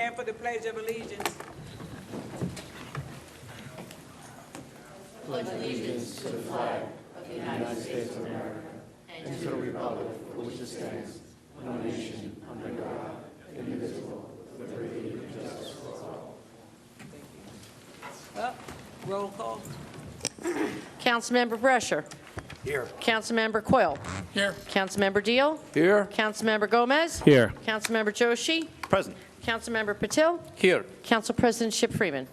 stand for the Pledge of Allegiance. Pledge allegiance to the flag of the United States of America and to the republic for which it stands, one nation, under God, indivisible, with liberty and justice for all. Well, roll call. Councilmember Brescher. Here. Councilmember Coyle. Here. Councilmember Deal. Here. Councilmember Gomez. Here. Councilmember Joshi. Present. Councilmember Patil. Here. Council President Ship Freeman.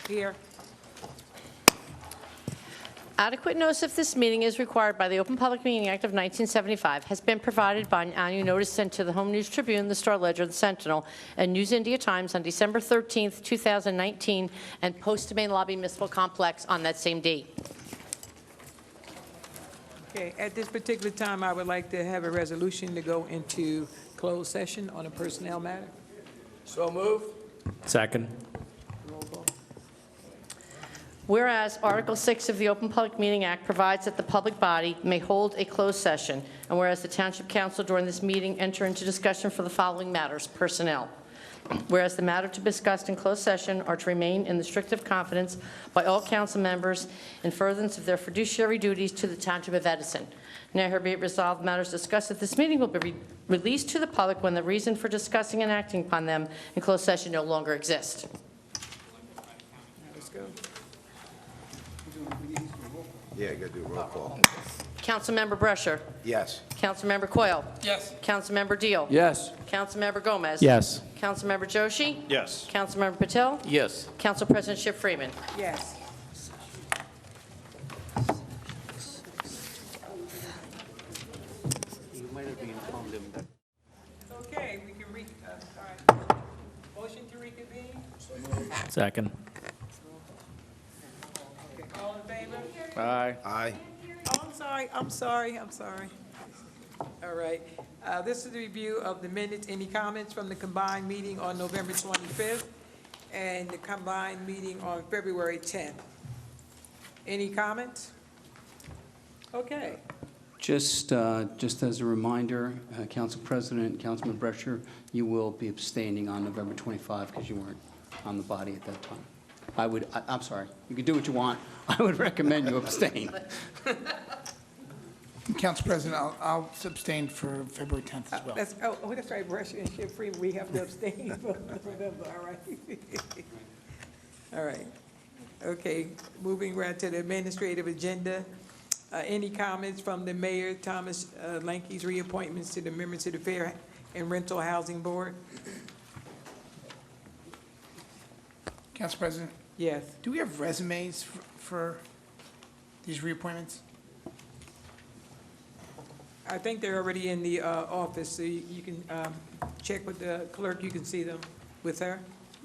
Here. Adequate notice of this meeting is required by the Open Public Meeting Act of 1975, has been provided by an annual notice sent to the Home News Tribune, the Star-Ledger, the Sentinel, and News India Times on December 13th, 2019, and posted Main Lobby Municipal Complex on that same date. Okay, at this particular time, I would like to have a resolution to go into closed session on a personnel matter. So moved. Second. Roll call. Whereas Article 6 of the Open Public Meeting Act provides that the public body may hold a closed session, and whereas the Township Council during this meeting enter into discussion for the following matters: personnel. Whereas the matter to be discussed in closed session are to remain in the strictest confidence by all council members in furtherance of their fiduciary duties to the Township of Edison. Now, hereby resolved, matters discussed at this meeting will be released to the public when the reason for discussing and acting upon them in closed session no longer exists. Let's go. Yeah, you got to do a roll call. Councilmember Brescher. Yes. Councilmember Coyle. Yes. Councilmember Deal. Yes. Councilmember Gomez. Yes. Councilmember Joshi. Yes. Councilmember Patel. Yes. Council President Ship Freeman. Yes. Okay, we can sorry. Motion to reconvene? Second. Okay, all in favor? Aye. Aye. Oh, I'm sorry. All right. This is the review of the minutes. Any comments from the combined meeting on November 25th and the combined meeting on February 10th? Any comments? Okay. Just as a reminder, Council President, Councilman Brescher, you will be abstaining on November 25 because you weren't on the body at that time. I'm sorry, you can do what you want. I would recommend you abstain. Council President, I'll abstain for February 10th as well. That's right, Brescher and Ship Freeman, we have to abstain from November, all right? All right. Okay, moving right to the administrative agenda. Any comments from the Mayor, Thomas Lanky's reappointments to the members of the Fair and Rental Housing Board? Council President, Yes. do we have resumes for these reappointments? I think they're already in the office, so you can check with the clerk, you can see them with her,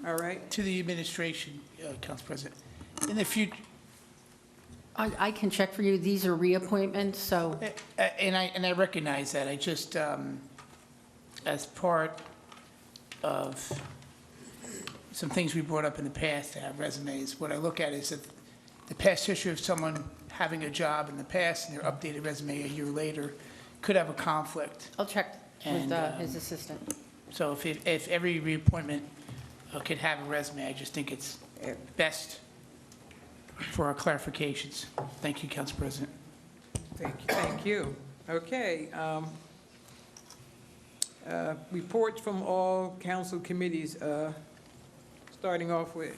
all right? To the administration, Council President. In the future, I can check for you. These are reappointments, so and I recognize that. I just, as part of some things we brought up in the past to have resumes, what I look at is that the past history of someone having a job in the past and their updated resume a year later could have a conflict. I'll check with And, his assistant. So if every reappointment could have a resume, I just think it's best for our clarifications. Thank you, Council President. Thank you. Okay. Reports from all council committees, starting off with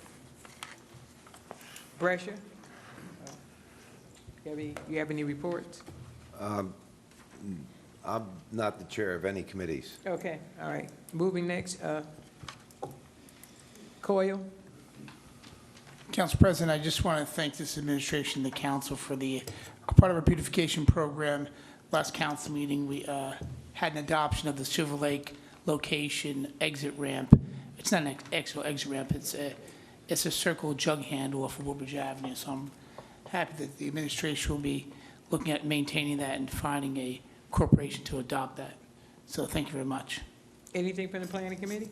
Brescher. You have any reports? I'm not the chair of any committees. Okay, all right. Moving next, Coyle. Council President, I just want to thank this administration, the council, for the part of our beautification program. Last council meeting, we had an adoption of the Silver Lake location exit ramp. It's not an actual exit ramp. It's a circle jug handle off of Woodbridge Avenue. So I'm happy that the administration will be looking at maintaining that and finding a corporation to adopt that. So thank you very much. Anything from the planning committee?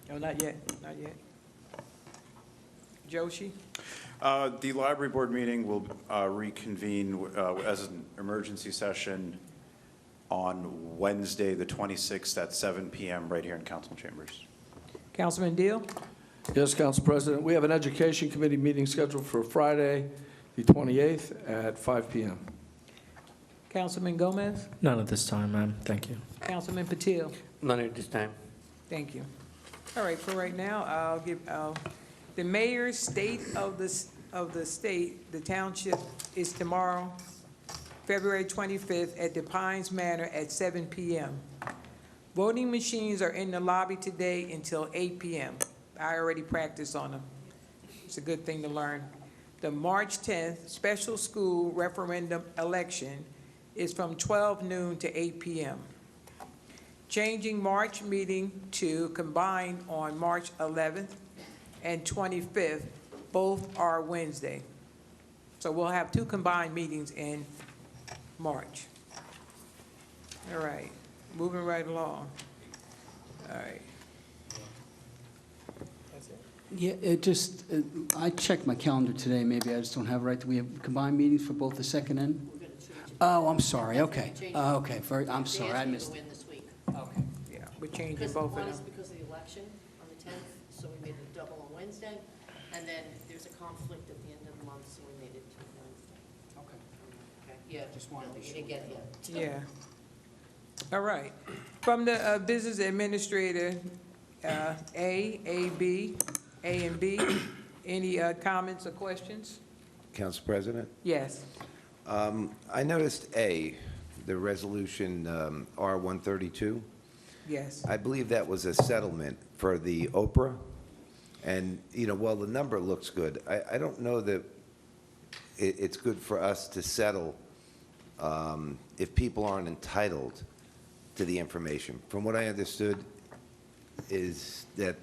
No, not yet, not yet. Joshi? The library board meeting will reconvene as an emergency session on Wednesday, the 26th at 7 p.m. right here in council chambers. Councilman Deal? Yes, Council President. We have an Education Committee meeting scheduled for Friday, the 28th at 5 p.m. Councilman Gomez? None at this time, ma'am. Thank you. Councilman Patil? None at this time. Thank you. All right, for right now, I'll give, the mayor's state of the state, the township, is tomorrow, February 25th, at the Pines Manor at 7 p.m. Voting machines are in the lobby today until 8 p.m. I already practiced on them. It's a good thing to learn. The March 10th special school referendum election is from 12 noon to 8 p.m. Changing March meeting to combine on March 11th and 25th, both are Wednesday. So we'll have two combined meetings in March. All right, moving right along. All right. That's it. Yeah, it just, I checked my calendar today, maybe I just don't have it right. Do we have combined meetings for both the second and? Oh, I'm sorry, okay. Okay, I'm sorry, I missed it. Okay. Yeah, we're changing both of One is them. because of the election on the 10th, so we made it double on Wednesday. And then there's a conflict at the end of the month, so we made it to Wednesday. Okay. Okay, yeah, Just wanted to make you didn't get here. Yeah. All right. From the business administrator, A, B, A and B, any comments or questions? Council President? Yes. I noticed A, the resolution R-132. Yes. I believe that was a settlement for the Oprah. And, you know, while the number looks good, I don't know that it's good for us to settle if people aren't entitled to the information. From what I understood is that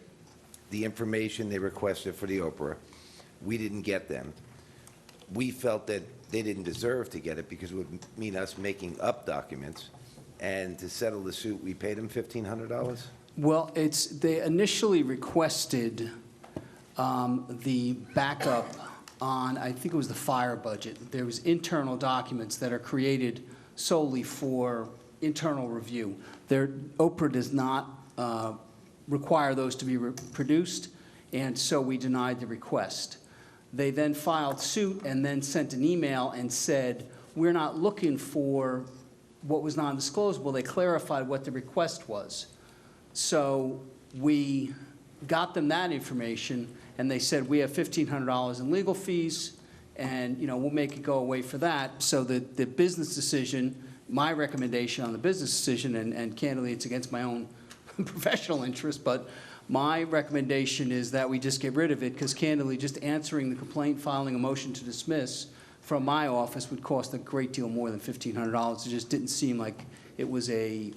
the information they requested for the Oprah, we didn't get them. We felt that they didn't deserve to get it because it would mean us making up documents. And to settle the suit, we paid them $1,500? Well, they initially requested the backup on, I think it was the fire budget. There was internal documents that are created solely for internal review. Oprah does not require those to be produced, and so we denied the request. They then filed suit and then sent an email and said, we're not looking for what was non-disclosable. They clarified what the request was. So we got them that information, and they said, we have $1,500 in legal fees, and, you know, we'll make it go away for that. So the business decision, my recommendation on the business decision, and candidly, it's against my own professional interest, but my recommendation is that we just get rid of it, because candidly, just answering the complaint, filing a motion to dismiss from my office would cost a great deal more than $1,500. It just didn't seem like it was a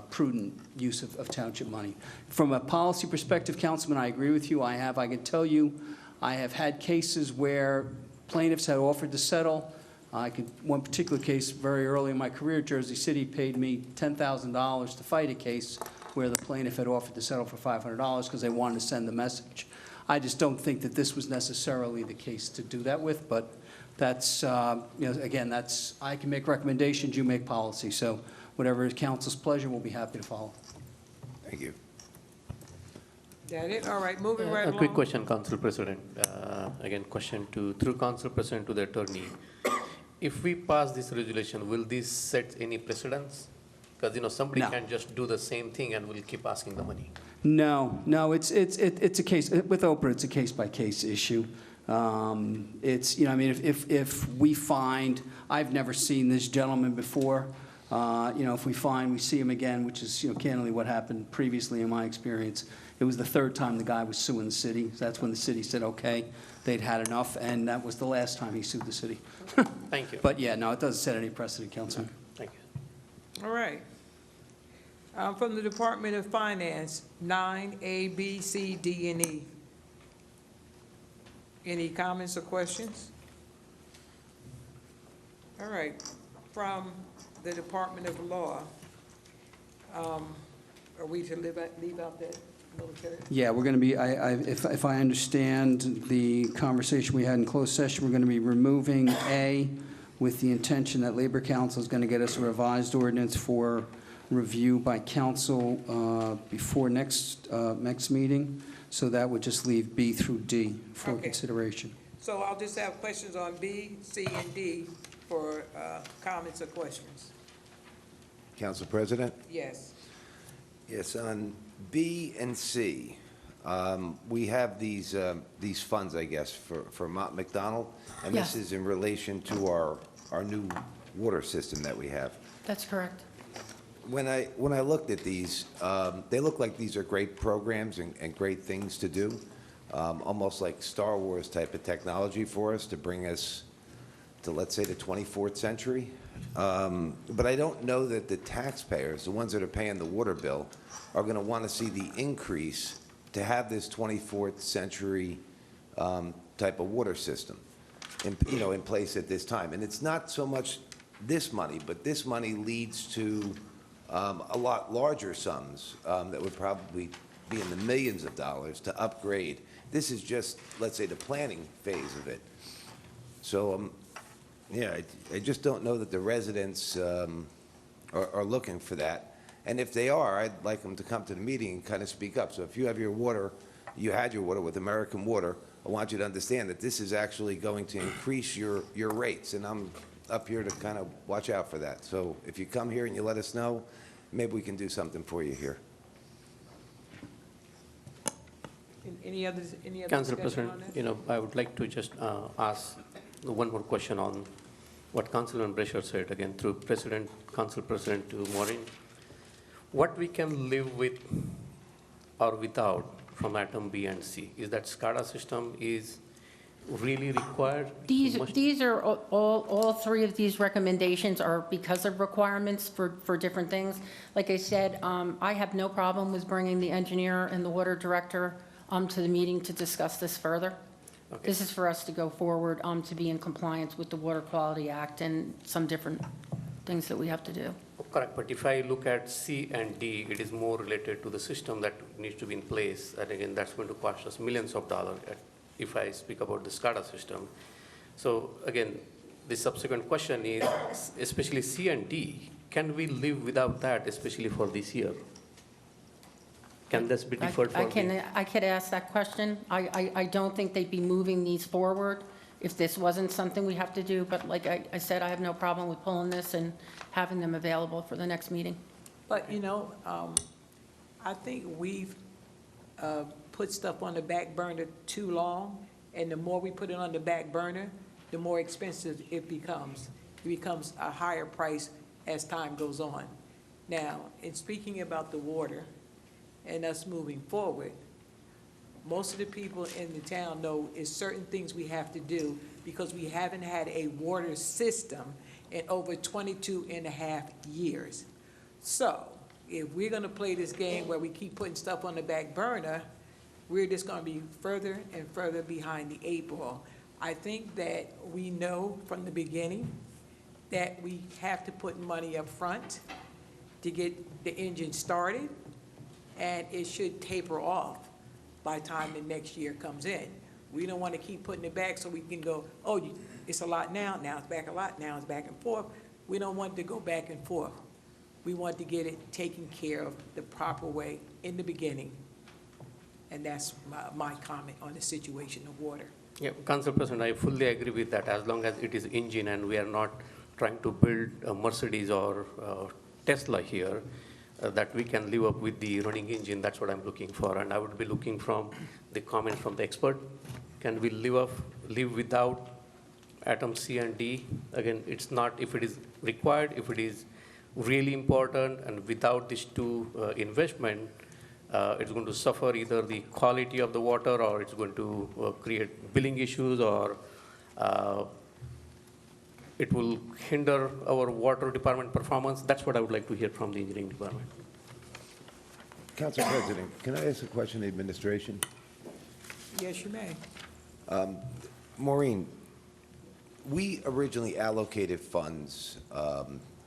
prudent use of township money. From a policy perspective, Councilman, I agree with you. I can tell you, I have had cases where plaintiffs had offered to settle. One particular case, very early in my career, Jersey City paid me $10,000 to fight a case where the plaintiff had offered to settle for $500 because they wanted to send the message. I just don't think that this was necessarily the case to do that with, but that's, again, I can make recommendations, you make policy. So whatever is council's pleasure, we'll be happy to follow. Thank you. That it? All right, moving right A along. quick question, Council President. Again, question through Council President to the attorney. If we pass this resolution, will this set any precedents? Because, somebody No. can just do the same thing and will keep asking the money. No, it's a case, with Oprah, it's a case-by-case issue. If we find, I've never seen this gentleman before, if we find, we see him again, which is, candidly what happened previously in my experience. It was the third time the guy was suing the city. That's when the city said, okay, they'd had enough, and that was the last time he sued the city. Thank you. But yeah, no, it doesn't set any precedent, Councilman. Thank you. All right. From the Department of Finance, 9A, B, C, D, and E. Any comments or questions? All right. From the Department of Law, are we to leave out that military? Yeah, we're going to be, if I understand the conversation we had in closed session, we're going to be removing A with the intention that Labor Council is going to get us a revised ordinance for review by council before next meeting, so that would just leave B through D for Okay. consideration. So I'll just have questions on B, C, and D for comments or questions. Council President? Yes. Yes, on B and C, we have these funds, I guess, for Mont McDonald, and this Yes. is in relation to our new water system that we have. That's correct. When I looked at these, they look like these are great programs and great things to do, almost like Star Wars type of technology for us to bring us to, let's say, the 24th century. But I don't know that the taxpayers, the ones that are paying the water bill, are going to want to see the increase to have this 24th century type of water system in place at this time. And it's not so much this money, but this money leads to a lot larger sums that would probably be in the millions of dollars to upgrade. This is just, let's say, the planning phase of it. So, yeah, I just don't know that the residents are looking for that. And if they are, I'd like them to come to the meeting and kind of speak up. So if you have your water, you had your water with American Water, I want you to understand that this is actually going to increase your rates. And I'm up here to kind of watch out for that. So if you come here and you let us know, maybe we can do something for you here. Any other Council discussion President, on that? I would like to just ask one more question on what Councilman Brescher said, again, through Council President to Maureen. What we can live with or without from atom B and C? Is that SCADA system is really required? These are, all three of these recommendations are because of requirements for different things. Like I said, I have no problem with bringing the engineer and the water director to the meeting to discuss this further. Okay. This is for us to go forward to be in compliance with the Water Quality Act and some different things that we have to do. Correct, but if I look at C and D, it is more related to the system that needs to be in place. And again, that's going to cost us millions of dollars if I speak about the SCADA system. So again, the subsequent question is, especially C and D, can we live without that, especially for this year? Can this be deferred for I could ask that question. I don't think they'd be moving these forward if this wasn't something we have to do, but like I said, I have no problem with pulling this and having them available for the next meeting. But, I think we've put stuff on the back burner too long, and the more we put it on the back burner, the more expensive it becomes. It becomes a higher price as time goes on. Now, in speaking about the water and us moving forward, most of the people in the town know is certain things we have to do because we haven't had a water system in over 22 and a half years. So if we're gonna play this game where we keep putting stuff on the back burner, we're just gonna be further and further behind the eight ball. I think that we know from the beginning that we have to put money up front to get the engine started, and it should taper off by the time the next year comes in. We don't want to keep putting it back so we can go, oh, it's a lot now it's back a lot, now it's back and forth. We don't want to go back and forth. We want to get it taken care of the proper way in the beginning. And that's my comment on the situation of water. Yeah, Council President, I fully agree with that, as long as it is engine and we are not trying to build a Mercedes or Tesla here, that we can live up with the running engine. That's what I'm looking for, and I would be looking from the comments from the expert. Can we live without atom C and D? Again, it's not if it is required, if it is really important, and without these two investment, it's going to suffer either the quality of the water, or it's going to create billing issues, or it will hinder our water department performance. That's what I would like to hear from the engineering department. Council President, can I ask a question of the administration? Yes, you may. Maureen, we originally allocated funds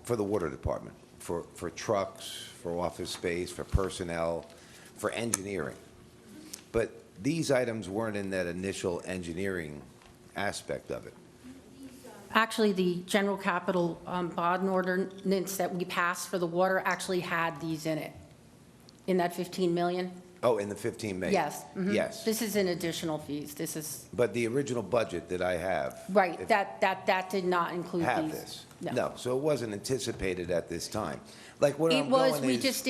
for the water department, for trucks, for office space, for personnel, for engineering. But these items weren't in that initial engineering aspect of it. Actually, the general capital bond ordinance that we passed for the water actually had these in it, in that 15 million. Oh, in the 15 million? Yes. Mhm. Yes. This is in additional fees. This is, But the original budget that I have. right, if- that did not include these. Have this? No, so it wasn't anticipated at this time. Like where It I'm was, going we is, just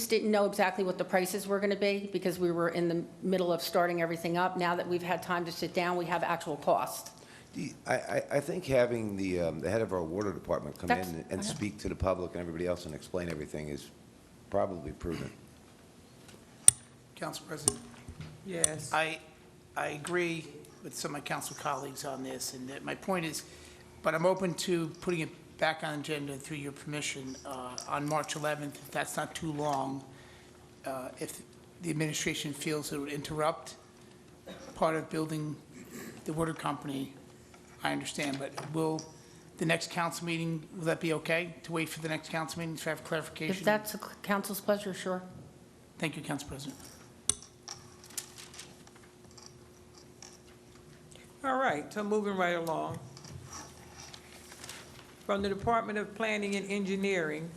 didn't know exactly what the prices were going to be because we were in the middle of starting everything up. Now that we've had time to sit down, we have actual cost. I think having the head of our water department come That's- in and I know. speak to the public and everybody else and explain everything is probably prudent. Council President, Yes. I agree with some of my council colleagues on this, and that my point is, but I'm open to putting it back on agenda through your permission on March 11th, if that's not too long. If the administration feels it would interrupt part of building the water company, I understand, but will the next council meeting, will that be okay, to wait for the next council meeting to have clarification? If that's the council's pleasure, sure. Thank you, Council President. All right, so moving right along. From the Department of Planning and Engineering,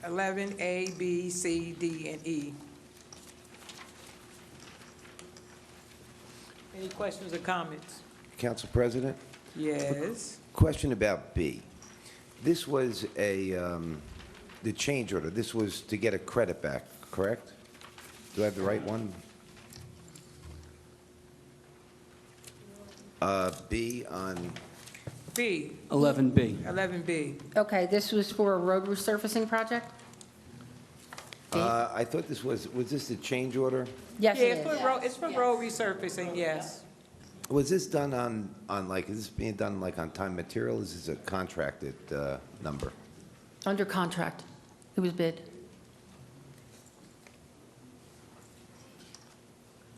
11A, B, C, D, and E. Any questions or comments? Council President? Yes. Question about B. This was the change order, this was to get a credit back, correct? Do I have the right one? B on, B, 11B. 11B. Okay, this was for a road resurfacing project? I thought this was this the change order? Yes, Yeah, it is. it's for road resurfacing, yes. Was this done on like, is this being done like on time material? Is this a contracted number? Under contract. It was bid.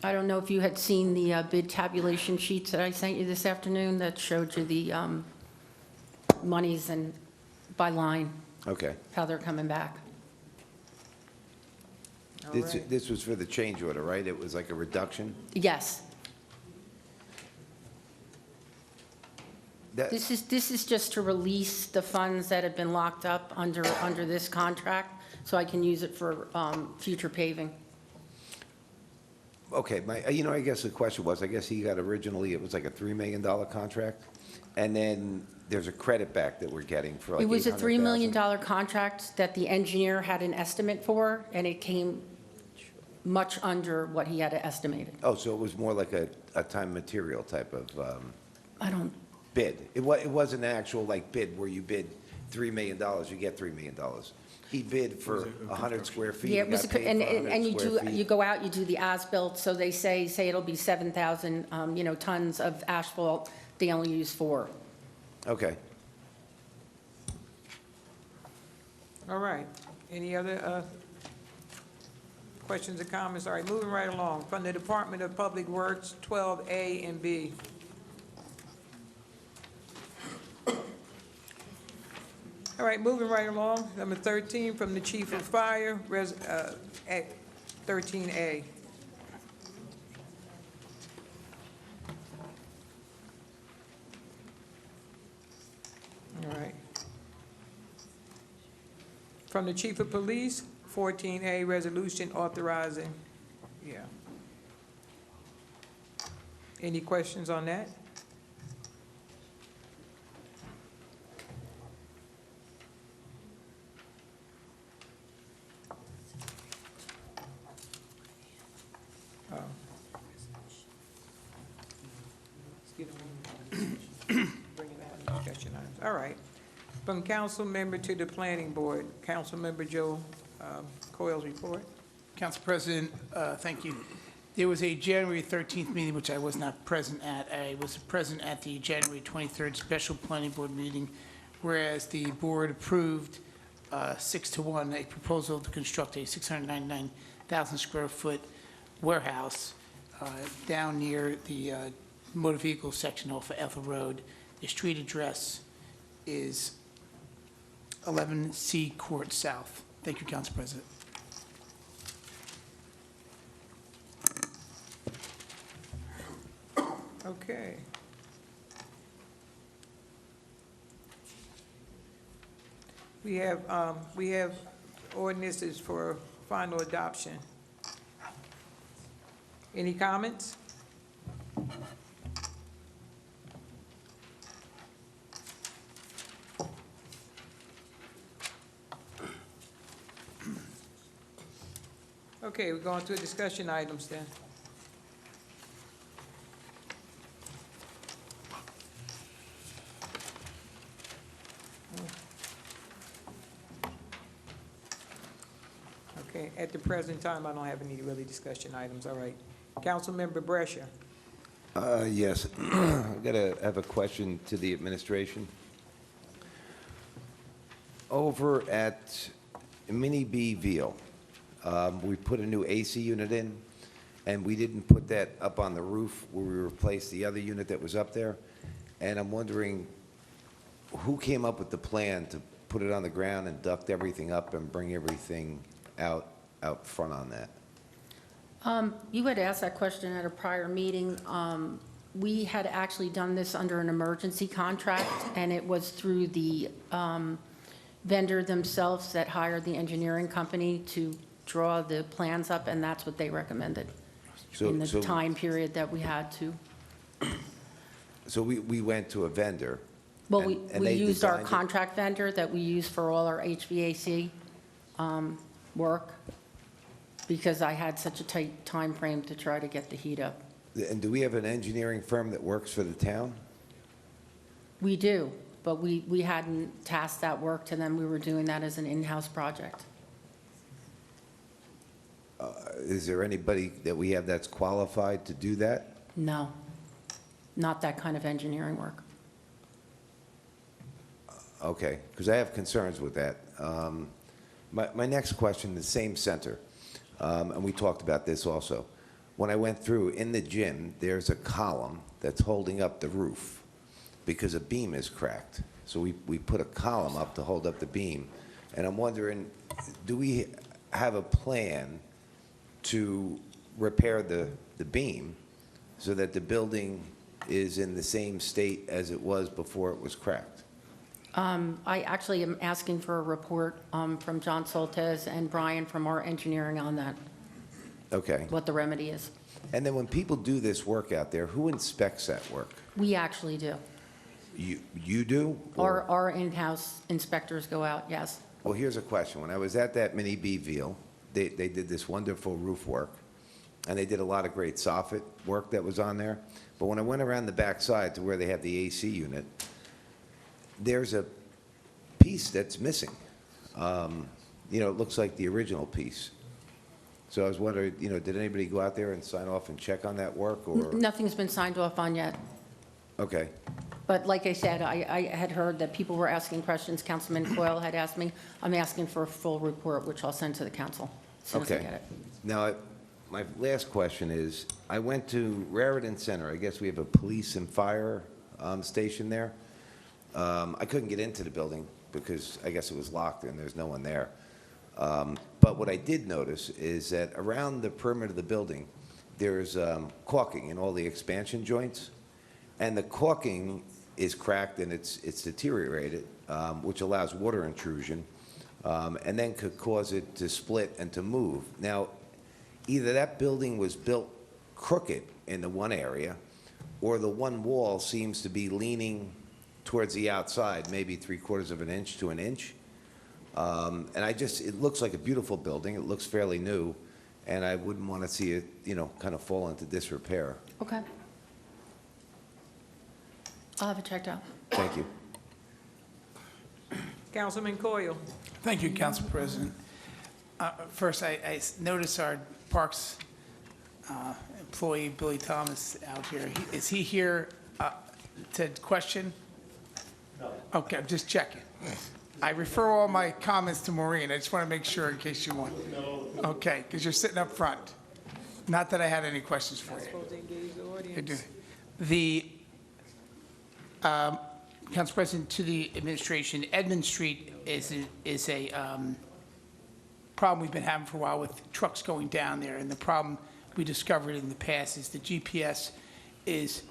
I don't know if you had seen the bid tabulation sheets that I sent you this afternoon that showed you the monies and by line, Okay. how they're coming back. All This right. this was for the change order, right? It was like a reduction? Yes. That- This is just to release the funds that have been locked up under this contract, so I can use it for future paving. Okay, I guess the question was, I guess he got originally, it was like a $3 million contract, and then there's a credit back that we're getting for like It was a $3 million $800,000. contract that the engineer had an estimate for, and it came much under what he had estimated. Oh, so it was more like a time material type of I don't, bid. It wasn't an actual like bid where you bid $3 million, you get $3 million. He bid for 100 square feet. yeah, he it was, got paid for 100 and you square do, feet. you go out, you do the as-built, so they say it'll be 7,000, tons of asphalt, they only use 4. Okay. All right. Any other questions or comments? All right, moving right along. From the Department of Public Works, 12A and B. All right, moving right along. Number 13, from the Chief of Fire, 13A. All right. From the Chief of Police, 14A, resolution authorizing, yeah. Any questions on that? Oh. Bring it out, discussion items. All right. From council member to the planning board, Councilmember Joe Coyle's report. Council President, thank you. There was a January 13th meeting, which I was not present at. I was present at the January 23rd special planning board meeting, whereas the board approved 6-1 a proposal to construct a 699,000 square foot warehouse down near the motor vehicle section off of Ethel Road. The street address is 11C Court South. Thank you, Council President. Okay. We have ordinances for final adoption. Any comments? Okay, we're going to discussion items then. Okay, at the present time, I don't have any really discussion items, all right. Councilmember Brescia. Yes, have a question to the administration. Over at Mini B Veal, we put a new AC unit in, and we didn't put that up on the roof where we replaced the other unit that was up there. And I'm wondering, who came up with the plan to put it on the ground and duct everything up and bring everything out front on that? You had asked that question at a prior meeting. We had actually done this under an emergency contract, and it was through the vendor themselves that hired the engineering company to draw the plans up, and that's what they recommended in the time period that we had to. So we went to a vendor. Well, and we they used our designed it? contract vendor that we use for all our HVAC work, because I had such a tight time frame to try to get the heat up. And do we have an engineering firm that works for the town? We do, but we hadn't tasked that work to them. We were doing that as an in-house project. Is there anybody that we have that's qualified to do that? No, not that kind of engineering work. Okay, because I have concerns with that. My next question, the same center, and we talked about this also. When I went through, in the gym, there's a column that's holding up the roof because a beam is cracked. So we put a column up to hold up the beam. And I'm wondering, do we have a plan to repair the beam so that the building is in the same state as it was before it was cracked? I actually am asking for a report from John Soltez and Brian from our engineering on that, Okay. what the remedy is. And then when people do this work out there, who inspects that work? We actually do. You do? Or- Our in-house inspectors go out, yes. Well, here's a question. When I was at that Mini B Veal, they did this wonderful roof work, and they did a lot of great soffit work that was on there. But when I went around the back side to where they have the AC unit, there's a piece that's missing. It looks like the original piece. So I was wondering, did anybody go out there and sign off and check on that work, or? Nothing's been signed off on yet. Okay, But like I said, I had heard that people were asking questions. Councilman Coyle had asked me. I'm asking for a full report, which I'll send to the council as soon as I okay. get it. Now, my last question is, I went to Raritan Center. I guess we have a police and fire station there. I couldn't get into the building because I guess it was locked and there's no one there. But what I did notice is that around the perimeter of the building, there's caulking in all the expansion joints. And the caulking is cracked and it's deteriorated, which allows water intrusion, and then could cause it to split and to move. Now, either that building was built crooked in the one area, or the one wall seems to be leaning towards the outside, maybe 3/4 of an inch to an inch. And it looks like a beautiful building. It looks fairly new, and I wouldn't want to see it, kind of fall into disrepair. Okay. I'll have it checked out. Thank you. Councilman Coyle. Thank you, Council President. First, I noticed our Parks employee, Billy Thomas, out here. Is he here to question? No. Okay, I'm just checking. I refer all my comments to Maureen. I just want to make sure in case you want. No. Okay, because you're sitting up front. Not that I had any questions for you. Supposed to engage the I do. audience. Council President, to the administration, Edmond Street is a problem we've been having for a while with trucks going down there. And the problem we discovered in the past is the GPS is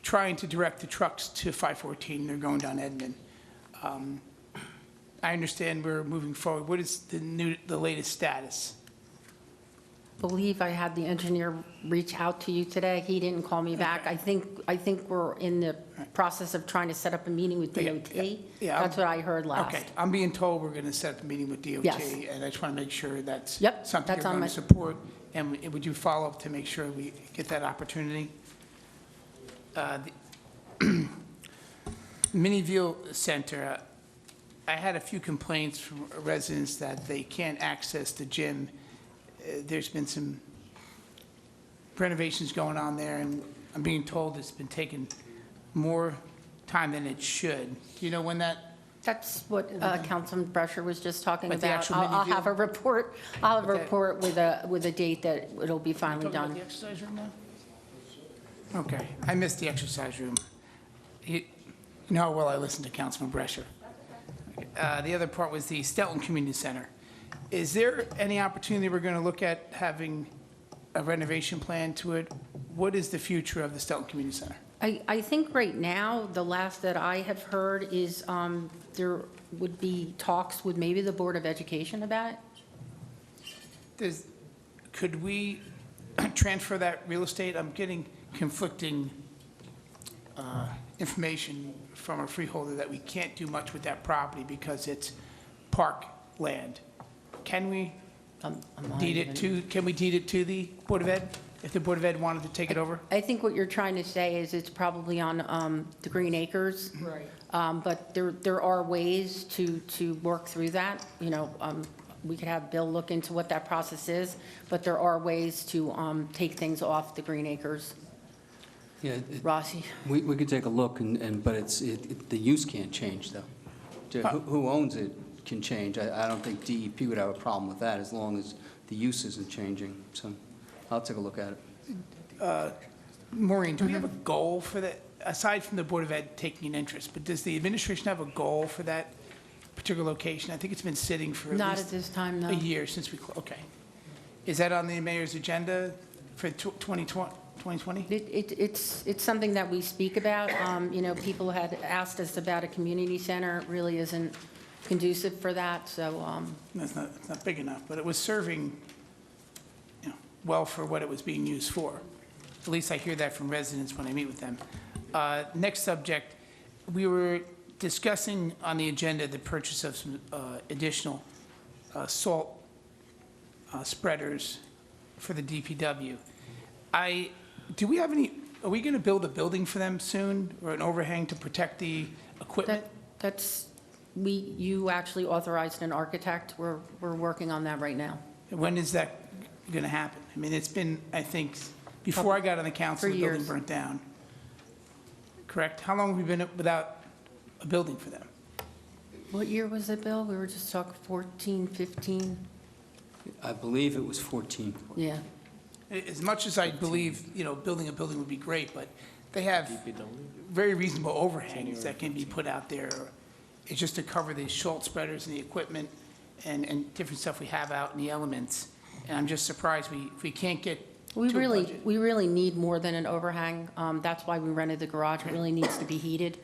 trying to direct the trucks to 514. They're going down Edmond. I understand we're moving forward. What is the latest status? Believe I had the engineer reach out to you today. He didn't call me back. I think we're in the process of trying to set up a meeting with DOT. Yeah, That's what I heard last. Okay, I'm being told we're going to set up a meeting with DOT. Yes. And I just want to make sure that's Yep, something that's you're on going to my- support. And would you follow up to make sure we get that opportunity? The Miniville Center, I had a few complaints from residents that they can't access the gym. There's been some renovations going on there, and I'm being told it's been taking more time than it should. Do you know when that? That's what Councilman Brescher was just talking But the about. actual I'll mini have a report, I'll have a Okay. report with a date that it'll be finally Talking about done. the exercise room now? Okay, I missed the exercise room. You know how well I listen to Councilman Brescher. The other part was the Stelton Community Center. Is there any opportunity we're going to look at having a renovation plan to it? What is the future of the Stelton Community Center? I think right now, the last that I have heard is there would be talks with maybe the Board of Education about it. Could we transfer that real estate? I'm getting conflicting information from a freeholder that we can't do much with that property because it's park land. Can we I'm not deed even- it to, can we deed it to the Board of Ed? If the Board of Ed wanted to take it over? I think what you're trying to say is it's probably on the Green Acres. Right. But there are ways to work through that. You know, we could have Bill look into what that process is, but there are ways to take things off the Green Acres. Yeah, Rossi? we could take a look, but the use can't change, though. Who owns it can change. I don't think DEP would have a problem with that as long as the use isn't changing. So I'll take a look at it. Maureen, do we have a goal for that, aside from the Board of Ed taking an interest, but does the administration have a goal for that particular location? I think it's been sitting for at Not at least this time, no. a year since okay. Is that on the mayor's agenda for 2020? It's something that we speak about. You know, people had asked us about a community center. It really isn't conducive for that, so, No, it's not big enough, but it was serving, well for what it was being used for. At least I hear that from residents when I meet with them. Next subject, we were discussing on the agenda the purchase of some additional salt spreaders for the DPW. Do we have any, are we going to build a building for them soon, or an overhang to protect the equipment? you actually authorized an architect. We're working on that right now. When is that going to happen? I mean, it's been, I think, before I got on the council, For the building years. burnt down. Correct? How long have we been without a building for them? What year was it, Bill? We were just talking 14, 15? I believe it was 14. Yeah. As much as I believe, building a building would be great, but they have very reasonable overhangs that can be put out there. It's just to cover the salt spreaders and the equipment and different stuff we have out in the elements. And I'm just surprised we can't get to a budget. We really need more than an overhang. That's why we rented the garage. It really needs to be heated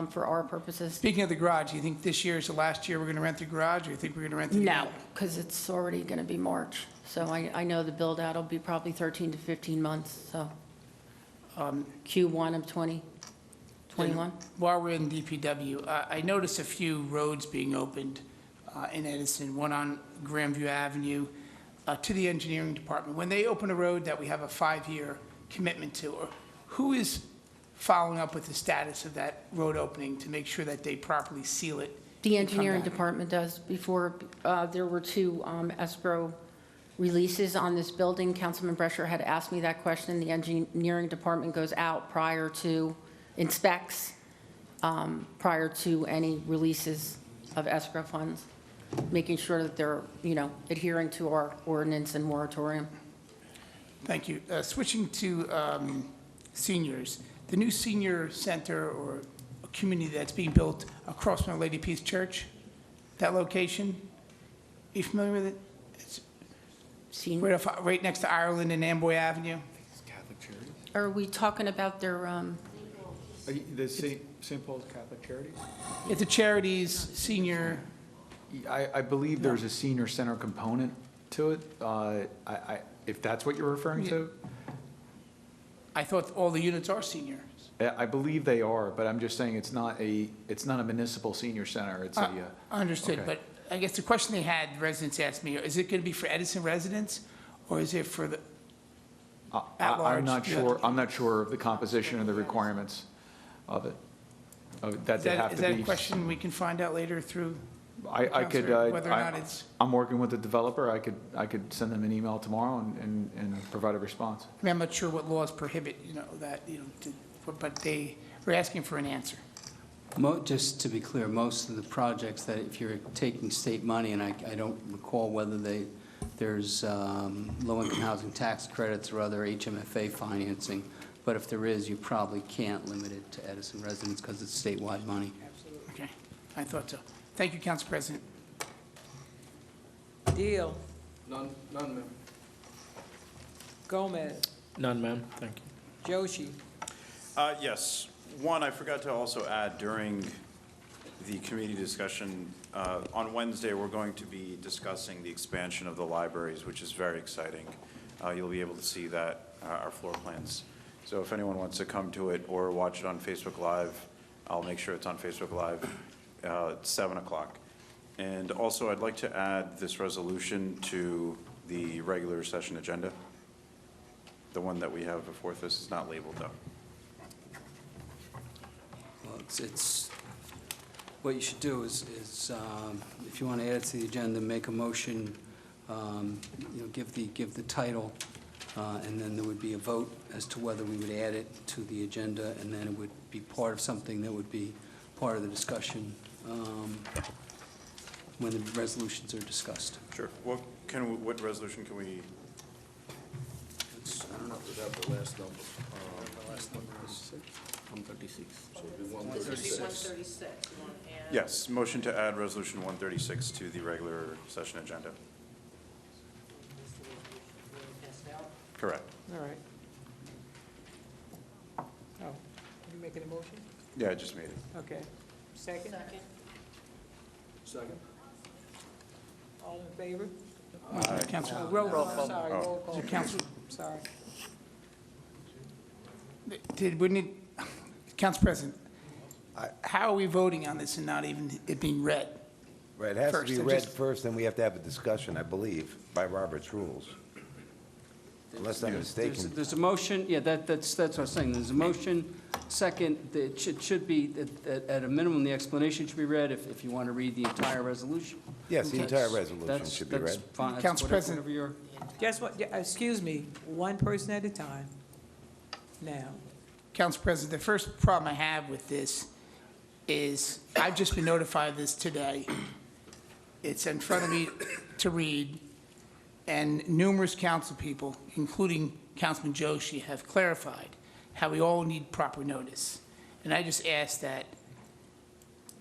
for our purposes. Speaking of the garage, do you think this year is the last year we're going to rent the garage, or you think we're going to rent the? No, because it's already going to be March. So I know the build-out will be probably 13 to 15 months, so Q1 of 2021. While we're in DPW, I noticed a few roads being opened in Edison, one on Grandview Avenue, to the engineering department. When they open a road that we have a 5-year commitment to, or who is following up with the status of that road opening to make sure that they properly seal it? The and come engineering back? department does. Before, there were 2 escrow releases on this building. Councilman Brescher had asked me that question. The engineering department goes out prior to, inspects, prior to any releases of escrow funds, making sure that they're, adhering to our ordinance and moratorium. Thank you. Switching to seniors, the new senior center or a community that's being built across from Our Lady Peace Church, that location, are you familiar with it? It's Senior, right next to Ireland and Amboy Avenue. are we talking about their, The St. Paul's Catholic Charities? It's a charities, senior, I believe there's a senior center component to it. If that's what you're referring to, I thought all the units are senior. I believe they are, but I'm just saying it's not a municipal senior center. It's Understood, okay. but I guess the question they had, residents asked me, is it going to be for Edison residents, or is it for the, at large? I'm not sure, I'm not sure of the composition or the requirements of it. That Is they have that, to is be. that a question we can find out later through? I could, Counselor, whether or not it's- I'm working with the developer. I could send them an email tomorrow and provide a response. I mean, I'm not sure what laws prohibit, that, but they were asking for an answer. Just to be clear, most of the projects that if you're taking state money, and I don't recall whether there's low-income housing tax credits or other HMFA financing, but if there is, you probably can't limit it to Edison residents because it's statewide money. Okay, I thought so. Thank you, Council President. Deal. None, ma'am. Gomez. None, ma'am. Thank you. Joshi. Yes. One, I forgot to also add during the committee discussion, on Wednesday, we're going to be discussing the expansion of the libraries, which is very exciting. You'll be able to see that, our floor plans. So if anyone wants to come to it or watch it on Facebook Live, I'll make sure it's on Facebook Live at 7 o'clock. And also, I'd like to add this resolution to the regular session agenda. The one that we have before this is not labeled, though. Well, it's, what you should do is if you want to add it to the agenda, make a motion, give the title, and then there would be a vote as to whether we would add it to the agenda, and then it would be part of something that would be part of the discussion when the resolutions are discussed. Sure. What resolution can we? I don't know. The last number. The last number is 136. So it'd be 136. Yes, motion to add resolution 136 to the regular session agenda. Correct. All right. Oh, you making a motion? Yeah, I just made it. Okay. Second? Second. All in favor? Council, Roll call, sorry, Oh. roll call. Council, Sorry. Council President, how are we voting on this and not even it being read? Right, it has to be First, read just- first, then we have to have a discussion, I believe, by Robert's rules. Unless I'm mistaken. There's a motion, yeah, that's what I was saying. There's a motion. Second, it should be, at a minimum, the explanation should be read if you want to read the entire resolution. Yes, the entire resolution That's- should be that's read. fine. That's Council President. whatever your- Guess what, excuse me, one person at a time. Now, Council President, the first problem I have with this is I've just been notified of this today. It's in front of me to read, and numerous council people, including Councilman Joshi, have clarified how we all need proper notice. And I just ask that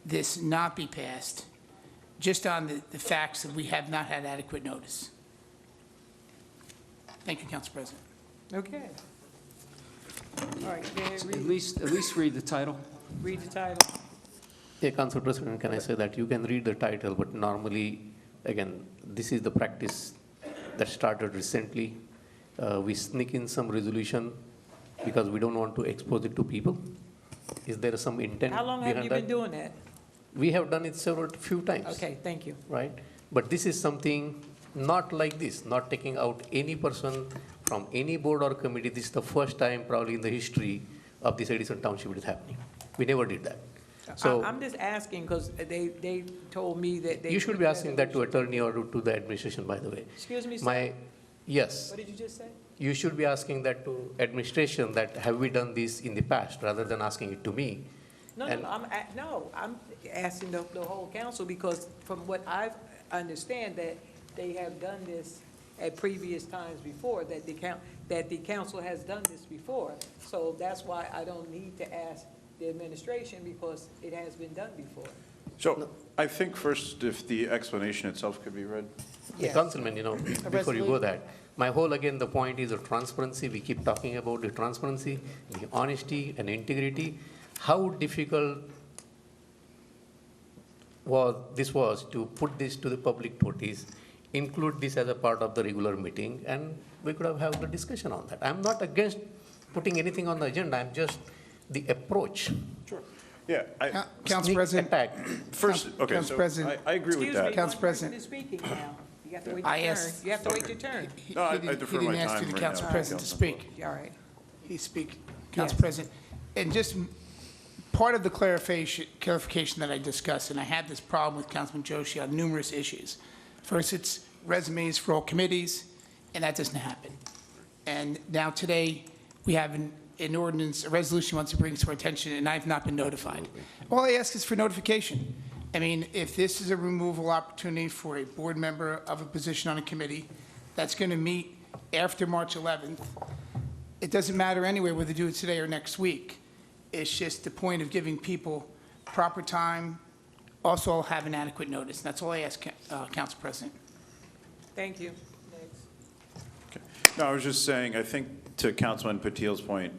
this not be passed, just on the facts that we have not had adequate notice. Thank you, Council President. okay. All right, go ahead, At read, least read the title. read the title. Yeah, Council President, can I say that you can read the title, but normally, again, this is the practice that started recently. We sneak in some resolution because we don't want to expose it to people. Is there some intent How long have behind you that? been doing that? We have done it few times. Okay, thank you. Right? But this is something not like this, not taking out any person from any board or committee. This is the first time probably in the history of this Edison Township it is happening. We never did that. So I'm just asking, because they told me that they. you should be asking that to attorney or to the administration, by the way. Excuse me, sir, Yes, what did you just say? you should be asking that to administration, that have we done this in the past, rather than asking it to me. No, And- I'm asking the whole council, because from what I understand, that they have done this at previous times before, that the council has done this before. So that's why I don't need to ask the administration, because it has been done before. So I think first, if the explanation itself could be read. Yeah, Councilman, before you go that, my whole, again, the point is the transparency. We keep talking about the transparency, the honesty and integrity. how difficult was to put this to the public notice, include this as a part of the regular meeting, and we could have the discussion on that. I'm not against putting anything on the agenda, I'm just the approach. Sure. Yeah, Council Sneak President, attack. first, okay, Council so President. I agree with Excuse me, that. Council one President. person is speaking now. You have to wait I your turn. asked- You have to wait your turn. No, I He didn't defer my ask time to the right Council now. President to Councilman. speak. All right. He speak, Council Yes. President. And just part of the clarification that I discussed, and I had this problem with Councilman Joshi on numerous issues. First, it's resumes for all committees, and that doesn't happen. And now today, we have an ordinance, a resolution wants to bring to our attention, and I've not been notified. All I ask is for notification. I mean, if this is a removal opportunity for a board member of a position on a committee that's going to meet after March 11th, it doesn't matter anyway whether they do it today or next week. It's just the point of giving people proper time, also have an adequate notice. And that's all I ask, Council President. Thank you. Next. No, I was just saying, I think to Councilman Patil's point,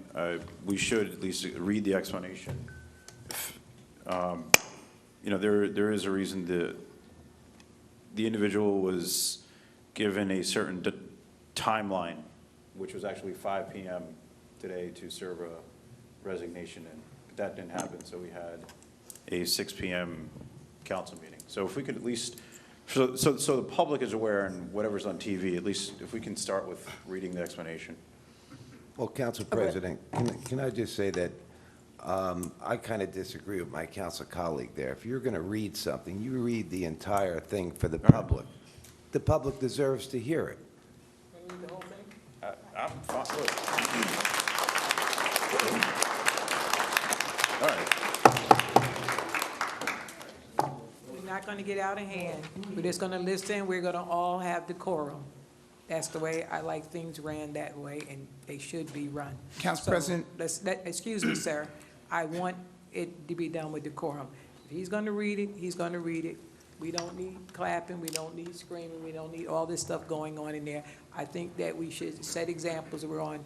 we should at least read the explanation. You know, there is a reason the individual was given a certain timeline, which was actually 5 p.m. today to serve a resignation in. But that didn't happen, so we had a 6 p.m. council meeting. So if we could at least, so the public is aware and whatever's on TV, at least if we can start with reading the explanation. Well, Council President, can I just say that I kind of disagree with my council colleague there. If you're going to read something, you read the entire thing for the public. The public deserves to hear it. Can you read the whole thing? I'm fine, look. All right. We're not going to get out of hand. We're just going to listen. We're going to all have decorum. That's the way I like things ran that way, and they should be run. Council So, President. Excuse me, sir. I want it to be done with decorum. If he's going to read it, he's going to read it. We don't need clapping, we don't need screaming, we don't need all this stuff going on in there. I think that we should set examples. We're on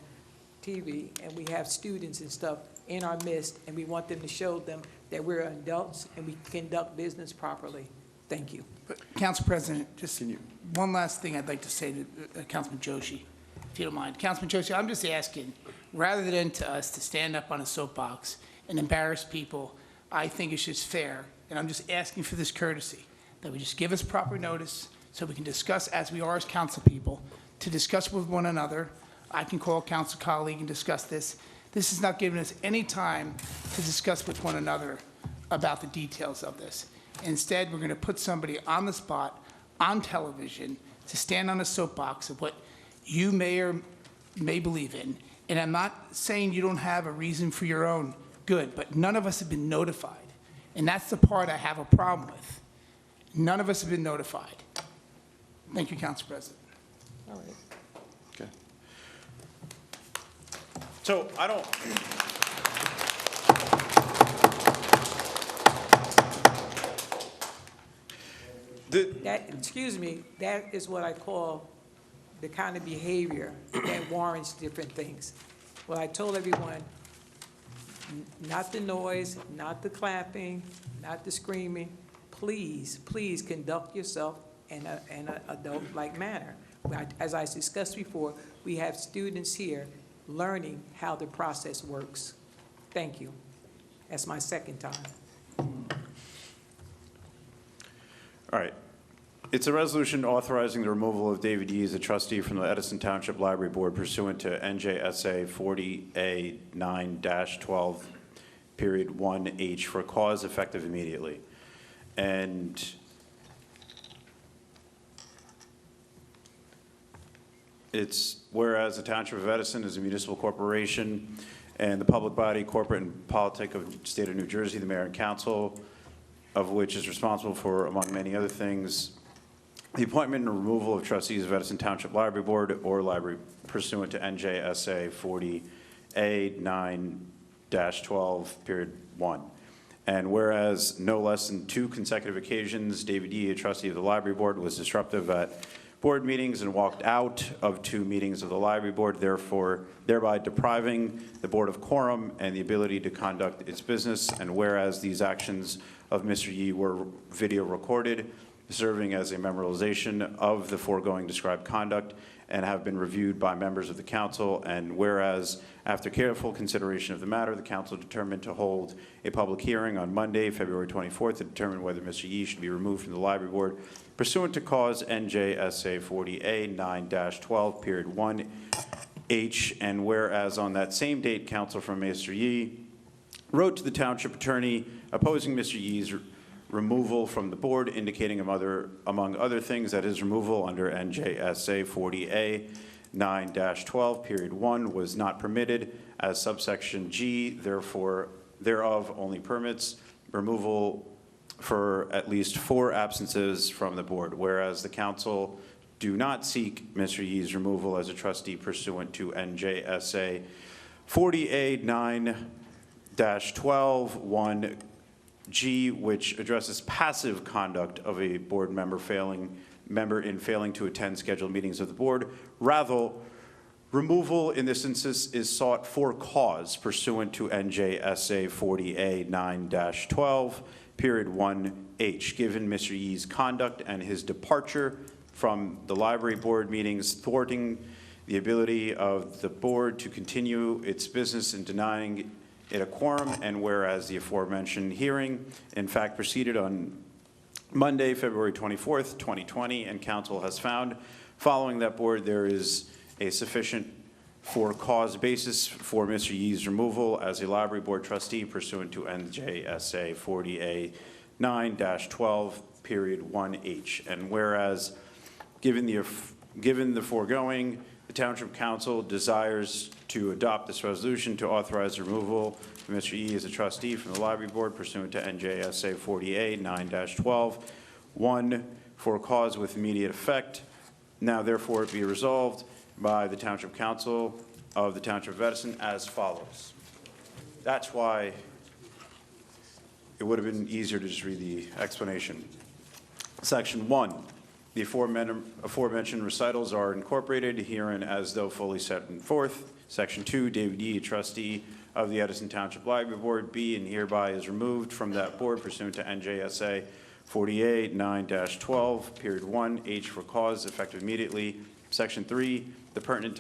TV, and we have students and stuff in our midst, and we want them to show them that we're adults and we conduct business properly. Thank you. Council President, just one last thing I'd like to say to Councilman Joshi, if you don't mind. Councilman Joshi, I'm just asking, rather than to us to stand up on a soapbox and embarrass people, I think it's just fair, and I'm just asking for this courtesy, that we just give us proper notice so we can discuss, as we are as council people, to discuss with one another. I can call a council colleague and discuss this. This is not giving us any time to discuss with one another about the details of this. Instead, we're going to put somebody on the spot, on television, to stand on a soapbox of what you may or may believe in. And I'm not saying you don't have a reason for your own good, but none of us have been notified. And that's the part I have a problem with. None of us have been notified. Thank you, Council President. All right. Okay. So I don't. Excuse me, that is what I call the kind of behavior that warrants different things. Well, I told everyone, not the noise, not the clapping, not the screaming. Please, please conduct yourself in an adult-like manner. As I discussed before, we have students here learning how the process works. Thank you. That's my second time. All right. It's a resolution authorizing the removal of David Yee as a trustee from the Edison Township Library Board pursuant to NJSA 40A9-12, period 1H, for a cause effective immediately. And it's whereas the Township of Edison is a municipal corporation and the public body, corporate, and politic of the state of New Jersey, the mayor and council, of which is responsible for, among many other things, the appointment and removal of trustees of Edison Township Library Board or library pursuant to NJSA 40A9-12, period 1. And whereas no less than 2 consecutive occasions, David Yee, a trustee of the library board, was disruptive at board meetings and walked out of 2 meetings of the library board, thereby depriving the board of quorum and the ability to conduct its business. And whereas these actions of Mr. Yi were video recorded, serving as a memorialization of the foregoing described conduct, and have been reviewed by members of the council. And whereas, after careful consideration of the matter, the council determined to hold a public hearing on Monday, February 24th, to determine whether Mr. Yi should be removed from the library board pursuant to cause NJSA 40A 9-12, period 1H. And whereas on that same date, counsel from Mr. Yi wrote to the township attorney opposing Mr. Yi's removal from the board, indicating among other things that his removal under NJSA 40A 9-12, period 1 was not permitted, as subsection G, thereof only permits removal for at least 4 absences from the board, whereas the council do not seek Mr. Yi's removal as a trustee pursuant to NJSA 40A 9-12 1G, which addresses passive conduct of a board member in failing to attend scheduled meetings of the board. Rather, removal in this instance is sought for cause pursuant to NJSA 40A 9-12, period 1H, given Mr. Yi's conduct and his departure from the library board meetings, thwarting the ability of the board to continue its business and denying it a quorum. And whereas the aforementioned hearing, in fact, proceeded on Monday, February 24th, 2020, and council has found, following that board, there is a sufficient for cause basis for Mr. Yi's removal as a library board trustee pursuant to NJSA 40A 9-12, period 1H. And whereas, given the foregoing, the Township Council desires to adopt this resolution to authorize removal of Mr. Yi as a trustee from the library board pursuant to NJSA 40A 9-12, 1 for cause with immediate effect. Now therefore it be resolved by the Township Council of the Township of Edison as follows. That's why it would have been easier to just read the explanation. Section 1. The aforementioned recitals are incorporated herein as though fully set forth. Section 2, David Yi, a trustee of the Edison Township Library Board, be and hereby is removed from that board pursuant to NJSA 48 9-12, period 1, H for cause, effective immediately. Section 3, the pertinent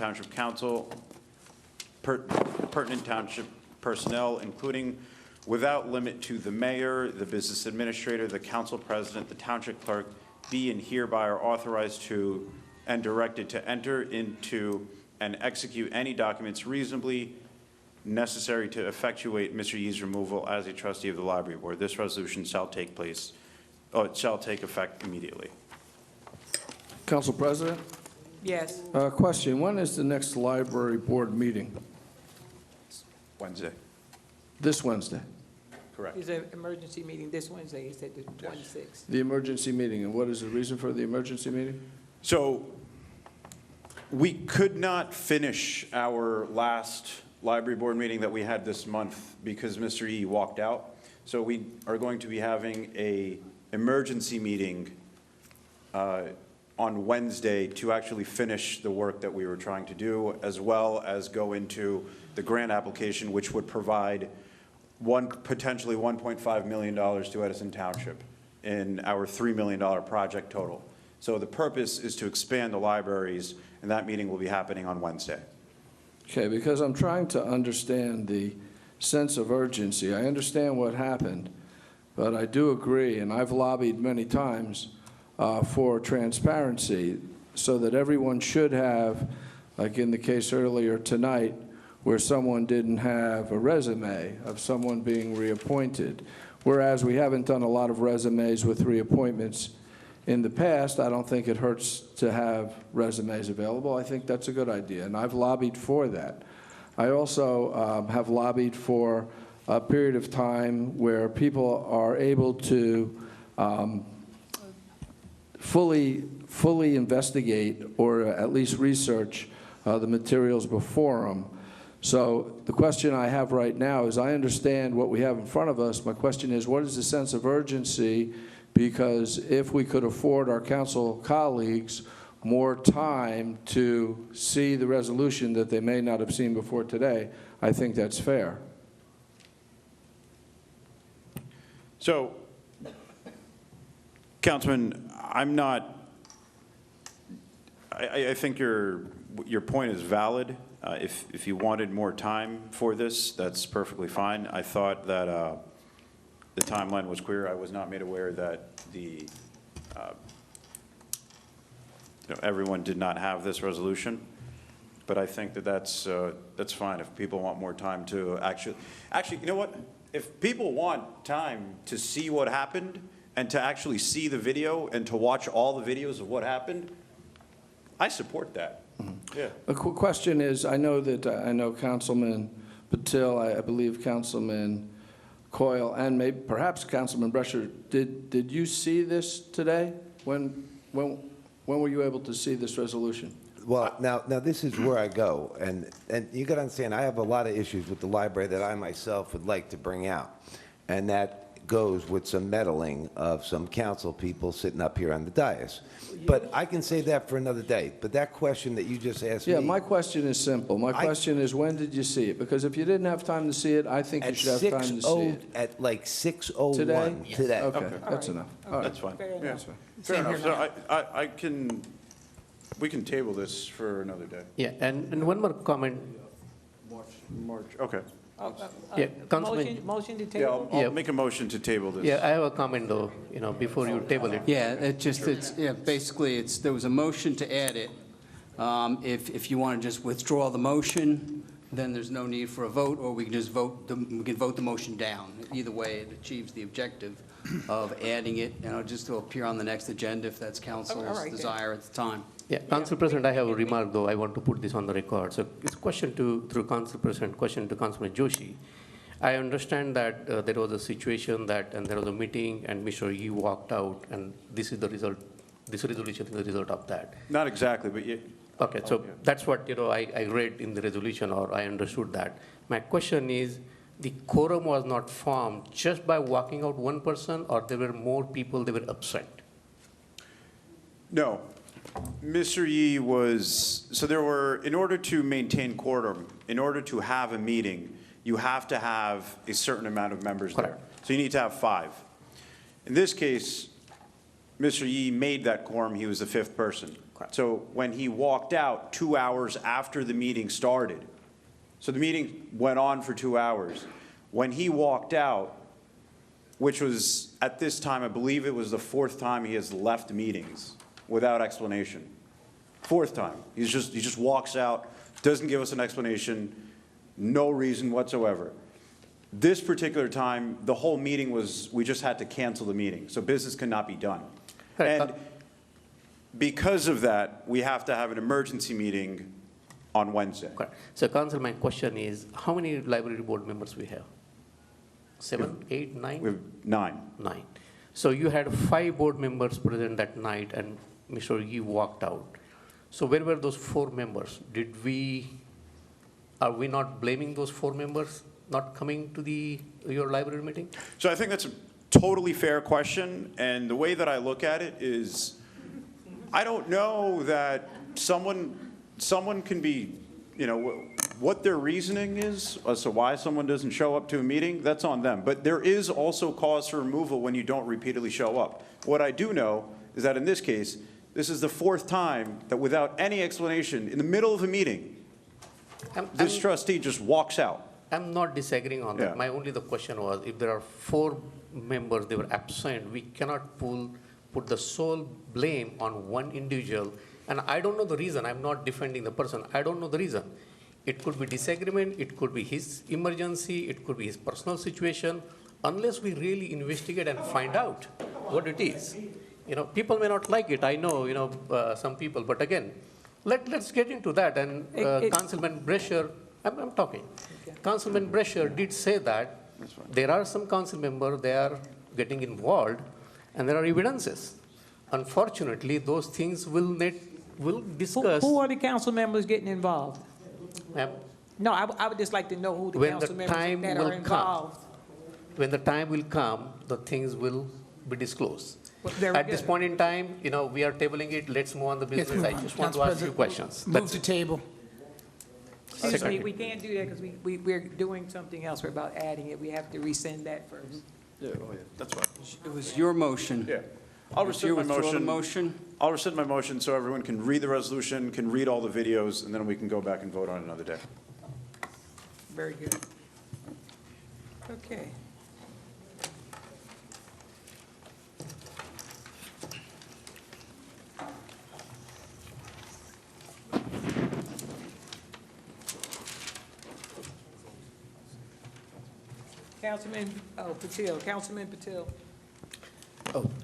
township personnel, including without limit to the mayor, the business administrator, the council president, the township clerk, be and hereby are authorized to and directed to enter into and execute any documents reasonably necessary to effectuate Mr. Yi's removal as a trustee of the library board. This resolution shall take effect immediately. Council President, Yes. question, when is the next library board meeting? Wednesday. This Wednesday? Correct. There's an emergency meeting this Wednesday, it's at the 26th. The emergency meeting, and what is the reason for the emergency meeting? So we could not finish our last library board meeting that we had this month because Mr. Yi walked out. So we are going to be having a emergency meeting on Wednesday to actually finish the work that we were trying to do, as well as go into the grant application, which would provide potentially $1.5 million to Edison Township in our $3 million project total. So the purpose is to expand the libraries, and that meeting will be happening on Wednesday. Okay, because I'm trying to understand the sense of urgency. I understand what happened, but I do agree, and I've lobbied many times for transparency so that everyone should have, like in the case earlier tonight, where someone didn't have a resume of someone being reappointed. Whereas we haven't done a lot of resumes with reappointments in the past, I don't think it hurts to have resumes available. I think that's a good idea, and I've lobbied for that. I also have lobbied for a period of time where people are able to fully investigate or at least research the materials before them. So the question I have right now is, I understand what we have in front of us. My question is, what is the sense of urgency? Because if we could afford our council colleagues more time to see the resolution that they may not have seen before today, I think that's fair. So, Councilman, I'm not, I think your point is valid. If you wanted more time for this, that's perfectly fine. I thought that the timeline was clear. I was not made aware that everyone did not have this resolution. But I think that that's fine if people want more time to actually, you know what? If people want time to see what happened and to actually see the video and to watch all the videos of what happened, I support that. Yeah. A quick question is, I know Councilman Patil, I believe Councilman Coyle, and maybe perhaps Councilman Brescher, did you see this today? When were you able to see this resolution? Well, now this is where I go, and you got to understand, I have a lot of issues with the library that I myself would like to bring out, and that goes with some meddling of some council people sitting up here on the dais. But I can say that for another day. But that question that you just asked me. Yeah, my question is simple. My question is, when did you see it? Because if you didn't have time to see it, I think you should have time to see it. At like 6:01 Today? today. Okay, that's enough. All right. That's fine. Fair Yeah. enough. Fair enough. So we can table this for another day. Yeah, and one more comment. March, okay. Yeah, Councilman. Motion to Yeah, table? I'll make a motion to table this. Yeah, I have a comment though, before you table it. Yeah, basically, there was a motion to add it. If you want to just withdraw the motion, then there's no need for a vote, or we can just vote the motion down. Either way, it achieves the objective of adding it, just to appear on the next agenda if that's All council's right, then. desire at the time. Yeah, Council President, I have a remark though, I want to put this on the record. So it's through Council President, question to Councilman Joshi. I understand that there was a situation and there was a meeting and Mr. Yi walked out and this is the result, this resolution is the result of that. Not exactly, but yeah. Okay, so that's what, I read in the resolution or I understood that. My question is, the quorum was not formed just by walking out one person or there were more people, they were absent? No. Mr. Yi in order to maintain quorum, in order to have a meeting, you have to have a certain amount of members there. Correct. So you need to have 5. In this case, Mr. Yi made that quorum, he was the 5th person. Correct. So when he walked out 2 hours after the meeting started, so the meeting went on for 2 hours. When he walked out, which was at this time, I believe it was the 4th time he has left meetings without explanation. 4th time. He just walks out, doesn't give us an explanation, no reason whatsoever. This particular time, the whole meeting we just had to cancel the meeting, so business cannot be done. Right. And because of that, we have to have an emergency meeting on Wednesday. Correct. So Council, my question is, how many library board members we have? 7, 8, 9? We have 9. 9. So you had 5 board members present that night and Mr. Yi walked out. So where were those 4 members? Are we not blaming those 4 members not coming to your library meeting? So I think that's a totally fair question, and the way that I look at it is, I don't know that someone can be, what their reasoning is as to why someone doesn't show up to a meeting, that's on them. But there is also cause for removal when you don't repeatedly show up. What I do know is that in this case, this is the 4th time that without any explanation, in the middle of a meeting, this trustee just walks out. I'm not disagreeing on that. Yeah. My only the question was, if there are 4 members, they were absent, we cannot put the sole blame on one individual. And I don't know the reason. I'm not defending the person. I don't know the reason. It could be disagreement. It could be his emergency. It could be his personal situation. Unless we really investigate and find out what it is. People may not like it. I know, some people. But again, let's get into that. And Councilman Brescher, I'm talking. Okay. Councilman Brescher did say that there are some council members, they are getting involved, and there are evidences. Unfortunately, those things will discuss. Who are the council members getting involved? Ma'am, No, I would just like to know who the when council the members time that will are involved. come, when the time will come, the things will be disclosed. Well, there we At this go. point in time, we are tabling it, let's move on the Yes, business. move I on. just want to Council ask you President, questions. Move That's to it. table. Excuse me, Second. we can't do that because we're doing something else. We're about adding it. We have to rescind that first. That's fine. It was your motion. Yeah. I'll If you rescind my withdraw the motion. motion, I'll rescind my motion so everyone can read the resolution, can read all the videos, and then we can go back and vote on it another day. Very good. Okay. Councilman Patel.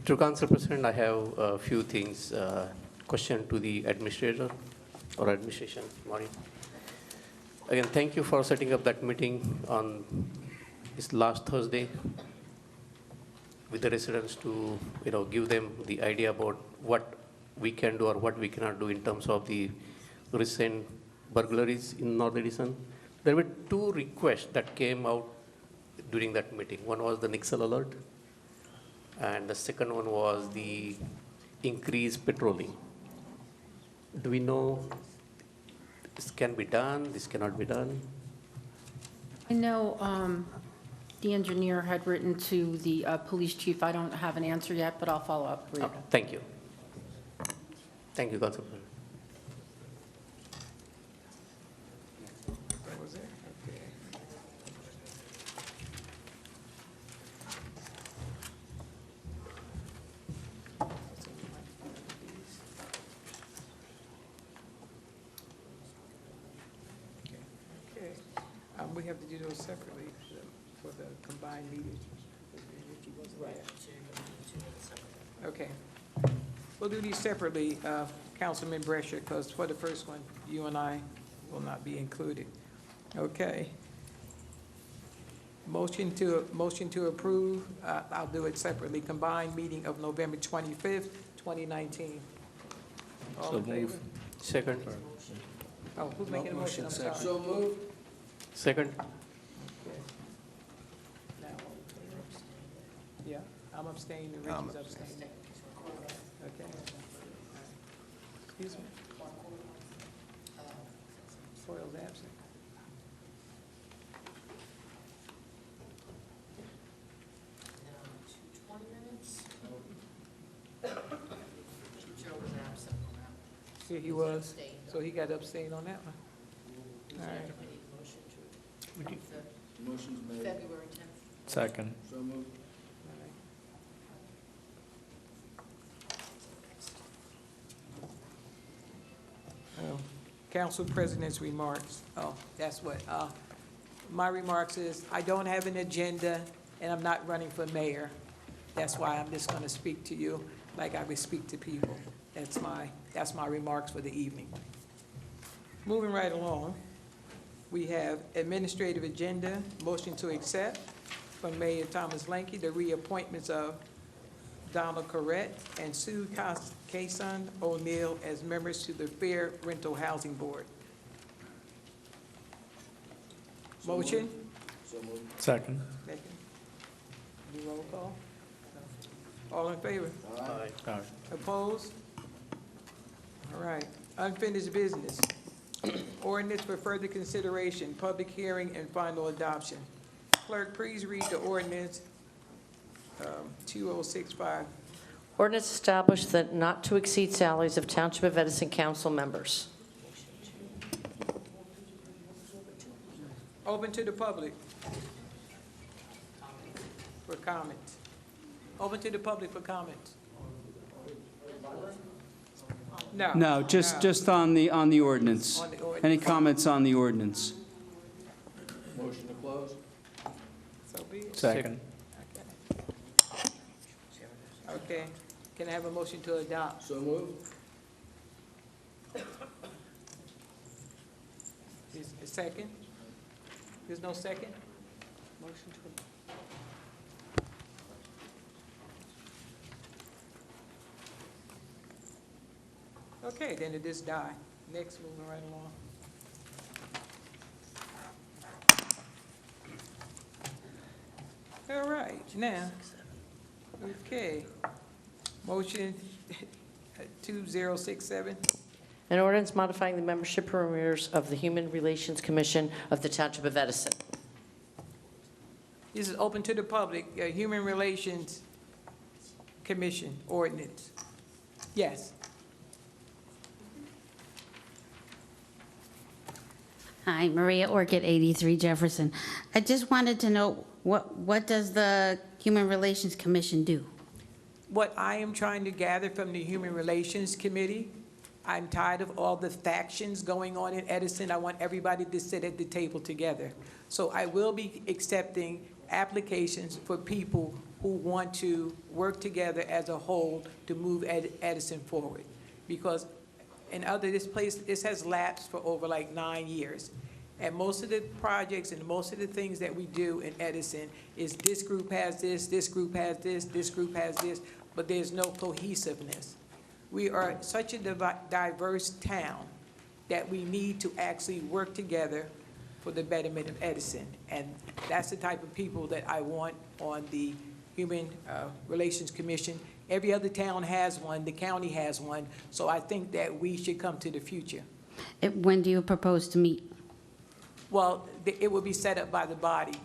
To Council President, I have a few things. Question to the administrator or administration, Maureen. Again, thank you for setting up that meeting on this last Thursday with the residents to, give them the idea about what we can do or what we cannot do in terms of the recent burglaries in North Edison. There were two requests that came out during that meeting. One was the Nixle alert, and the second one was the increased patrolling. Do we know this can be done, this cannot be done? I know the engineer had written to the police chief. I don't have an answer yet, but I'll follow up for you. Okay, thank you. Thank you, Council President. That was it? Okay. Okay. We have to do those separately for the combined meeting. Right. Okay. We'll do these separately, Councilman Brescher, because for the first one, you and I will not be included. Okay. Motion to approve, I'll do it separately, combined meeting of November 25th, 2019. All in favor? Second. Oh, who's making a motion? I'm sorry. moved. Second. Okay. Now, yeah, I'm abstaining, I'm Richard's abstaining. Okay. Excuse me. Foyle's absent. Yeah, he was, so he got to abstain on that one. All right. Second. Council President's remarks. Oh, that's what, my remarks is, I don't have an agenda, and I'm not running for mayor. That's why I'm just gonna speak to you like I would speak to people. That's my remarks for the evening. Moving right along, we have administrative agenda, motion to accept from Mayor Thomas Lanky, the reappointments of Donald Corrett and Sue Kason O'Neill as members to the Fair Rental Housing Board. Motion? Second. Second. Do roll call? All in favor? Aye. Opposed? All right. Unfinished business. Ordinance for further consideration, public hearing, and final adoption. Clerk, please read the ordinance 2065. Ordinance established that not to exceed salaries of Township of Edison council members. Open to the public for comments. Open to the public for comments. No. No, just on the ordinance. On the ordinance. Any comments on the ordinance? Motion to close? So be it. Second. Okay. Can I have a motion to adopt? So moved. Is a second? There's no second? Motion to. Okay, then it just die. Next, moving right along. All right, now, okay. Motion 2067. An ordinance modifying the membership parameters of the Human Relations Commission of the Township of Edison. This is open to the public, Human Relations Commission ordinance. Yes. Hi, Maria Orchid, 83 Jefferson. I just wanted to know, what does the Human Relations Commission do? What I am trying to gather from the Human Relations Committee, I'm tired of all the factions going on in Edison. I want everybody to sit at the table together. So I will be accepting applications for people who want to work together as a whole to move Edison forward. Because this has lapsed for over like 9 years. And most of the projects and most of the things that we do in Edison is this group has this group has this group has this, but there's no cohesiveness. We are such a diverse town that we need to actually work together for the betterment of Edison. And that's the type of people that I want on the Human Relations Commission. Every other town has one, the county has one, so I think that we should come to the future. When do you propose to meet? Well, it will be set up by the body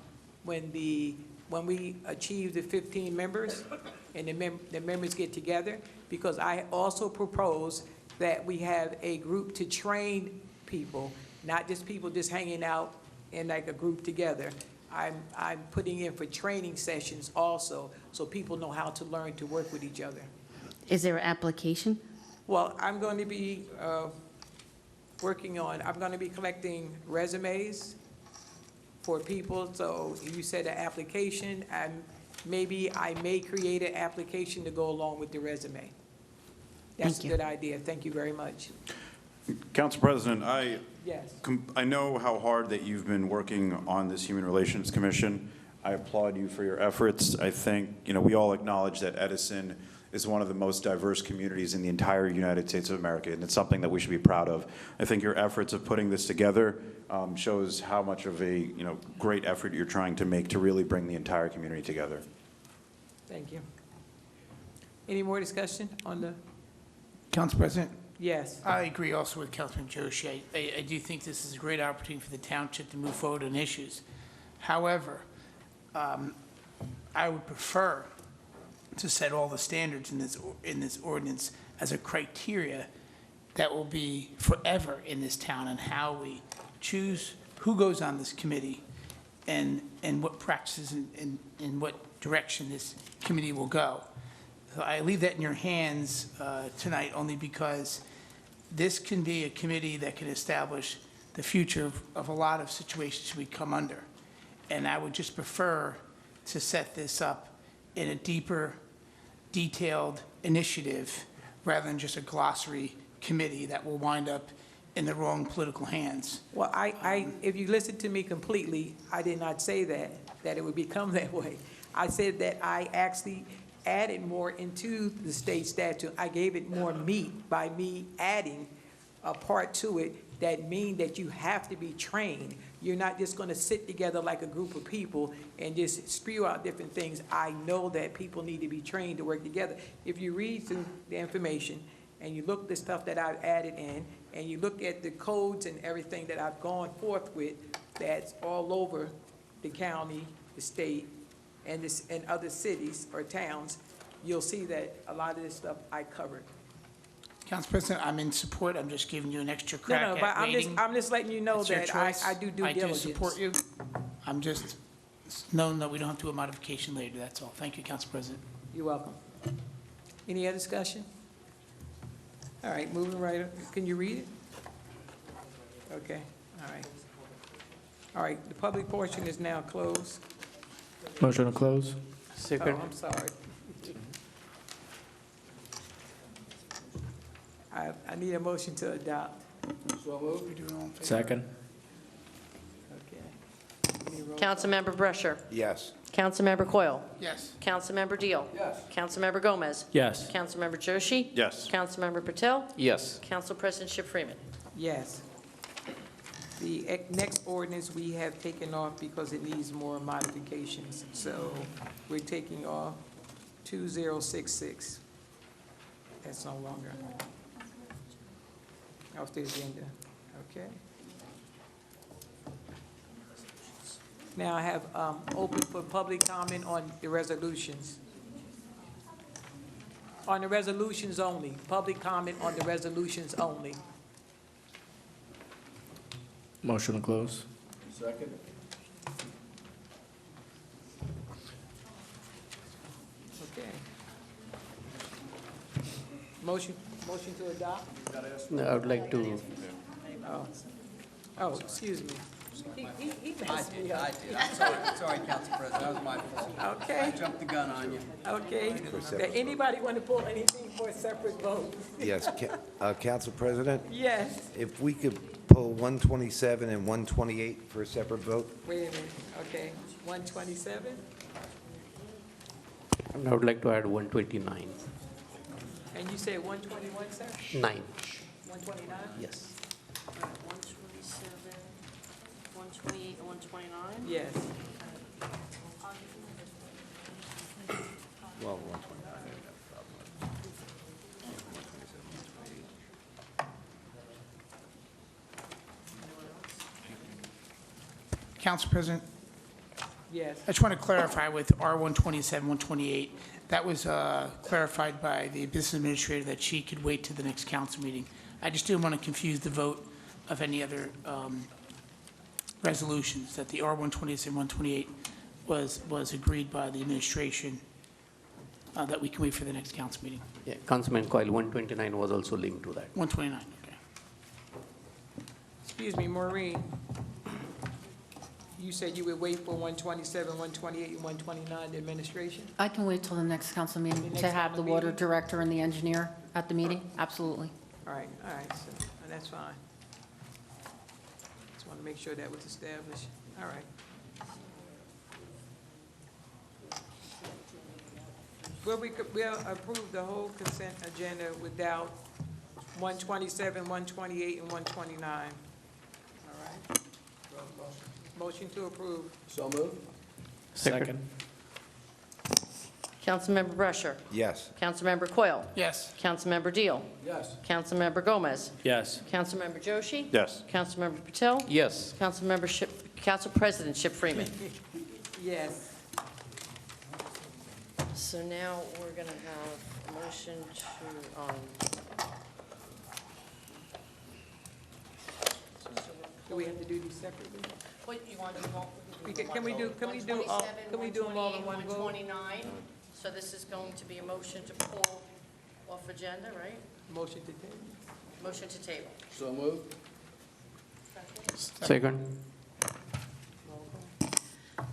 when we achieve the 15 members and the members get together, because I also propose that we have a group to train people, not just people just hanging out in like a group together. I'm putting in for training sessions also, so people know how to learn to work with each other. Is there an application? Well, I'm going to be I'm going to be collecting resumes for people. So you said an application, and maybe I may create an application to go along with the resume. That's Thank a you. good idea. Thank you very much. Council President, Yes. I know how hard that you've been working on this Human Relations Commission. I applaud you for your efforts. I think, we all acknowledge that Edison is one of the most diverse communities in the entire United States of America, and it's something that we should be proud of. I think your efforts of putting this together shows how much of a, great effort you're trying to make to really bring the entire community together. Thank you. Any more discussion on the, Council President? yes. I agree also with Councilman Joshi. I do think this is a great opportunity for the township to move forward on issues. However, I would prefer to set all the standards in this ordinance as a criteria that will be forever in this town, and how we choose who goes on this committee and what practices and what direction this committee will go. So I leave that in your hands tonight, only because this can be a committee that can establish the future of a lot of situations we come under. And I would just prefer to set this up in a deeper, detailed initiative rather than just a glossary committee that will wind up in the wrong political hands. Well, if you listen to me completely, I did not say that it would become that way. I said that I actually added more into the state statute. I gave it more meat by me adding a part to it that mean that you have to be trained. You're not just going to sit together like a group of people and just spew out different things. I know that people need to be trained to work together. If you read through the information and you look at the stuff that I've added in, and you look at the codes and everything that I've gone forth with, that's all over the county, the state, and other cities or towns, you'll see that a lot of this stuff I covered. Council President, I'm in support. I'm just giving you an extra crack No, at but rating. I'm just letting you know It's your that choice. I do due I diligence. do support you. I'm just knowing that we don't have to do a modification later, that's all. Thank you, Council President. You're welcome. Any other discussion? All right, moving right, can you read it? Okay, all right. All right, the public portion is now closed. Motion to close? Oh, I'm sorry. I need a motion to adopt. Second? Okay. Councilmember Brescher. Yes. Councilmember Coyle. Yes. Councilmember Deal. Yes. Councilmember Gomez. Yes. Councilmember Joshi. Yes. Councilmember Patel. Yes. Council President Chip Freeman. Yes. The next ordinance we have taken off because it needs more modifications. So we're taking off 2066. That's no longer off the agenda, okay? Now I have open for public comment on the resolutions. On the resolutions only, public comment on the resolutions only. Motion to close. Okay. Motion to adopt? I would like to, Oh, excuse me. He messed me up. Sorry, Council President, that was my fault. Okay, Jumped the gun on you. okay. Does anybody want to pull anything for a separate vote? Yes, Council President, Yes. if we could pull 127 and 128 for a separate vote? Wait a minute, okay. 127? and I would like to add 129. And you said 121, sir? 9. 129? Yes. 127, 128, and 129? Yes. Well, 129. Council President, Yes. I just want to clarify with R-127, 128, that was clarified by the business administrator that she could wait to the next council meeting. I just didn't want to confuse the vote of any other resolutions, that the R-127, 128 was agreed by the administration, that we can wait for the next council meeting. Yeah, Councilman Coyle, 129 was also linked to that. 129, okay. Excuse me, Maureen. You said you would wait for 127, 128, and 129, the administration? I can wait till the next council meeting The to next have the council water meeting? director and the engineer at the meeting, absolutely. All right, so that's fine. Just want to make sure that was established. All right. We'll approve the whole consent agenda without 127, 128, and 129. All right? Motion to approve. So moved. Second. Councilmember Brescher. Yes. Councilmember Coyle. Yes. Councilmember Deal. Yes. Councilmember Gomez. Yes. Councilmember Joshi. Yes. Councilmember Patel. Yes. Council President Ship Freeman. Yes. So now we're going to have a motion to, Do we have to do these separately? what you want to do? Can we do them all in one vote? 129. So this is going to be a motion to pull off agenda, right? Motion to table. Motion to table. So moved. Second.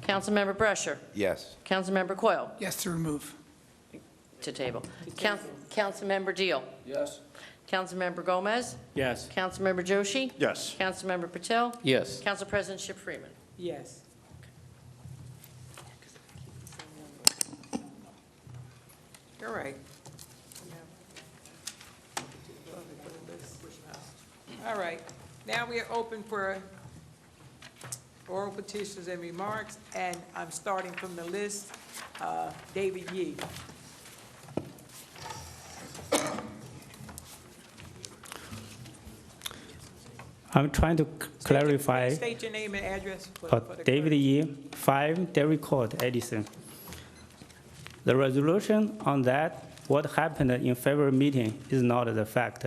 Councilmember Brescher. Yes. Councilmember Coyle. Yes to remove. To table. Councilmember Deal. Yes. Councilmember Gomez. Yes. Councilmember Joshi. Yes. Councilmember Patel. Yes. Council President Ship Freeman. Yes. All right. All right, now we are open for oral petitions and remarks, and I'm starting from the list, David Yee. I'm trying to clarify. State your name and address for the David clerk. Yee, 5 Dairy Court, Edison. The resolution on that, what happened in February meeting, is not the fact.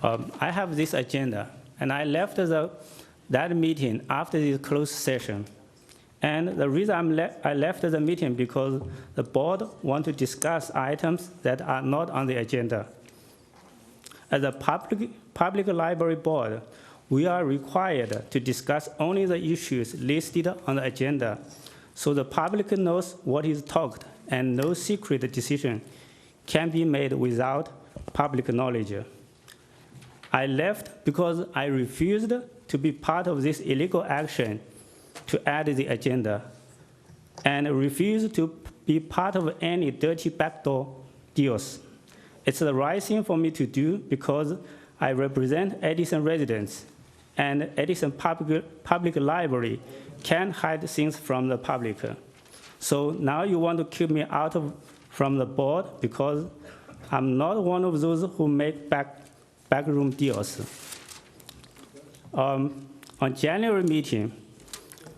I have this agenda, and I left that meeting after the closed session. And the reason I left the meeting because the board want to discuss items that are not on the agenda. As a public library board, we are required to discuss only the issues listed on the agenda, so the public knows what is talked, and no secret decision can be made without public knowledge. I left because I refused to be part of this illegal action to add the agenda, and refused to be part of any dirty backdoor deals. It's the right thing for me to do because I represent Edison residents, and Edison Public Library can't hide things from the public. So now you want to keep me out from the board because I'm not one of those who make backroom deals. On January meeting,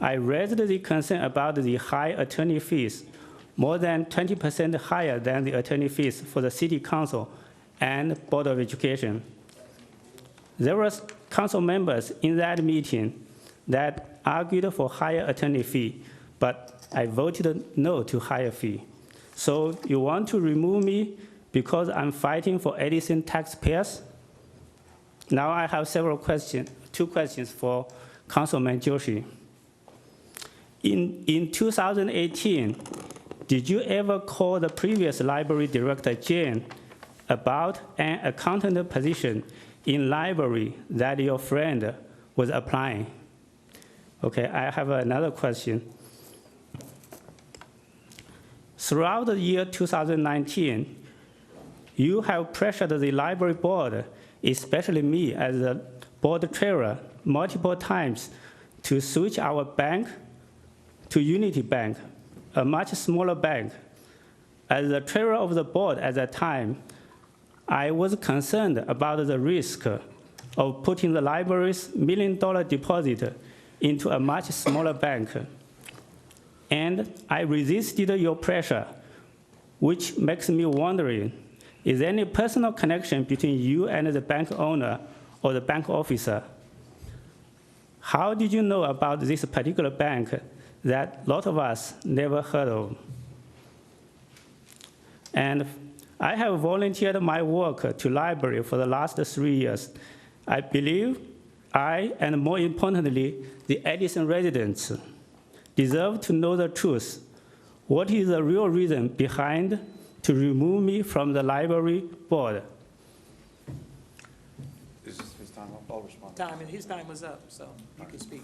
I raised the concern about the high attorney fees, more than 20% higher than the attorney fees for the City Council and Board of Education. There were council members in that meeting that argued for higher attorney fee, but I voted no to higher fee. So you want to remove me because I'm fighting for Edison taxpayers? Now I have two questions for Councilman Joshi. In 2018, did you ever call the previous library director, Jane, about an accountant position in library that your friend was applying? Okay, I have another question. Throughout the year 2019, you have pressured the library board, especially me as the board treasurer, multiple times to switch our bank to Unity Bank, a much smaller bank. As the treasurer of the board at that time, I was concerned about the risk of putting the library's $1 million deposit into a much smaller bank. And I resisted your pressure, which makes me wondering, is there any personal connection between you and the bank owner or the bank officer? How did you know about this particular bank that a lot of us never heard of? And I have volunteered my work to library for the last 3 years. I believe I, and more importantly, the Edison residents, deserve to know the truth. What is the real reason behind to remove me from the library board? Is this his time up? I'll respond. His time was up, so you can speak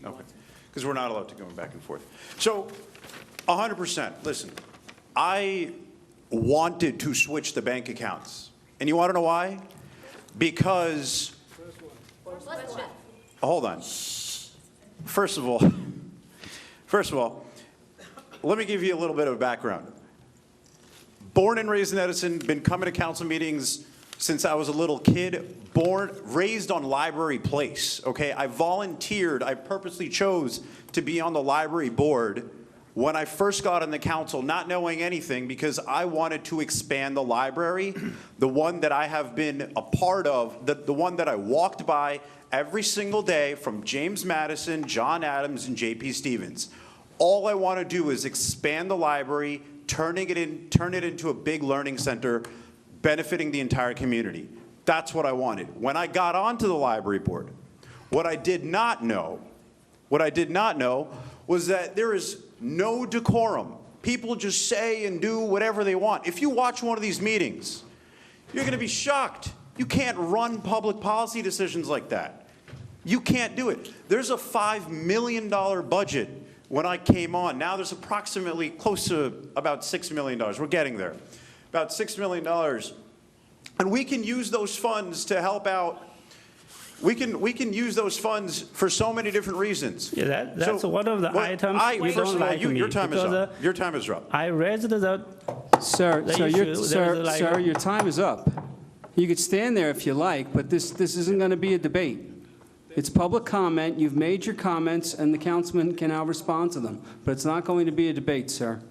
now. Okay, because we're not allowed to go back and forth. So, 100%, listen, I wanted to switch the bank accounts. And you want to know why? Because, hold on. First of all, let me give you a little bit of background. Born and raised in Edison, been coming to council meetings since I was a little kid, raised on Library Place, okay? I volunteered, I purposely chose to be on the library board when I first got on the council, not knowing anything, because I wanted to expand the library, the one that I have been a part of, the one that I walked by every single day from James Madison, John Adams, and J.P. Stevens. All I want to do is expand the library, turn it into a big learning center, benefiting the entire community. That's what I wanted. When I got onto the library board, what I did not know was that there is no decorum. People just say and do whatever they want. If you watch one of these meetings, you're going to be shocked. You can't run public policy decisions like that. You can't do it. There's a $5 million budget when I came on. Now there's approximately close to about $6 million. We're getting there. About $6 million. And we can use those funds to help out. We can use those funds for so many different reasons. Yeah, that's So, one of the well, items you first don't of all, like me. your time is because, up. Your time is up. I raised the Sir, The sir, issue, sir, your time is up. You could stand there if you like, but this isn't going to be a debate. It's public comment. You've made your comments, and the councilman can now respond to them. But it's not going to be a debate, sir.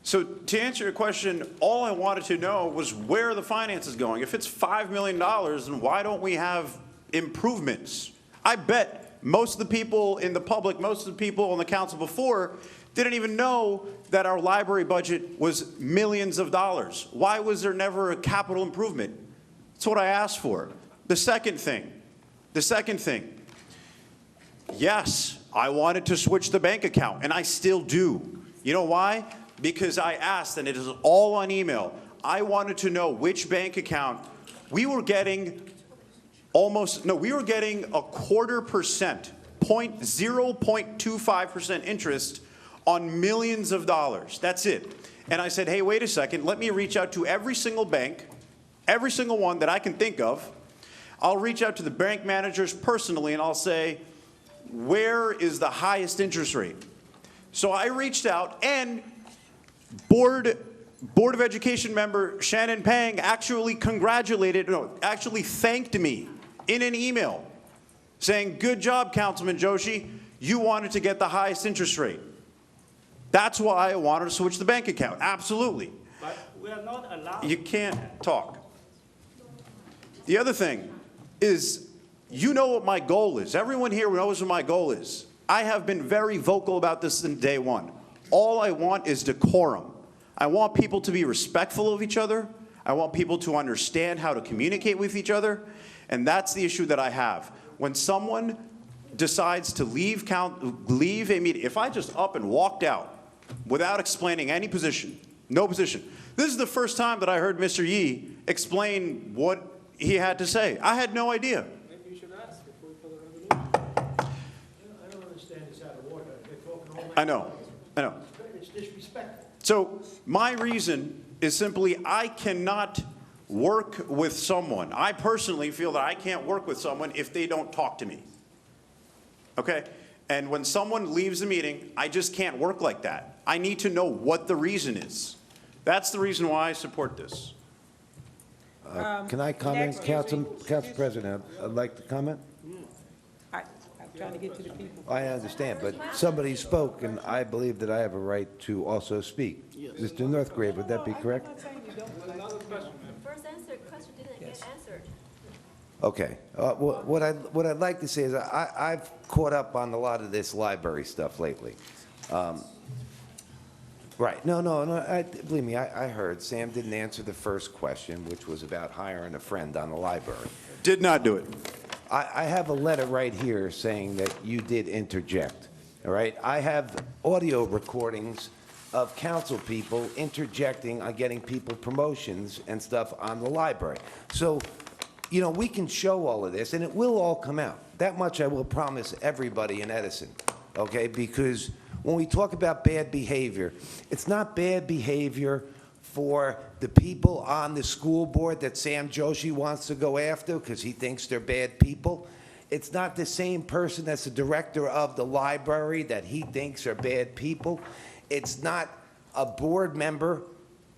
So to answer your question, all I wanted to know was where are the finances going? If it's $5 million, then why don't we have improvements? I bet most of the people in the public, most of the people on the council before, didn't even know that our library budget was millions of dollars. Why was there never a capital improvement? That's what I asked for. The second thing, yes, I wanted to switch the bank account, and I still do. You know why? Because I asked, and it is all on email, I wanted to know which bank account. We were getting a 0.25%, 0.25% interest on millions of dollars. That's it. And I said, hey, wait a second, let me reach out to every single bank, every single one that I can think of. I'll reach out to the bank managers personally, and I'll say, where is the highest interest rate? So I reached out, and board Board of Education member Shannon Pang actually actually thanked me in an email saying, "Good job, Councilman Joshi. You wanted to get the highest interest rate. That's why I wanted to switch the bank account." Absolutely. But we are not allowed. You can't talk. The other thing is, you know what my goal is. Everyone here knows what my goal is. I have been very vocal about this since day one. All I want is decorum. I want people to be respectful of each other. I want people to understand how to communicate with each other. And that's the issue that I have. When someone decides to leave a meeting, if I just up and walked out without explaining any position, no position. This is the first time that I heard Mr. Yee explain what he had to say. I had no idea. Maybe you should ask if we put a resolution. I don't understand this out of order. They're talking all I know. It's disrespectful. So my reason is simply I cannot work with someone. I personally feel that I can't work with someone if they don't talk to me. Okay? And when someone leaves a meeting, I just can't work like that. I need to know what the reason is. That's the reason why I support this. Can I comment, next, Council President? I'd like to comment. I'm trying to get to the people. I understand, but somebody spoke, and I believe that I have a right to also speak. Mr. Northgrave, would that be correct? I'm not saying you don't. First question didn't get answered. Okay. What I'd like to say is I've caught up on a lot of this library stuff lately. Right. No. Believe me, I heard Sam didn't answer the first question, which was about hiring a friend on the library. Did not do it. I have a letter right here saying that you did interject, all right? I have audio recordings of council people interjecting on getting people promotions and stuff on the library. So, we can show all of this, and it will all come out. That much I will promise everybody in Edison, okay? Because when we talk about bad behavior, it's not bad behavior for the people on the school board that Sam Joshi wants to go after because he thinks they're bad people. It's not the same person that's the director of the library that he thinks are bad people. It's not a board member.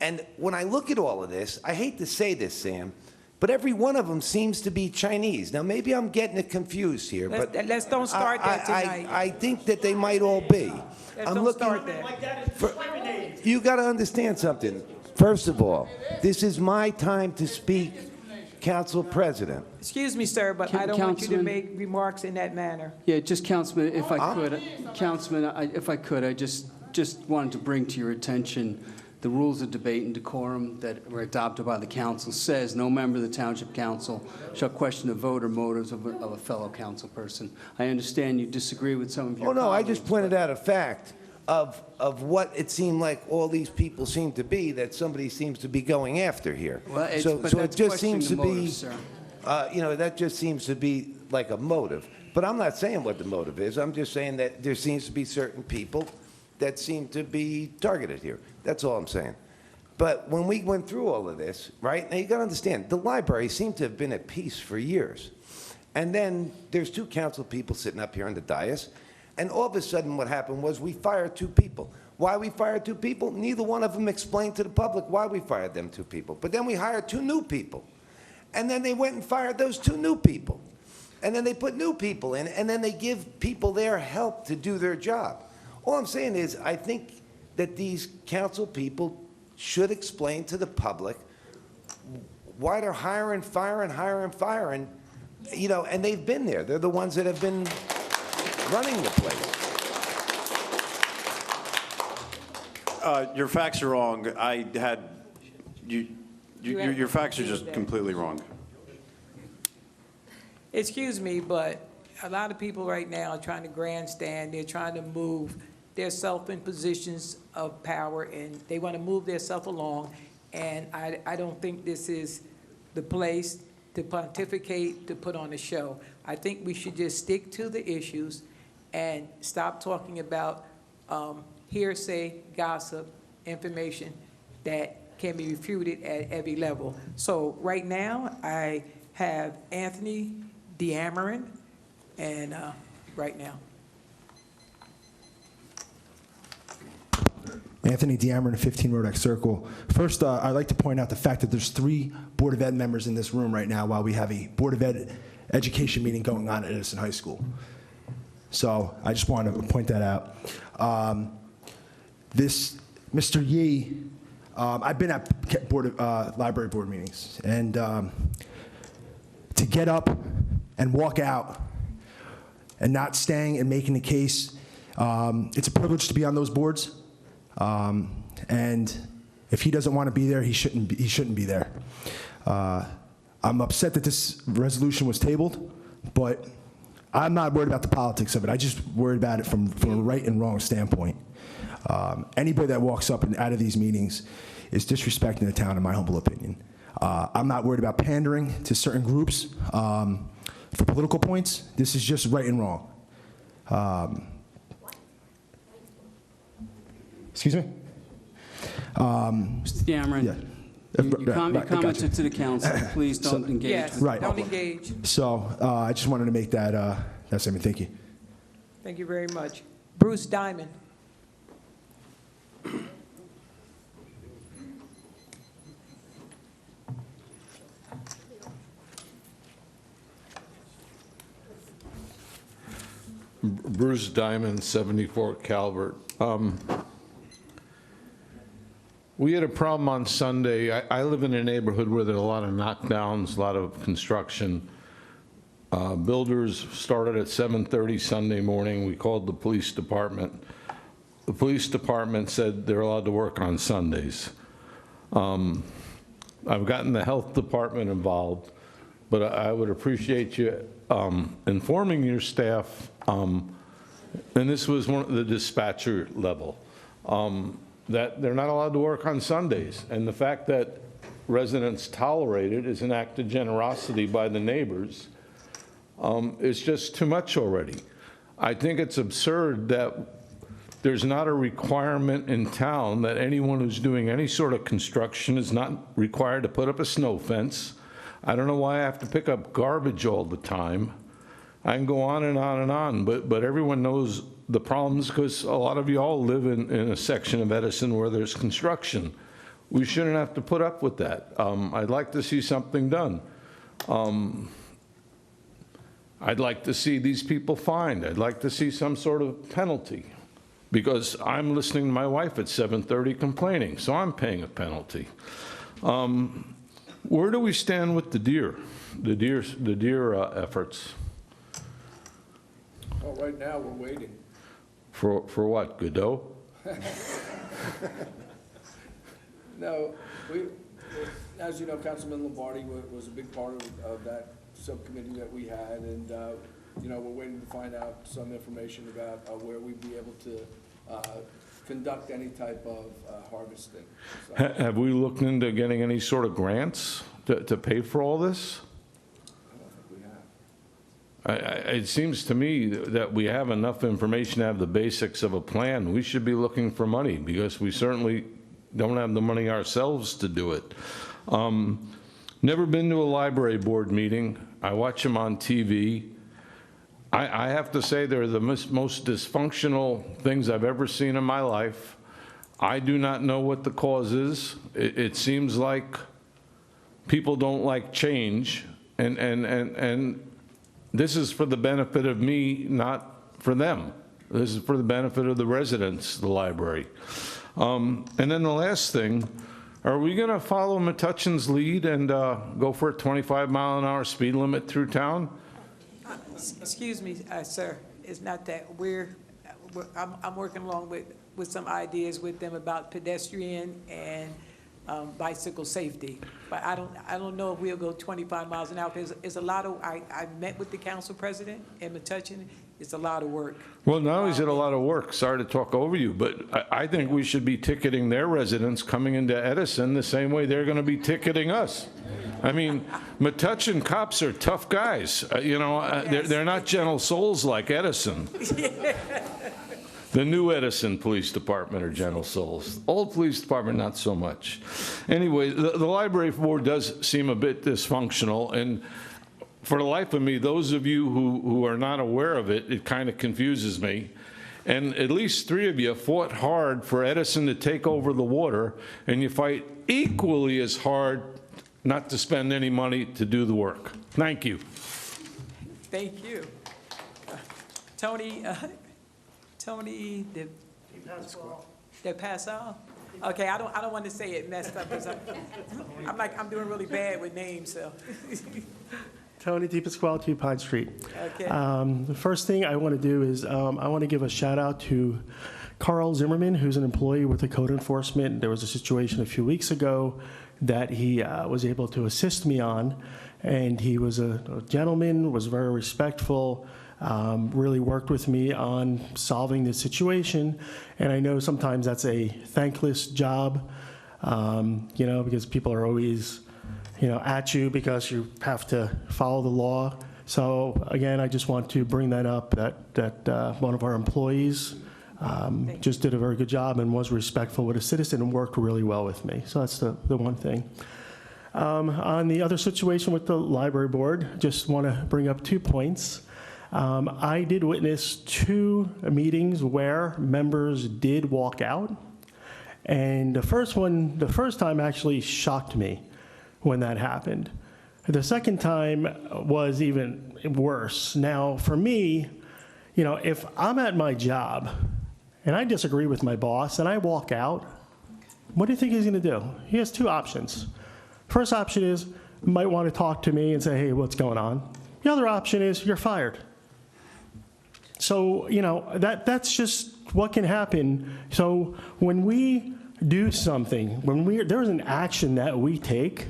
And when I look at all of this, I hate to say this, Sam, but every one of them seems to be Chinese. Now, maybe I'm getting it confused here, but Let's don't start that tonight. I think that they might all be. Let's don't start that. You got to understand something. First of all, this is my time to speak, Council President. Excuse me, sir, but I don't want you to Councilman- make remarks in that manner. Yeah, just Councilman, if I could, if I could, I just wanted to bring to your attention the rules of debate and decorum that were adopted by the council says no member of the Township Council shall question the vote or motives of a fellow council person. I understand you disagree with some of your Oh, no, I just colleagues, pointed out a fact of what it seemed like all these people seem to be, that somebody seems to be going after here. Well, So but it that's just questioning seems to the be, motive, sir. that just seems to be like a motive. But I'm not saying what the motive is. I'm just saying that there seems to be certain people that seem to be targeted here. That's all I'm saying. But when we went through all of this, right, now you got to understand, the library seemed to have been at peace for years. And then there's two council people sitting up here on the dais, and all of a sudden what happened was we fired two people. Why we fired two people? Neither one of them explained to the public why we fired them two people. But then we hired two new people. And then they went and fired those two new people. And then they put new people in, and then they give people their help to do their job. All I'm saying is I think that these council people should explain to the public why they're hiring, firing, and they've been there. They're the ones that have been running the place. Your facts are wrong. Your facts are just completely wrong. Excuse me, but a lot of people right now are trying to grandstand. They're trying to move themselves in positions of power, and they want to move themselves along. And I don't think this is the place to pontificate, to put on a show. I think we should just stick to the issues and stop talking about hearsay, gossip, information that can be refuted at every level. So right now, I have Anthony Deamarin, and right now. Anthony Diamond, 15 Rodex Circle. First, I'd like to point out the fact that there's 3 Board of Ed members in this room right now while we have a Board of Education meeting going on at Edison High School. So I just wanted to point that out. Mr. Yee, I've been at library board meetings, and to get up and walk out and not staying and making the case, it's a privilege to be on those boards. And if he doesn't want to be there, he shouldn't be there. I'm upset that this resolution was tabled, but I'm not worried about the politics of it. I just worried about it from a right and wrong standpoint. Anybody that walks up and out of these meetings is disrespecting the town, in my humble opinion. I'm not worried about pandering to certain groups for political points. This is just right and wrong. Excuse me? Mr. Dameron, you commented to the council. Please don't engage. Yes, Right. don't engage. So I just wanted to make that statement. Thank you. Thank you very much. Bruce Diamond. Bruce Diamond, 74 Calvert. We had a problem on Sunday. I live in a neighborhood where there are a lot of knockdowns, a lot of construction. Builders started at 7:30 Sunday morning. We called the police department. The police department said they're allowed to work on Sundays. I've gotten the health department involved, but I would appreciate you informing your staff, and this was one of the dispatcher level, that they're not allowed to work on Sundays. And the fact that residents tolerate it is an act of generosity by the neighbors. It's just too much already. I think it's absurd that there's not a requirement in town that anyone who's doing any sort of construction is not required to put up a snow fence. I don't know why I have to pick up garbage all the time. I can go on and on and on, but everyone knows the problems because a lot of you all live in a section of Edison where there's construction. We shouldn't have to put up with that. I'd like to see something done. I'd like to see these people fined. I'd like to see some sort of penalty, because I'm listening to my wife at 7:30 complaining, so I'm paying a penalty. Where do we stand with the deer efforts? Well, right now, we're waiting. For what, Godot? No, as you know, Councilman Lombardi was a big part of that subcommittee that we had, and, we're waiting to find out some information about where we'd be able to conduct any type of harvesting. So, Have we looked into getting any sort of grants to pay for all this? I don't think we have. It seems to me that we have enough information to have the basics of a plan. We should be looking for money, because we certainly don't have the money ourselves to do it. Never been to a library board meeting. I watch them on TV. I have to say they're the most dysfunctional things I've ever seen in my life. I do not know what the cause is. It seems like people don't like change, and this is for the benefit of me, not for them. This is for the benefit of the residents of the library. And then the last thing, are we going to follow Metuchen's lead and go for a 25-mile-an-hour speed limit through town? Excuse me, sir, it's not that. I'm working along with some ideas with them about pedestrian and bicycle safety. But I don't know if we'll go 25 miles an hour. It's a lot of, I met with the council president in Metuchen. It's a lot of work. Well, not only is it a lot of work, sorry to talk over you, but I think we should be ticketing their residents coming into Edison the same way they're going to be ticketing us. I mean, Metuchen cops are tough guys. They're not gentle souls like Edison. The new Edison Police Department are gentle souls. Old police department, not so much. Anyway, the library board does seem a bit dysfunctional, and for the life of me, those of you who are not aware of it, it kind of confuses me. And at least 3 of you fought hard for Edison to take over the water, and you fight equally as hard not to spend any money to do the work. Thank you. Thank you. Tony, Tony De Passal? Okay, I don't want to say it messed up, because I'm doing really bad with names, so. Tony DePasquale, 2 Pine Street. Okay. The first thing I want to do is I want to give a shout out to Carl Zimmerman, who's an employee with the code enforcement. There was a situation a few weeks ago that he was able to assist me on, and he was a gentleman, was very respectful, really worked with me on solving the situation. And I know sometimes that's a thankless job, because people are always at you because you have to follow the law. So again, I just want to bring that up, that one of our employees just did a very good job and was respectful with a citizen and worked really well with me. So that's the one thing. On the other situation with the library board, just want to bring up 2 points. I did witness 2 meetings where members did walk out. And the first time actually shocked me when that happened. The second time was even worse. Now, for me, if I'm at my job and I disagree with my boss and I walk out, what do you think he's going to do? He has 2 options. First option is, he might want to talk to me and say, hey, what's going on? The other option is, you're fired. So, that's just what can happen. So when we do something, there's an action that we take,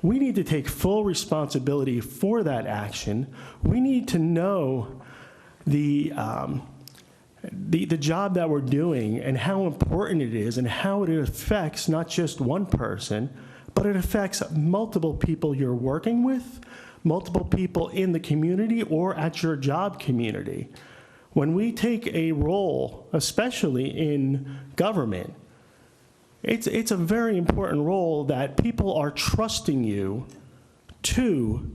we need to take full responsibility for that action. We need to know the job that we're doing and how important it is and how it affects not just one person, but it affects multiple people you're working with, multiple people in the community or at your job community. When we take a role, especially in government, it's a very important role that people are trusting you to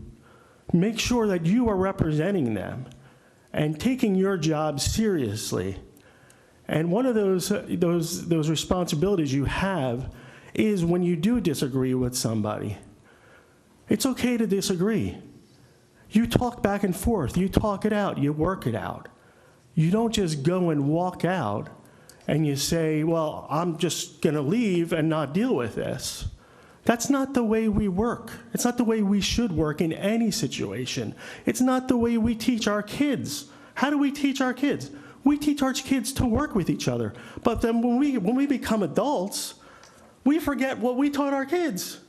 make sure that you are representing them and taking your job seriously. And one of those responsibilities you have is when you do disagree with somebody. It's okay to disagree. You talk back and forth, you talk it out, you work it out. You don't just go and walk out and you say, well, I'm just going to leave and not deal with this. That's not the way we work. It's not the way we should work in any situation. It's not the way we teach our kids. How do we teach our kids? We teach our kids to work with each other. But then when we become adults, we forget what we taught our kids.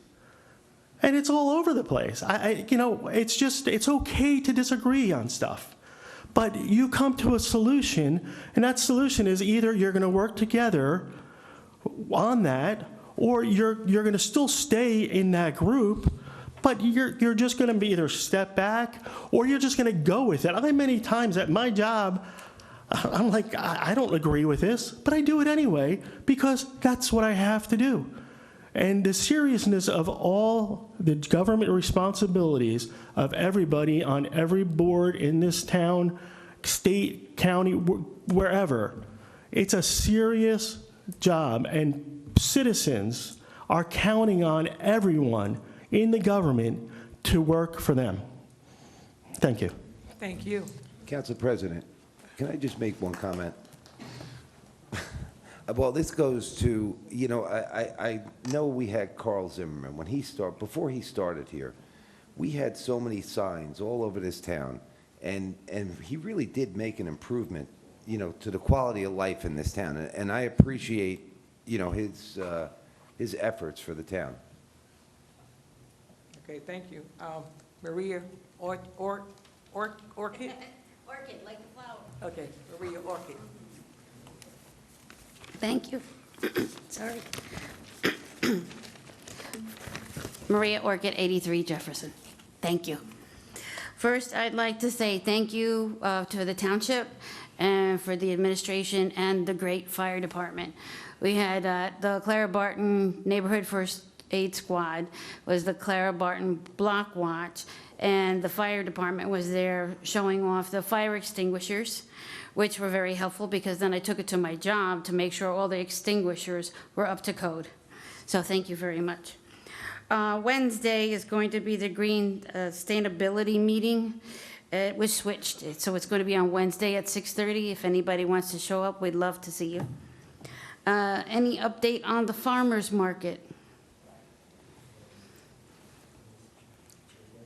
And it's all over the place. It's okay to disagree on stuff. But you come to a solution, and that solution is either you're going to work together on that, or you're going to still stay in that group, but you're just going to be either step back, or you're just going to go with it. Many times at my job, I'm like, I don't agree with this, but I do it anyway, because that's what I have to do. And the seriousness of all the government responsibilities of everybody on every board in this town, state, county, wherever, it's a serious job, and citizens are counting on everyone in the government to work for them. Thank you. Thank you. Council President, can I just make one comment? Well, this goes to, I know we had Carl Zimmerman. Before he started here, we had so many signs all over this town, and he really did make an improvement, to the quality of life in this town. And I appreciate, his efforts for the town. Okay, thank you. Maria Orchid? Orchid, like the flower. Okay, Maria Orchid. Thank you. Sorry. Maria Orchid, 83 Jefferson. Thank you. First, I'd like to say thank you to the township and for the administration and the great fire department. We had the Clara Barton Neighborhood First Aid Squad, was the Clara Barton Block Watch, and the fire department was there showing off the fire extinguishers which were very helpful because then I took it to my job to make sure all the extinguishers were up to code. So thank you very much. Wednesday is going to be the Green Sustainability meeting. It was switched, so it's going to be on Wednesday at 6:30. If anybody wants to show up, we'd love to see you. Any update on the farmers market?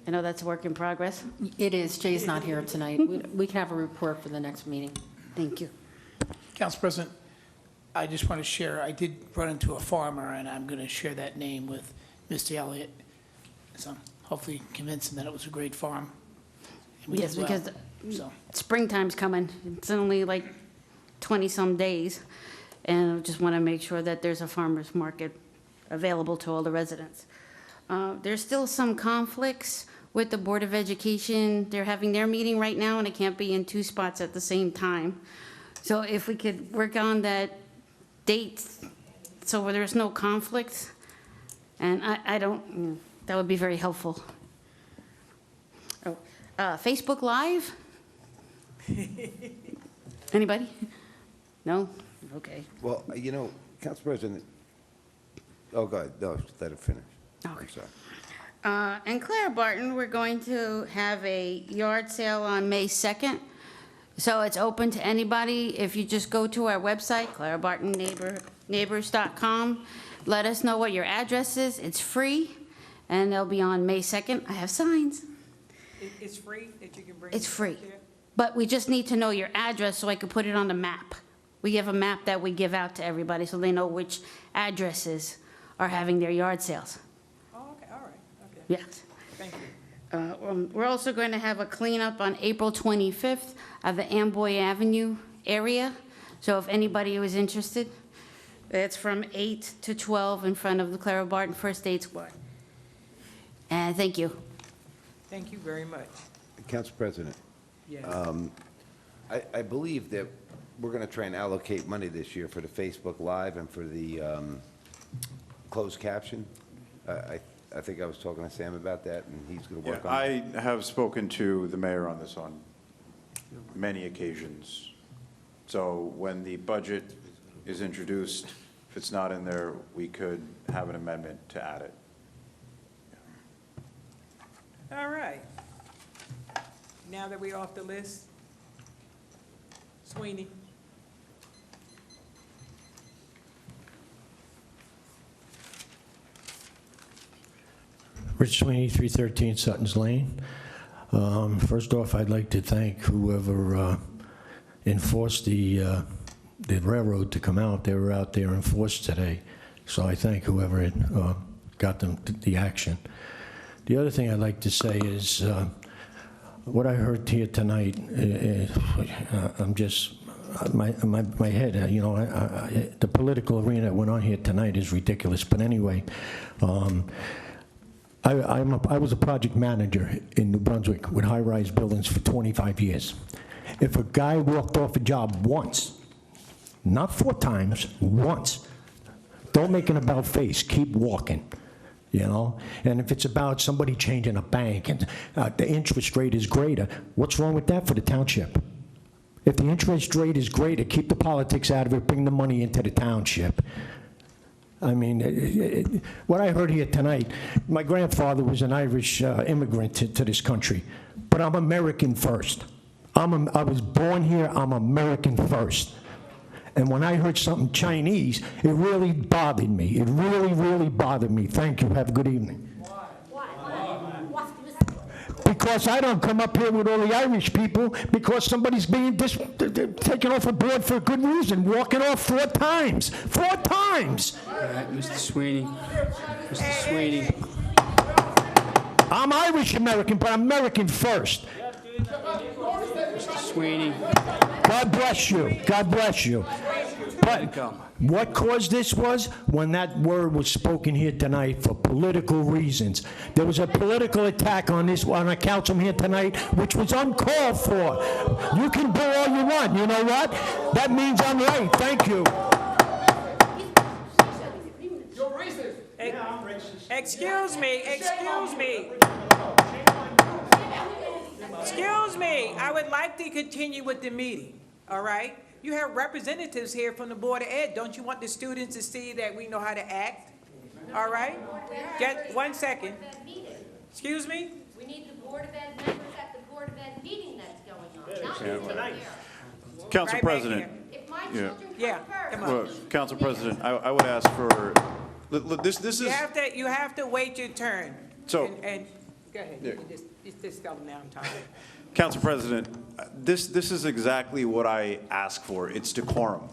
I know that's a work in progress. It is. Jay's not here tonight. We can have a report for the next meeting. Thank you. Council President, I just want to share, I did run into a farmer, and I'm going to share that name with Mr. Elliott. So hopefully convince him that it was a great farm. And we Yes, did well. because So, springtime's coming. It's only like 20-some days. And I just want to make sure that there's a farmer's market available to all the residents. There's still some conflicts with the Board of Education. They're having their meeting right now, and it can't be in 2 spots at the same time. So if we could work on that date so where there's no conflict, and I don't, that would be very helpful. Oh, Facebook Live? Anybody? No? Okay. Well, you know, Council President, oh, go ahead, no, let it finish. Okay. I'm sorry. And Claire Barton, we're going to have a yard sale on May 2nd. So it's open to anybody. If you just go to our website, clairebartonneighbors.com, let us know what your address is. It's free, and they'll be on May 2nd. I have signs. It's free that you can bring? It's free. there? But we just need to know your address so I can put it on the map. We have a map that we give out to everybody so they know which addresses are having their yard sales. Oh, okay, all right, okay. Yes. Thank you. We're also going to have a cleanup on April 25th of the Amboy Avenue area. So if anybody was interested, it's from 8 to 12 in front of the Clara Barton First Aid Squad. And thank you. Thank you very much. Council President, Yes. I believe that we're going to try and allocate money this year for the Facebook Live and for the closed caption. I think I was talking to Sam about that, and he's going to work on it. I have spoken to the mayor on this on many occasions. So when the budget is introduced, if it's not in there, we could have an amendment to add it. All right. Now that we're off the list, Sweeney. Rich Sweeney, 313 Sutton's Lane. First off, I'd like to thank whoever enforced the railroad to come out. They were out there in force today, so I thank whoever got them the action. The other thing I'd like to say is what I heard here tonight. I'm just my head. The political arena that went on here tonight is ridiculous. But anyway. I was a project manager in New Brunswick with high-rise buildings for 25 years. If a guy walked off a job once, not 4 times, once, don't make an about face, keep walking, you know? And if it's about somebody changing a bank and the interest rate is greater, what's wrong with that for the township? If the interest rate is greater, keep the politics out of it, bring the money into the township. I mean, what I heard here tonight, my grandfather was an Irish immigrant to this country, but I'm American first. I was born here, I'm American first. And when I heard something Chinese, it really bothered me. It really, really bothered me. Thank you, have a good evening. Because I don't come up here with all the Irish people because somebody's being taken off a board for a good reason, walking off 4 times. 4 times! All right, Mr. Sweeney. Mr. Sweeney. I'm Irish American, but American first. Mr. Sweeney. God bless you. God bless you. But what caused this was when that word was spoken here tonight for political reasons. There was a political attack on a councilman here tonight, which was uncalled for. You can do all you want. You know what? That means I'm right. Thank you. You're racist. Yeah, I'm racist. Excuse me. Excuse me. Excuse me. I would like to continue with the meeting. all right? You have representatives here from the Board of Ed. Don't you want the students to see that we know how to act? All right? Just 1 second. Excuse me? We need the Board of Ed members at the Board of Ed meeting that's going on, not tonight. Council Right back President. here. If my Yeah. children Yeah, come come first. on. Well, Council President, I would ask for, this is, You have to wait your turn. So- And, go ahead. Yeah. You just tell them now I'm tired. Council President, this is exactly what I ask for. It's decorum.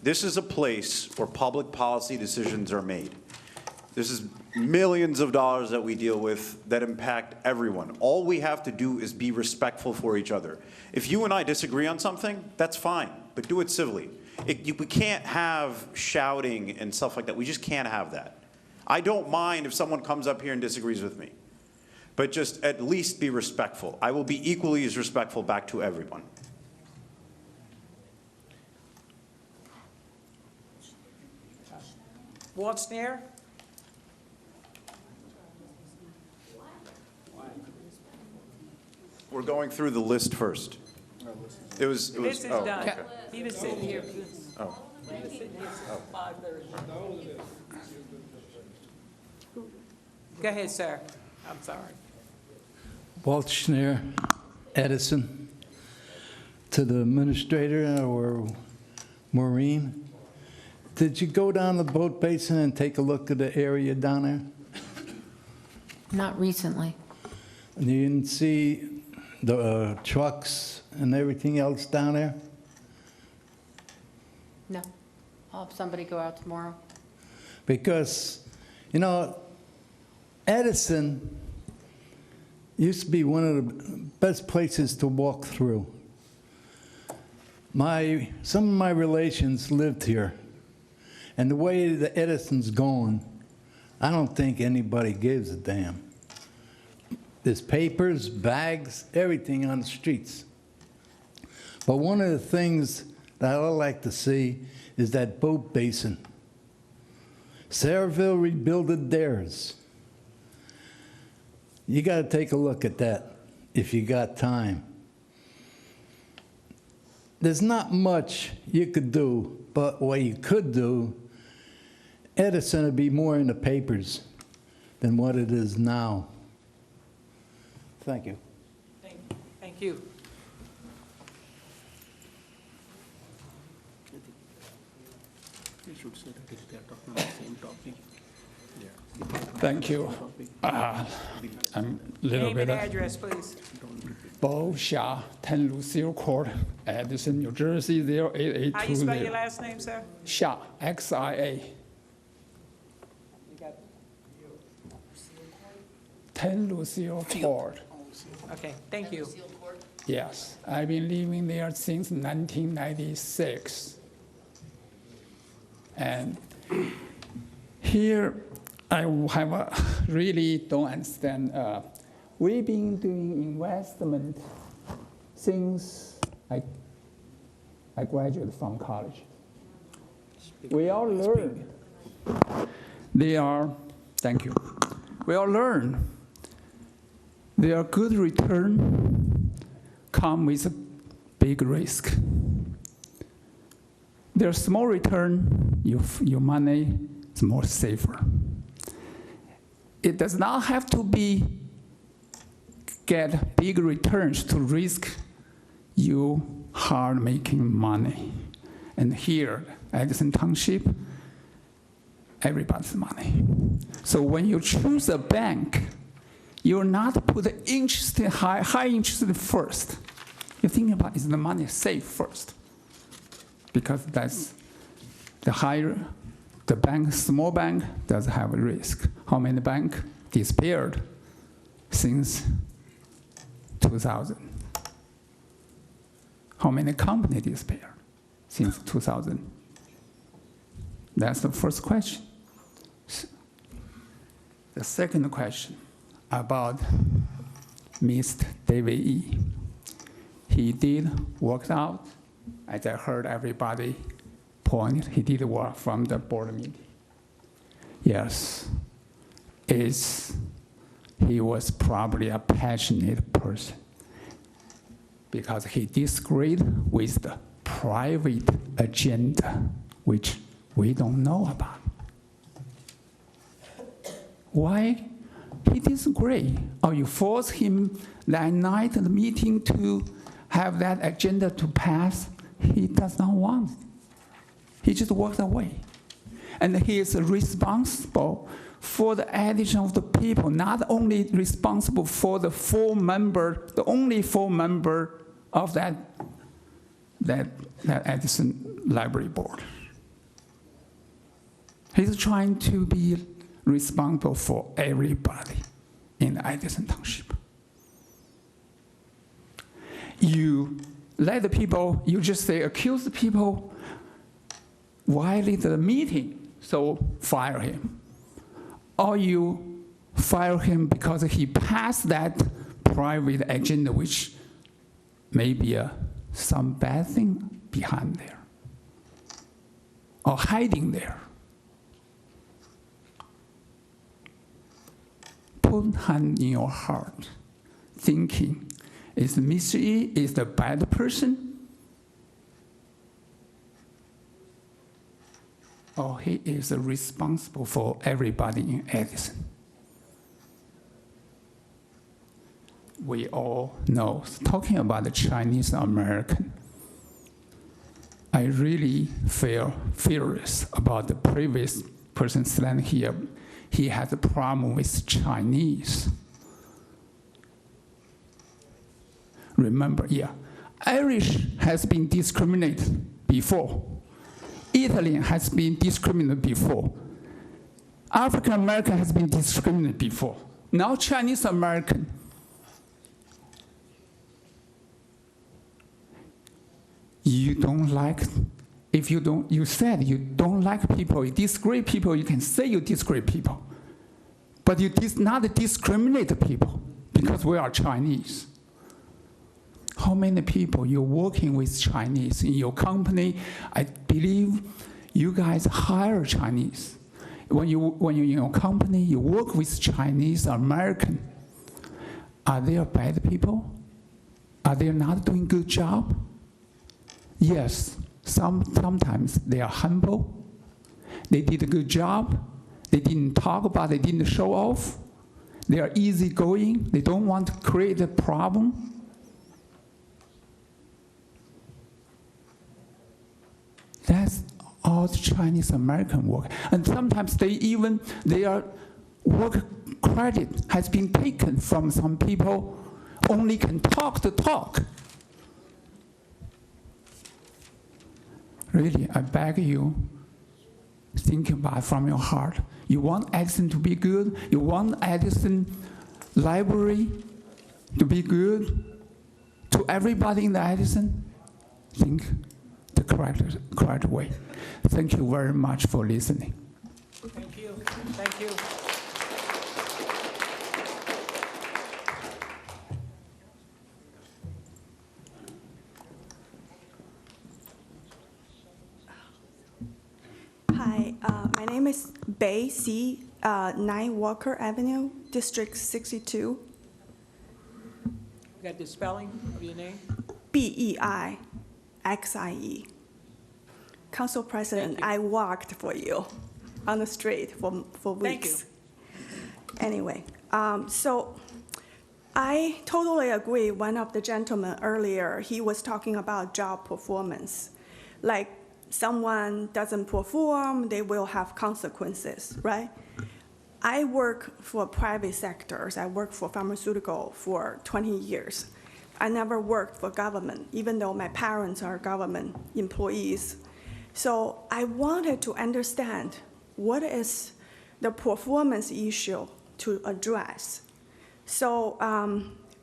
This is a place where public policy decisions are made. This is millions of dollars that we deal with that impact everyone. All we have to do is be respectful for each other. If you and I disagree on something, that's fine, but do it civilly. We can't have shouting and stuff like that. We just can't have that. I don't mind if someone comes up here and disagrees with me, but just at least be respectful. I will be equally as respectful back to everyone. Walt Sneer? We're going through the list first. It was, This is oh, done. okay. He was sitting here. Oh. He was sitting here since 5:30. Go ahead, sir. I'm sorry. Walt Schneer, Edison. To the administrator or Maureen, did you go down the boat basin and take a look at the area down there? Not recently. And you didn't see the trucks and everything else down there? No. I'll have somebody go out tomorrow. Because, you know, Edison used to be one of the best places to walk through. Some of my relations lived here, and the way the Edison's going, I don't think anybody gives a damn. There's papers, bags, everything on the streets. But one of the things that I like to see is that boat basin. Saraville rebuilded theirs. You got to take a look at that if you got time. There's not much you could do, but what you could do, Edison would be more in the papers than what it is now. Thank you. Thank you. Thank you. I'm a little Name bit. and address, please. Bo Xia, 10 Lucille Court, Edison, New Jersey, 08820. How you spell your last name, sir? Xia, X-I-A. 10 Lucille Court. Okay, thank you. Yes, I've been living there since 1996. And here, I really don't understand. We've been doing investment since I graduated from college. We all learn. Thank you. We all learn. Their good return come with a big risk. Their small return, your money is more safer. It does not have to get big returns to risk you hard making money. And here, Edison Township, everybody's money. So when you choose a bank, you're not put the interest, high interest first. You think about, is the money safe first? Because that's the higher the bank, small bank does have a risk. How many banks disappeared since 2000? How many companies disappeared since 2000? That's the first question. The second question about Mr. David E. He did work out, as I heard everybody point, he did work from the board meeting. Yes, he was probably a passionate person because he disagreed with the private agenda, which we don't know about. Why? He disagree. Or you force him that night at the meeting to have that agenda to pass. He does not want it. He just walks away. And he is responsible for the addition of the people, not only responsible for the only full member of that Edison Library Board. He's trying to be responsible for everybody in Edison Township. You let the people, you just say, accuse the people, violate the meeting, so fire him. Or you fire him because he passed that private agenda, which may be some bad thing behind there, or hiding there. Put hand in your heart, thinking, is Mr. E is the bad person? Or he is responsible for everybody in Edison? We all know, talking about the Chinese American, I really feel furious about the previous person standing here. He has a problem with Chinese. Remember, Irish has been discriminated before. Italian has been discriminated before. African American has been discriminated before. Now Chinese American. You don't like, if you don't, you said you don't like people, you disagree people, you can say you disagree people. But you not discriminate people because we are Chinese. How many people you're working with Chinese in your company? I believe you guys hire Chinese. When you're in your company, you work with Chinese American. Are they bad people? Are they not doing a good job? Yes, sometimes they are humble. They did a good job. They didn't talk about it, they didn't show off. They are easygoing. They don't want to create a problem. That's all the Chinese American work. And sometimes their work credit has been taken from some people only can talk the talk. Really, I beg you, think about it from your heart. You want Edison to be good? You want Edison Library to be good to everybody in the Edison? Think the correct way. Thank you very much for listening. Thank you. Thank you. Hi, my name is Bei Si, 9 Walker Avenue, District 62. You got the spelling of your name? Beixie. Council President, I walked for you on the street for weeks. Thank you. Anyway, so I totally agree. One of the gentlemen earlier, he was talking about job performance. Like someone doesn't perform, they will have consequences, right? I work for private sectors. I work for pharmaceutical for 20 years. I never worked for government, even though my parents are government employees. So I wanted to understand what is the performance issue to address. So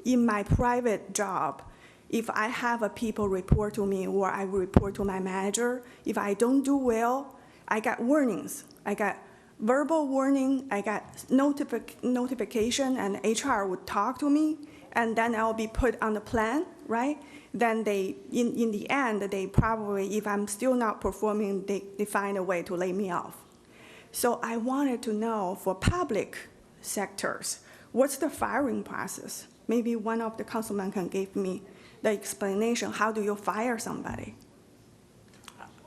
in my private job, if I have a people report to me or I report to my manager, if I don't do well, I got warnings. I got verbal warning, I got notification, and HR would talk to me, and then I'll be put on the plan, right? Then they, in the end, they probably, if I'm still not performing, they find a way to lay me off. So I wanted to know for public sectors, what's the firing process? Maybe one of the councilmen can give me the explanation. How do you fire somebody?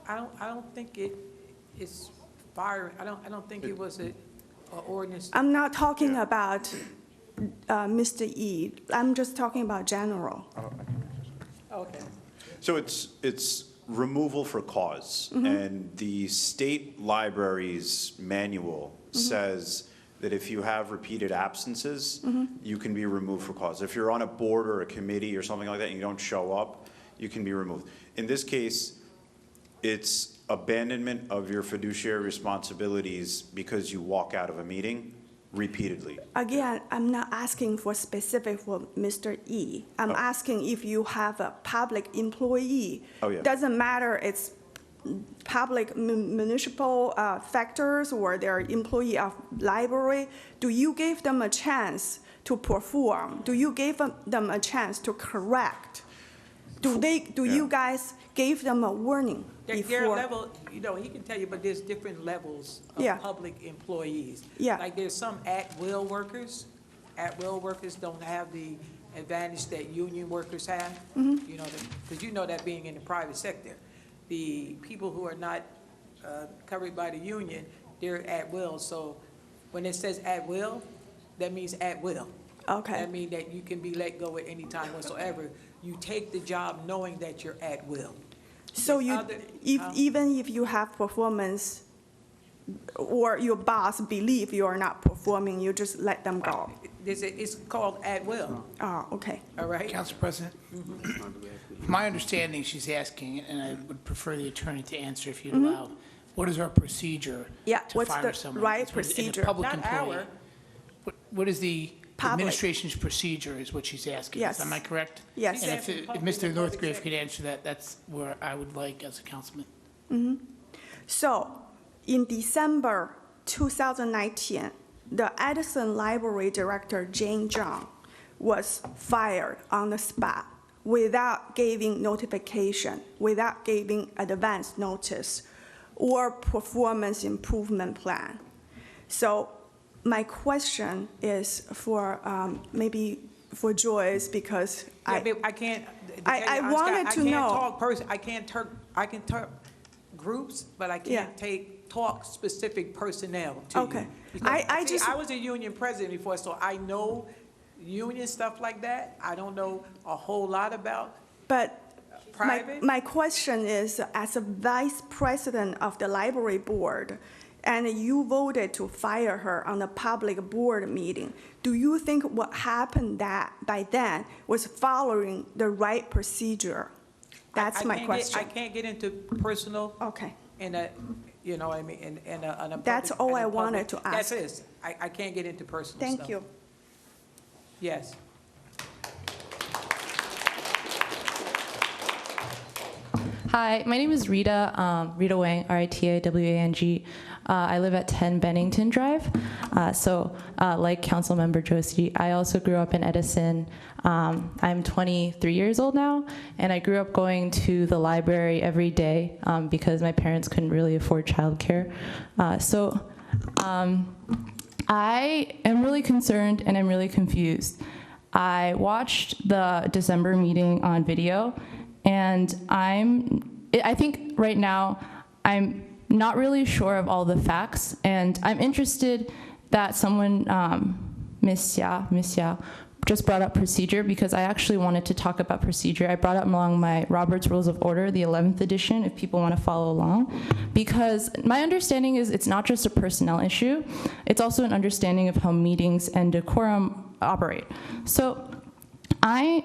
I don't think it's firing, I don't think it was a ordinance. I'm not talking about Mr. E. I'm just talking about general. Okay. So it's removal for cause. And the state library's manual says that if you have repeated absences, you can be removed for cause. If you're on a board or a committee or something like that and you don't show up, you can be removed. In this case, it's abandonment of your fiduciary responsibilities because you walk out of a meeting repeatedly. Again, I'm not asking for specific for Mr. E. I'm asking if you have a public employee. Oh, yeah. Doesn't matter, it's public municipal factors or they're employee of library. Do you give them a chance to perform? Do you give them a chance to correct? Do you guys give them a warning There are before? level, he can tell you, but there's different levels Yeah. of public employees. Yeah. Like there's some at-will workers. At-will workers don't have the advantage that union workers have. Because that being in the private sector. The people who are not covered by the union, they're at will. So when it says at will, that means at will. Okay. That means that you can be let go at any time whatsoever. You take the job knowing that you're at will. So even if you have performance or your boss believe you are not performing, you just let them go? It's called at will. Oh, okay. All right? Council President, my understanding, she's asking, and I would prefer the attorney to answer if you'd allow, what is our procedure Yeah, to what's fire the someone? right And a procedure? public Not employee. our. What is the Public. administration's procedure is what she's asking? Yes. Am I correct? Yes. And She's if asking Mr. public Northgrave could answer that, that's where I would like as a councilman. So in December 2019, the Edison Library Director, Jane Zhang, was fired on the spot without giving notification, without giving advance notice or performance improvement plan. So my question is for maybe for Joyce, because I can't. I wanted to know. I can talk groups, but I Yeah. can't talk specific personnel to you. Okay. Because, I see, just- I was a union president before, so I know union stuff like that. I don't know a whole lot about But private. my question is, as a vice president of the library board, and you voted to fire her on the public board meeting, do you think what happened by then was following the right procedure? That's my question. I can't get into personal. Okay. In a, you know what I mean, in a. That's public- all in a I public- wanted to ask. That's it. I can't get into personal stuff. Thank you. Yes. Hi, my name is Rita, Rita Wang, R-I-T-A-W-A-N-G. I live at 10 Bennington Drive. Like Councilmember Josie, I also grew up in Edison. I'm 23 years old now, and I grew up going to the library every day because my parents couldn't really afford childcare. I am really concerned and I'm really confused. I watched the December meeting on video, and I think right now I'm not really sure of all the facts, and I'm interested that someone, Ms. Xia, just brought up procedure, because I actually wanted to talk about procedure. I brought up along my Robert's Rules of Order, the 11th edition, if people want to follow along, because my understanding is it's not just a personnel issue, it's also an understanding of how meetings and decorum operate. So I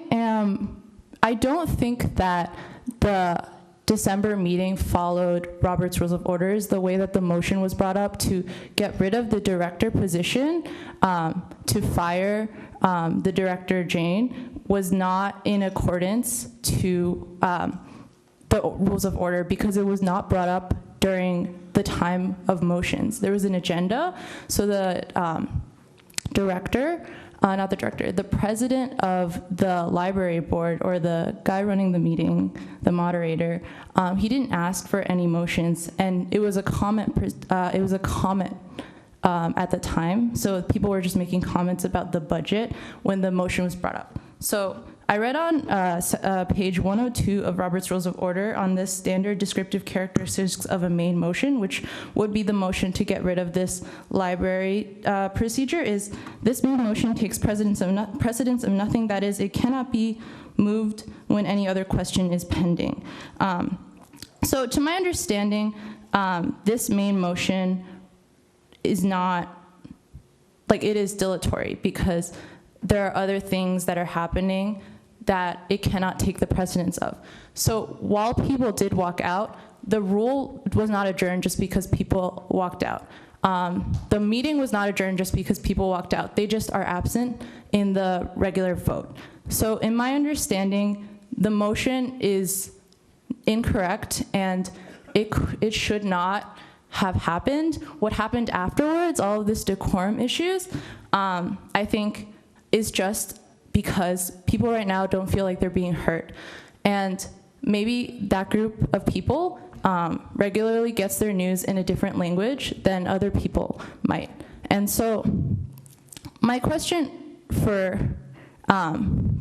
don't think that the December meeting followed Robert's Rules of Orders the way that the motion was brought up to get rid of the director position, to fire the director, Jane, was not in accordance to the Rules of Order, because it was not brought up during the time of motions. There was an agenda, so the the president of the library board, or the guy running the meeting, the moderator, he didn't ask for any motions, and it was a comment. At the time, so people were just making comments about the budget when the motion was brought up. So I read on page 102 of Robert's Rules of Order on this standard descriptive characteristics of a main motion, which would be the motion to get rid of this library procedure, is this main motion takes precedence of nothing. That is, it cannot be moved when any other question is pending. So to my understanding, this main motion is not, like, it is dilatory because there are other things that are happening that it cannot take the precedence of. So while people did walk out, the rule was not adjourned just because people walked out. The meeting was not adjourned just because people walked out. They just are absent in the regular vote. So in my understanding, the motion is incorrect and it should not have happened. What happened afterwards, all of this decorum issues, I think is just because people right now don't feel like they're being heard. And maybe that group of people regularly gets their news in a different language than other people might. And so my question for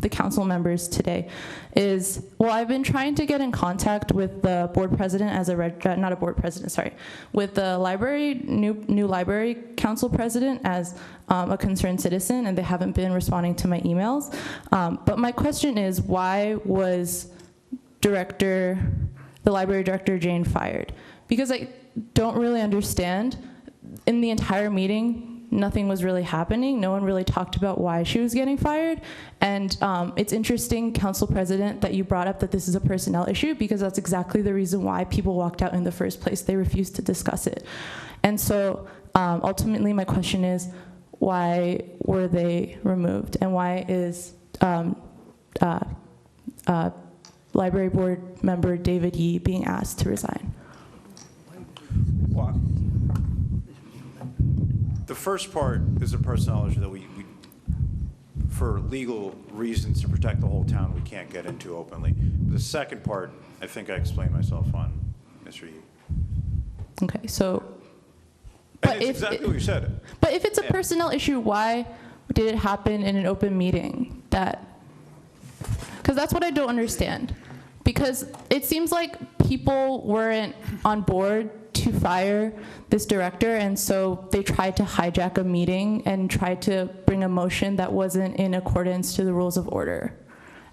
the council members today is, well, I've been trying to get in contact with the board president as not a board president, sorry, with the new library council president as a concerned citizen, and they haven't been responding to my emails. But my question is, why was the library director Jane fired? Because I don't really understand. In the entire meeting, nothing was really happening. No one really talked about why she was getting fired. And it's interesting, Council President, that you brought up that this is a personnel issue, because that's exactly the reason why people walked out in the first place. They refused to discuss it. And so ultimately my question is, why were they removed? And why is Library Board member David Yee being asked to resign? Well, the first part is a personnel issue that we, for legal reasons to protect the whole town, we can't get into openly. The second part, I think I explained myself on, Mr. Yee. Okay, so. And it's exactly what you said. But if it's a personnel issue, why did it happen in an open meeting? Because that's what I don't understand. Because it seems like people weren't on board to fire this director, and so they tried to hijack a meeting and tried to bring a motion that wasn't in accordance to the rules of order.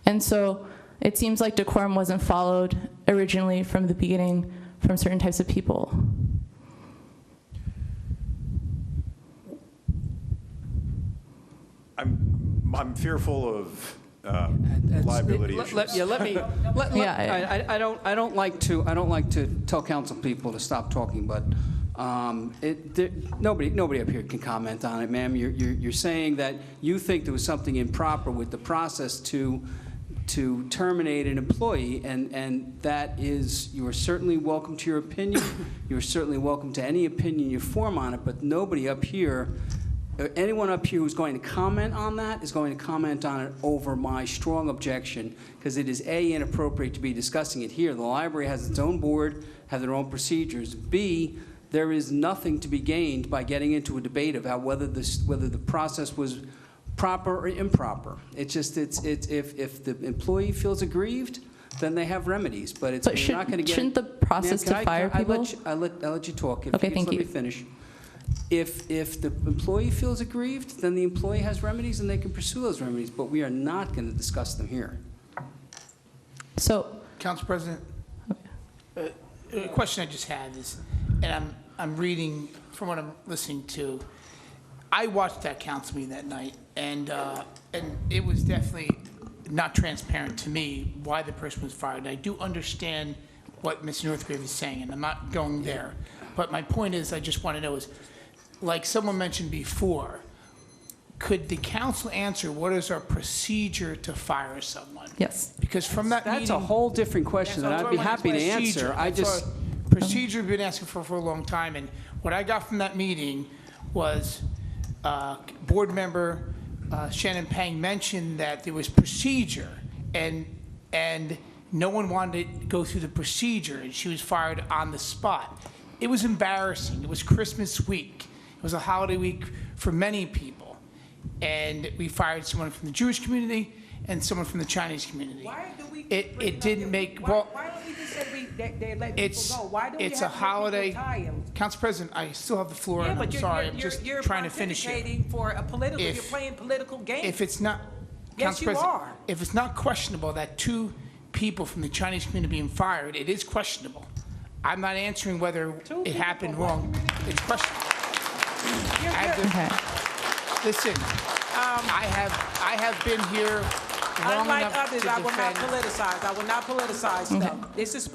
And so it seems like decorum wasn't followed originally from the beginning from certain types of people. I'm fearful of liability issues. I don't like to tell council people to stop talking, but nobody up here can comment on it, ma'am. You're saying that you think there was something improper with the process to terminate an employee, and that is, you are certainly welcome to your opinion. You're certainly welcome to any opinion you form on it, but nobody up here, anyone up here who's going to comment on that is going to comment on it over my strong objection, because it is A, inappropriate to be discussing it here. The library has its own board, have their own procedures. B, there is nothing to be gained by getting into a debate about whether the process was proper or improper. It's just, if the employee feels aggrieved, then they have remedies, but it's not going to get. Shouldn't the process to fire people? I'll let you talk. Okay, thank you. Let me finish. If the employee feels aggrieved, then the employee has remedies and they can pursue those remedies, but we are not going to discuss them here. So, Council President, a question I just had is, and I'm reading from what I'm listening to. I watched that council meeting that night, and it was definitely not transparent to me why the person was fired. And I do understand what Mr. Northgrave is saying, and I'm not going there. But my point is, I just want to know is, like someone mentioned before, could the council answer what is our procedure to fire someone? Yes. Because from that meeting, that's a whole different question that I'd be happy to answer. Procedure we've been asking for a long time, and what I got from that meeting was board member Shannon Pang mentioned that there was procedure, and no one wanted to go through the procedure, and she was fired on the spot. It was embarrassing. It was Christmas week. It was a holiday week for many people. And we fired someone from the Jewish community, and someone from the Chinese community. Why do we? It didn't make, well, Why don't we just say they let people it's, go? Why do we have it's to a let people holiday. retire? Council President, I still have the floor, Yeah, and but I'm you're- sorry, you're- I'm just you're trying to finish it. pontificating for a political, If- you're playing political games. If it's not, Yes, Council you President, are. if it's not questionable that 2 people from the Chinese community being fired, it is questionable. I'm not answering whether it happened wrong. It's questionable. I have to- Listen, I have been here long Unlike enough others, to I will not defend. politicize. I will not politicize stuff. This is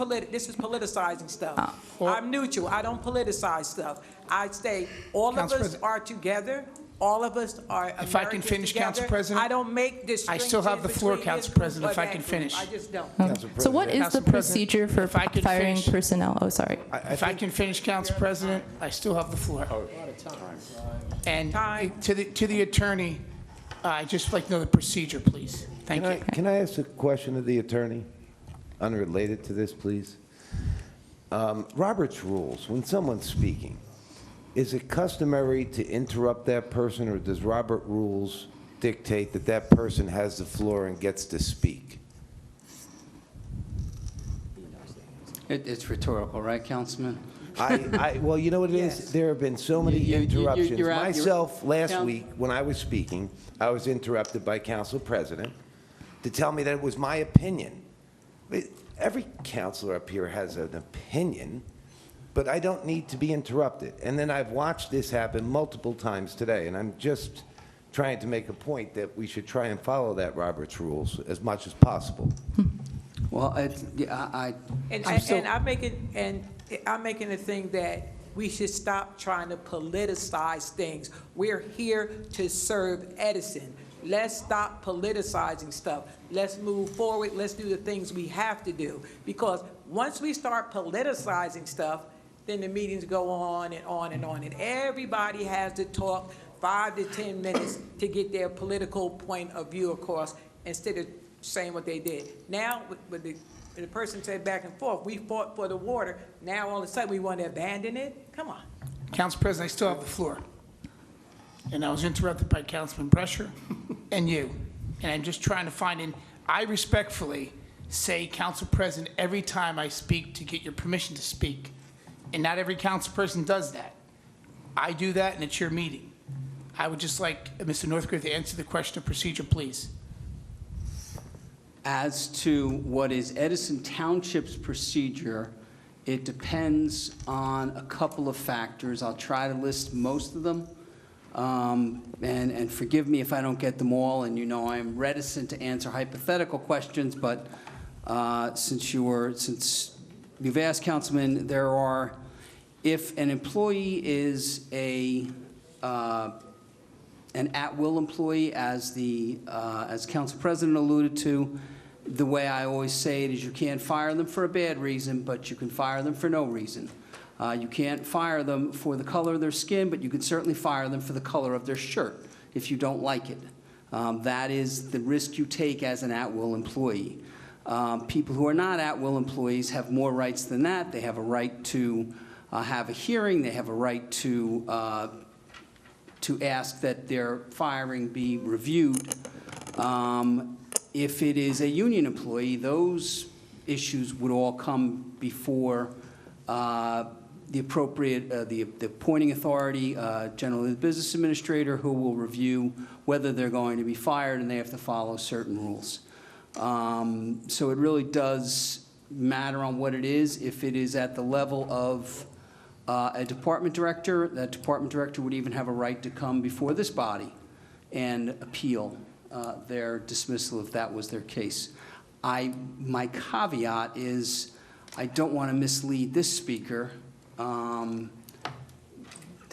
politicizing stuff. I'm neutral. I don't politicize stuff. I say all of Council us President. are together. All of us are Americans If I can finish, together. Council President? I don't make I still have the distinctions floor, between Council this group President, or if I that can group. finish. I just don't. So what is the Council President, procedure for if I could firing finish. personnel? Oh, sorry. If I can finish, Council President, I still have the floor. And to the attorney, I'd just like to know the procedure, please. Thank you. Can I ask a question of the attorney, unrelated to this, please? Robert's rules, when someone's speaking, is it customary to interrupt that person, or does Robert rules dictate that that person has the floor and gets to speak? It's rhetorical, right, Councilman? Well, you know what it is? There have been so many you're interruptions. you're Myself, last Count- week, when I was speaking, I was interrupted by Council President to tell me that it was my opinion. Every counselor up here has an opinion, but I don't need to be interrupted. And then I've watched this happen multiple times today, and I'm just trying to make a point that we should try and follow that Robert's rules as much as possible. Well, And I'm still- I'm making a thing that we should stop trying to politicize things. We're here to serve Edison. Let's stop politicizing stuff. Let's move forward. Let's do the things we have to do. Because once we start politicizing stuff, then the meetings go on and on and on. And everybody has to talk 5 to 10 minutes to get their political point of view across instead of saying what they did. Now, with the person said back and forth, we fought for the water. Now, all of a sudden, we want to abandon it? Come on. Council President, I still have the floor. And I was interrupted by Councilman Brescher and you. And I'm just trying to find, and I respectfully say Council President every time I speak to get your permission to speak. And not every council person does that. I do that, and it's your meeting. I would just like Mr. Northcliffe to answer the question of procedure, please. As to what is Edison Township's procedure, it depends on a couple of factors. I'll try to list most of them. And forgive me if I don't get them all, and you know I'm reticent to answer hypothetical questions, but since you've asked, Councilman, there are, if an employee is an at-will employee, as Council President alluded to, the way I always say it is you can't fire them for a bad reason, but you can fire them for no reason. You can't fire them for the color of their skin, but you can certainly fire them for the color of their shirt if you don't like it. That is the risk you take as an at-will employee. People who are not at-will employees have more rights than that. They have a right to have a hearing. They have a right to ask that their firing be reviewed. If it is a union employee, those issues would all come before the appropriate, the appointing authority, generally the business administrator, who will review whether they're going to be fired, and they have to follow certain rules. So it really does matter on what it is. If it is at the level of a department director, that department director would even have a right to come before this body and appeal their dismissal if that was their case. My caveat is I don't want to mislead this speaker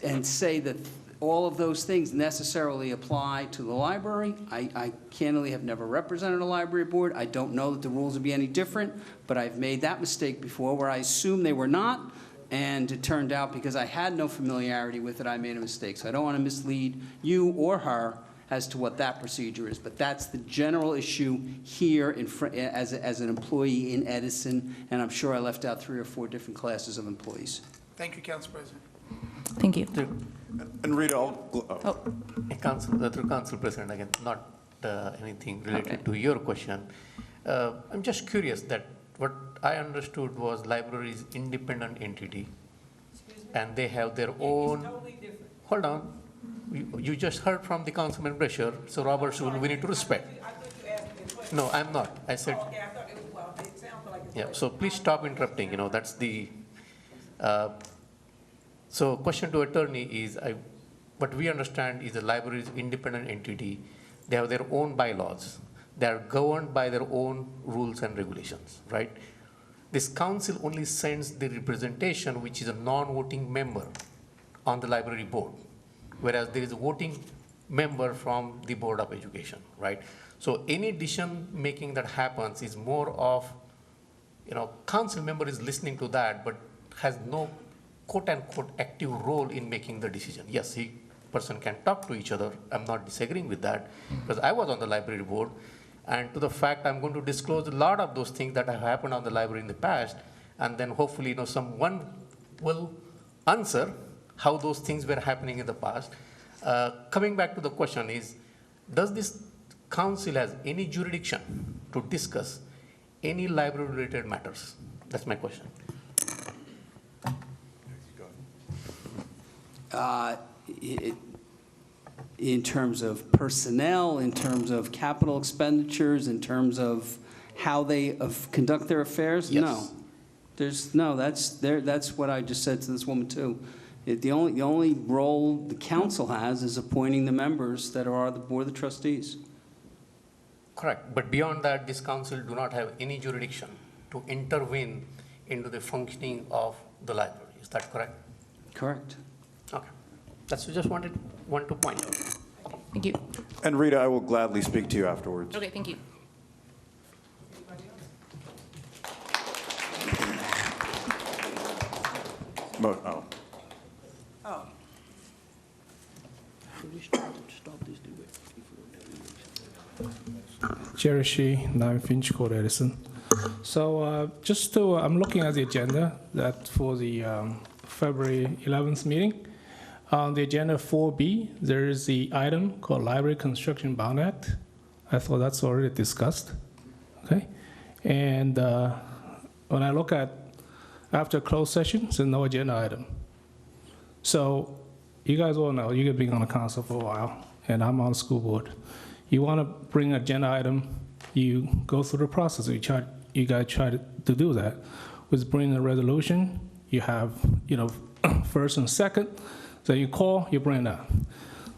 and say that all of those things necessarily apply to the library. I candidly have never represented a library board. I don't know that the rules would be any different, but I've made that mistake before where I assumed they were not, and it turned out because I had no familiarity with it, I made a mistake. So I don't want to mislead you or her as to what that procedure is. But that's the general issue here as an employee in Edison, and I'm sure I left out 3 or 4 different classes of employees. Thank you, Council President. Thank you. And Rita, through Council President again, not anything related to your question. I'm just curious that what I understood was library is independent entity, and they have their own. Hold on, you just heard from the Councilman Brescher, so Robert's rule we need to respect. No, I'm not. I said. Yeah. So please stop interrupting. That's the. So question to attorney is, what we understand is the library is independent entity. They have their own bylaws. They are governed by their own rules and regulations, right? This council only sends the representation, which is a non-voting member on the library board, whereas there is a voting member from the Board of Education, right? So any decision making that happens is more of, council member is listening to that, but has no quote unquote active role in making the decision. Yes, person can talk to each other. I'm not disagreeing with that, because I was on the library board, and to the fact I'm going to disclose a lot of those things that have happened on the library in the past, and then hopefully someone will answer how those things were happening in the past. Coming back to the question is, does this council has any jurisdiction to discuss any library related matters? That's my question. In terms of personnel, in terms of capital expenditures, in terms of how they conduct their affairs? Yes. No. That's what I just said to this woman too. The only role the council has is appointing the members that are the Board of Trustees. Correct, but beyond that, this council do not have any jurisdiction to intervene into the functioning of the library. Is that correct? Correct. Okay, that's just want to point out. Thank you. And Rita, I will gladly speak to you afterwards. Okay, thank you. Oh. Jerry Shee, 9 Finch Court, Edison. So I'm looking at the agenda that for the February 11th meeting. On the agenda 4B, there is the item called Library Construction Bond Act. I thought that's already discussed, okay? And when I look at after closed session, there's no agenda item. So you guys all know, you've been on the council for a while, and I'm on the school board. You want to bring an agenda item, you go through the process. You guys try to do that. With bringing a resolution, you have, first and second. So you call, you bring it up.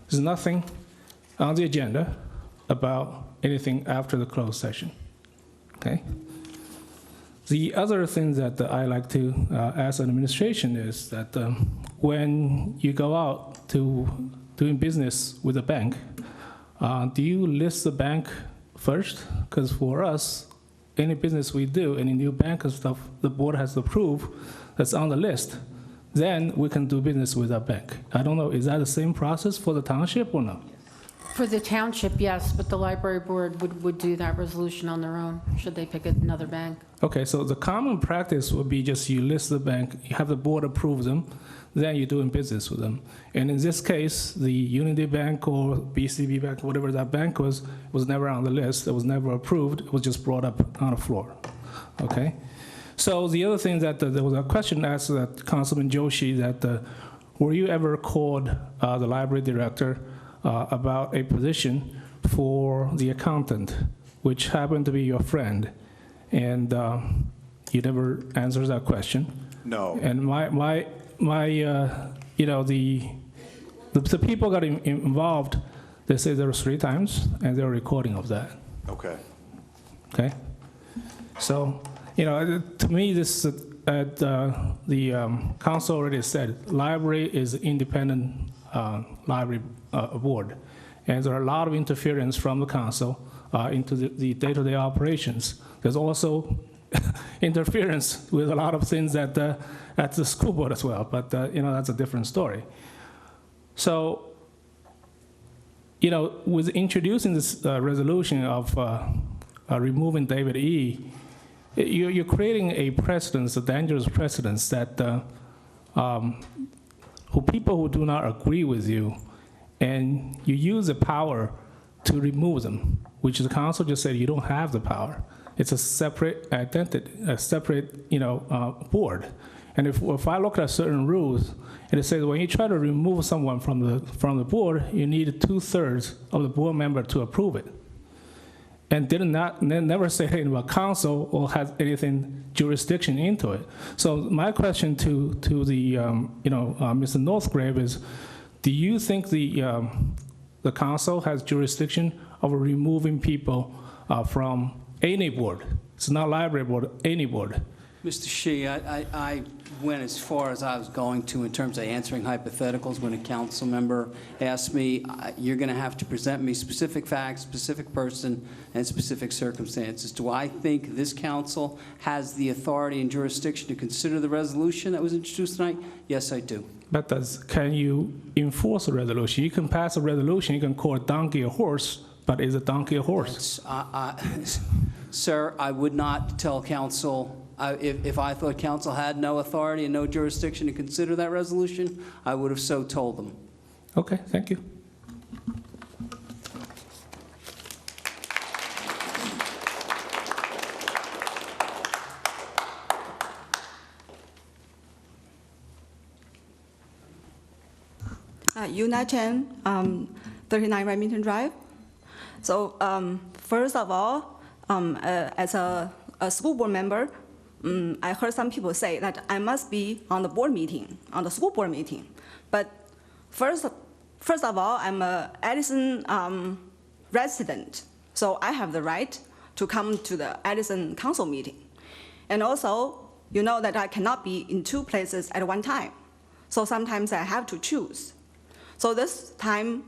There's nothing on the agenda about anything after the closed session, okay? The other thing that I like to ask an administration is that when you go out to doing business with a bank, do you list the bank first? Because for us, any business we do, any new bank and stuff, the board has to approve that's on the list. Then we can do business with our bank. I don't know, is that the same process for the township or no? For the township, yes, but the library board would do that resolution on their own, should they pick another bank. Okay, so the common practice would be just you list the bank, you have the board approve them, then you're doing business with them. And in this case, the Unity Bank or BCB Bank, whatever that bank was never on the list, it was never approved, it was just brought up on the floor, okay? So the other thing that there was a question asked that Councilman Joshi that were you ever called the library director about a position for the accountant, which happened to be your friend, and you never answered that question. No. And the people got involved. They say there was 3 times, and they're recording of that. Okay. Okay. So, to me, this the council already said library is independent library board, and there are a lot of interference from the council into the day-to-day operations. There's also interference with a lot of things at the school board as well, but that's a different story. So, with introducing this resolution of removing David E., you're creating a precedence, a dangerous precedence that who people who do not agree with you, and you use the power to remove them, which the council just said you don't have the power. It's a separate identity, a separate, board. And if I look at certain rules, and it says when you try to remove someone from the board, you need 2/3 of the board member to approve it. And never say anything about council or has anything jurisdiction into it. So my question to the Mr. Northgrave is, do you think the council has jurisdiction over removing people from any board? It's not library board, any board. Mr. Shi, I went as far as I was going to in terms of answering hypotheticals. When a council member asked me, you're going to have to present me specific facts, specific person, and specific circumstances. Do I think this council has the authority and jurisdiction to consider the resolution that was introduced tonight? Yes, I do. But can you enforce a resolution? You can pass a resolution, you can call a donkey a horse, but is a donkey a horse? Sir, I would not tell council, if I thought council had no authority and no jurisdiction to consider that resolution, I would have so told them. Okay, thank you. Yuna Chen, 39 Remington Drive. So first of all, as a school board member, I heard some people say that I must be on the board meeting, on the school board meeting. But first of all, I'm a Edison resident, so I have the right to come to the Edison council meeting. And also, you know that I cannot be in two places at one time. So sometimes I have to choose. So this time,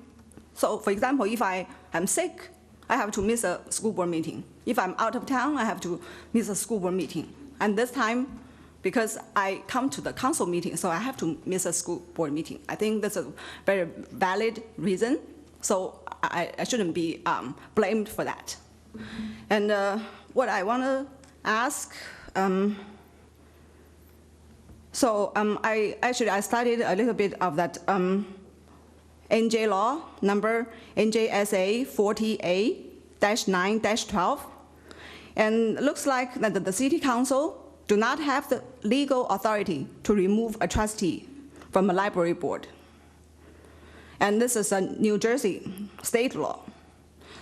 so for example, if I am sick, I have to miss a school board meeting. If I'm out of town, I have to miss a school board meeting. And this time, because I come to the council meeting, so I have to miss a school board meeting. I think that's a very valid reason, so I shouldn't be blamed for that. And what I want to ask, I studied a little bit of that NJ law, number NJSA 40A-9-12. And it looks like that the city council do not have the legal authority to remove a trustee from a library board. And this is a New Jersey state law.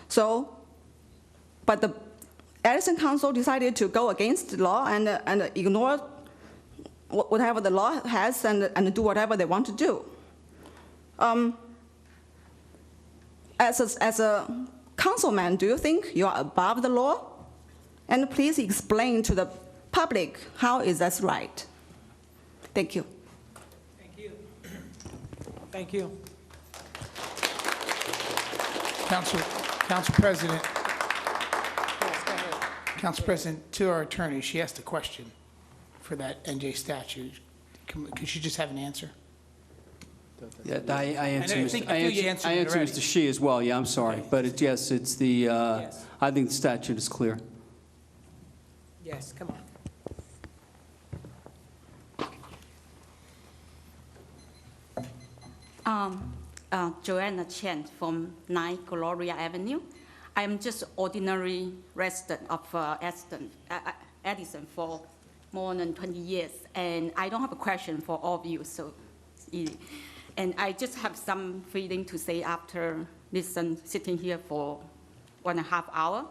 So, but the Edison Council decided to go against the law and ignore whatever the law has and do whatever they want to do. As a councilman, do you think you are above the law? And please explain to the public how is that right? Thank you. Thank you. Thank you. Council President. Council President, to our attorney, she asked a question for that NJ statute. Could she just have an answer? Yeah, I answer answered it already. Mr. Shi as well, yeah, I'm sorry. But yes, it's the, Yes. I think the statute is clear. Yes, come on. Joanna Chen from 9 Gloria Avenue. I'm just ordinary resident of Edison for more than 20 years, and I don't have a question for all of you, so easy. And I just have some feeling to say after sitting here for 1.5 hours.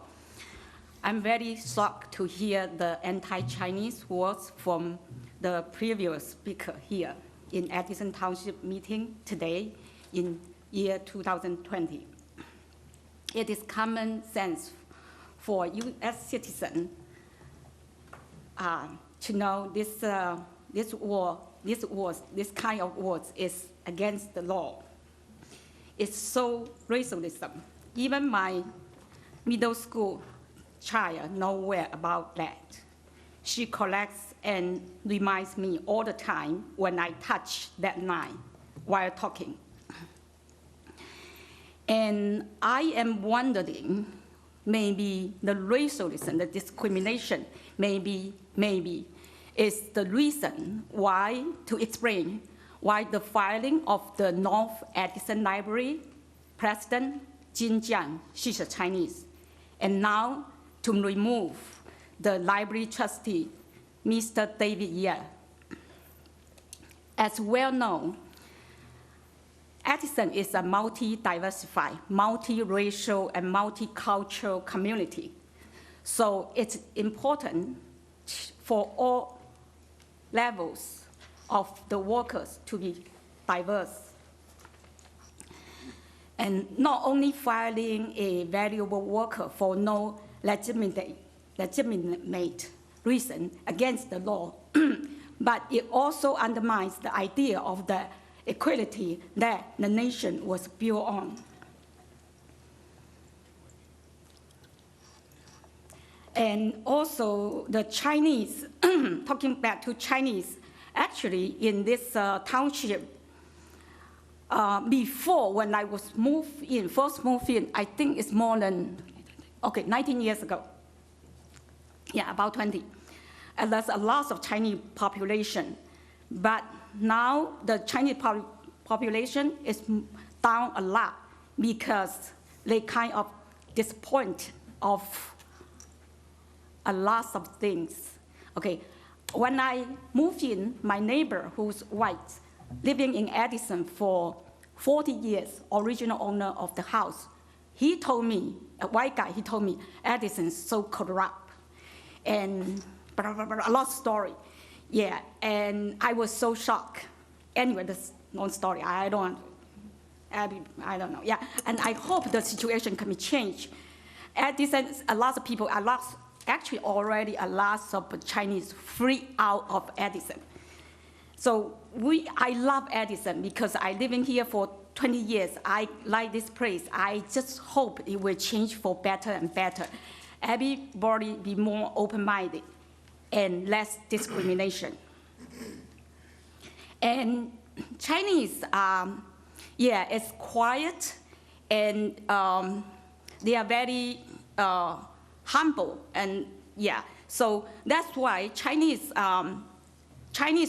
I'm very shocked to hear the anti-Chinese words from the previous speaker here in Edison Township meeting today in year 2020. It is common sense for U.S. citizens to know this kind of words is against the law. It's so racialism. Even my middle school child knows aware about that. She collects and reminds me all the time when I touch that line while talking. And I am wondering, maybe the racialism, the discrimination, maybe is the reason why, to explain why the filing of the North Edison Library President Jinjiang, she's a Chinese. And now to remove the library trustee, Mr. David Ye. As well known, Edison is a multi-diversified, multi-racial, and multicultural community. So it's important for all levels of the workers to be diverse. And not only firing a valuable worker for no legitimate reason against the law, but it also undermines the idea of the equality that the nation was built on. And also the Chinese, talking back to Chinese, actually in this township, before when I was first moved in, I think it's more than, 19 years ago. Yeah, about 20. And there's a lot of Chinese population. But now the Chinese population is down a lot because they kind of disappoint of a lot of things. Okay, when I moved in, my neighbor who's white, living in Edison for 40 years, original owner of the house, he told me, a white guy, he told me, Edison's so corrupt. And blah, blah, blah, a lot of story. Yeah, and I was so shocked. Anyway, that's long story. I don't know. Yeah, and I hope the situation can be changed. Edison, a lot of people, actually already a lot of Chinese free out of Edison. So I love Edison because I live in here for 20 years. I like this place. I just hope it will change for better and better. Everybody be more open-minded and less discrimination. And Chinese, it's quiet and they are very humble, and so that's why Chinese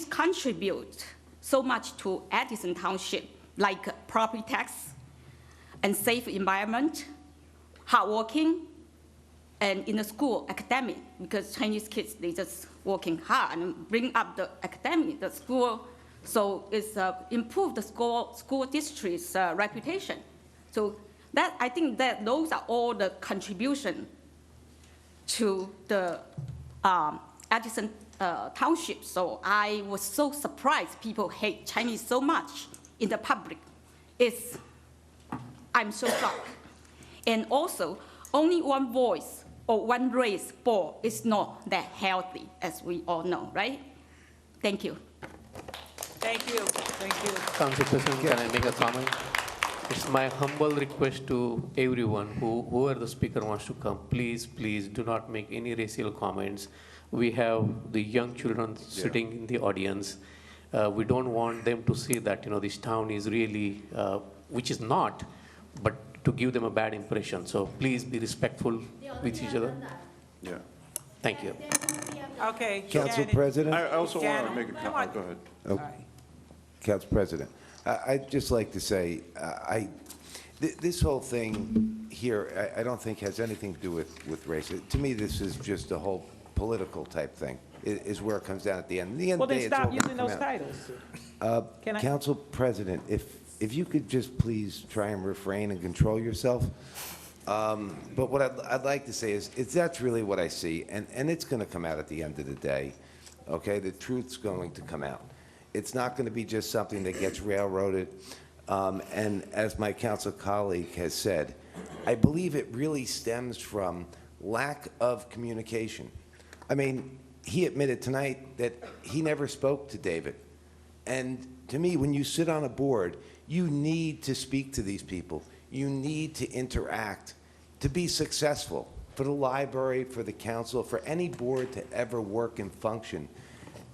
contribute so much to Edison Township, like property tax and safe environment, hardworking, and in the school, academic, because Chinese kids, they just working hard and bring up the academic, the school, so it's improve the school district's reputation. So that, I think that those are all the contribution to the Edison Township. So I was so surprised people hate Chinese so much in the public. I'm so shocked. And also, only one voice or one race ball is not that healthy, as we all know, right? Thank you. Thank you. Thank you. Council President, can I make a comment? It's my humble request to everyone, whoever the speaker wants to come, please do not make any racial comments. We have the young children sitting in the audience. We don't want them to see that, this town is really, which is not, but to give them a bad impression. So please be respectful with each other. Yeah. Thank you. Okay. Council President? I also want to make a comment. Go ahead. Okay. Council President, I'd just like to say, this whole thing here, I don't think has anything to do with race. To me, this is just a whole political type thing, is where it comes down at the end. In the end Well, of the then day, it's stop all gonna using come those out. titles. Council President, if you could just please try and refrain and control yourself. But what I'd like to say is that's really what I see, and it's going to come out at the end of the day, okay? The truth's going to come out. It's not going to be just something that gets railroaded. And as my council colleague has said, I believe it really stems from lack of communication. I mean, he admitted tonight that he never spoke to David. And to me, when you sit on a board, you need to speak to these people. You need to interact to be successful for the library, for the council, for any board to ever work and function.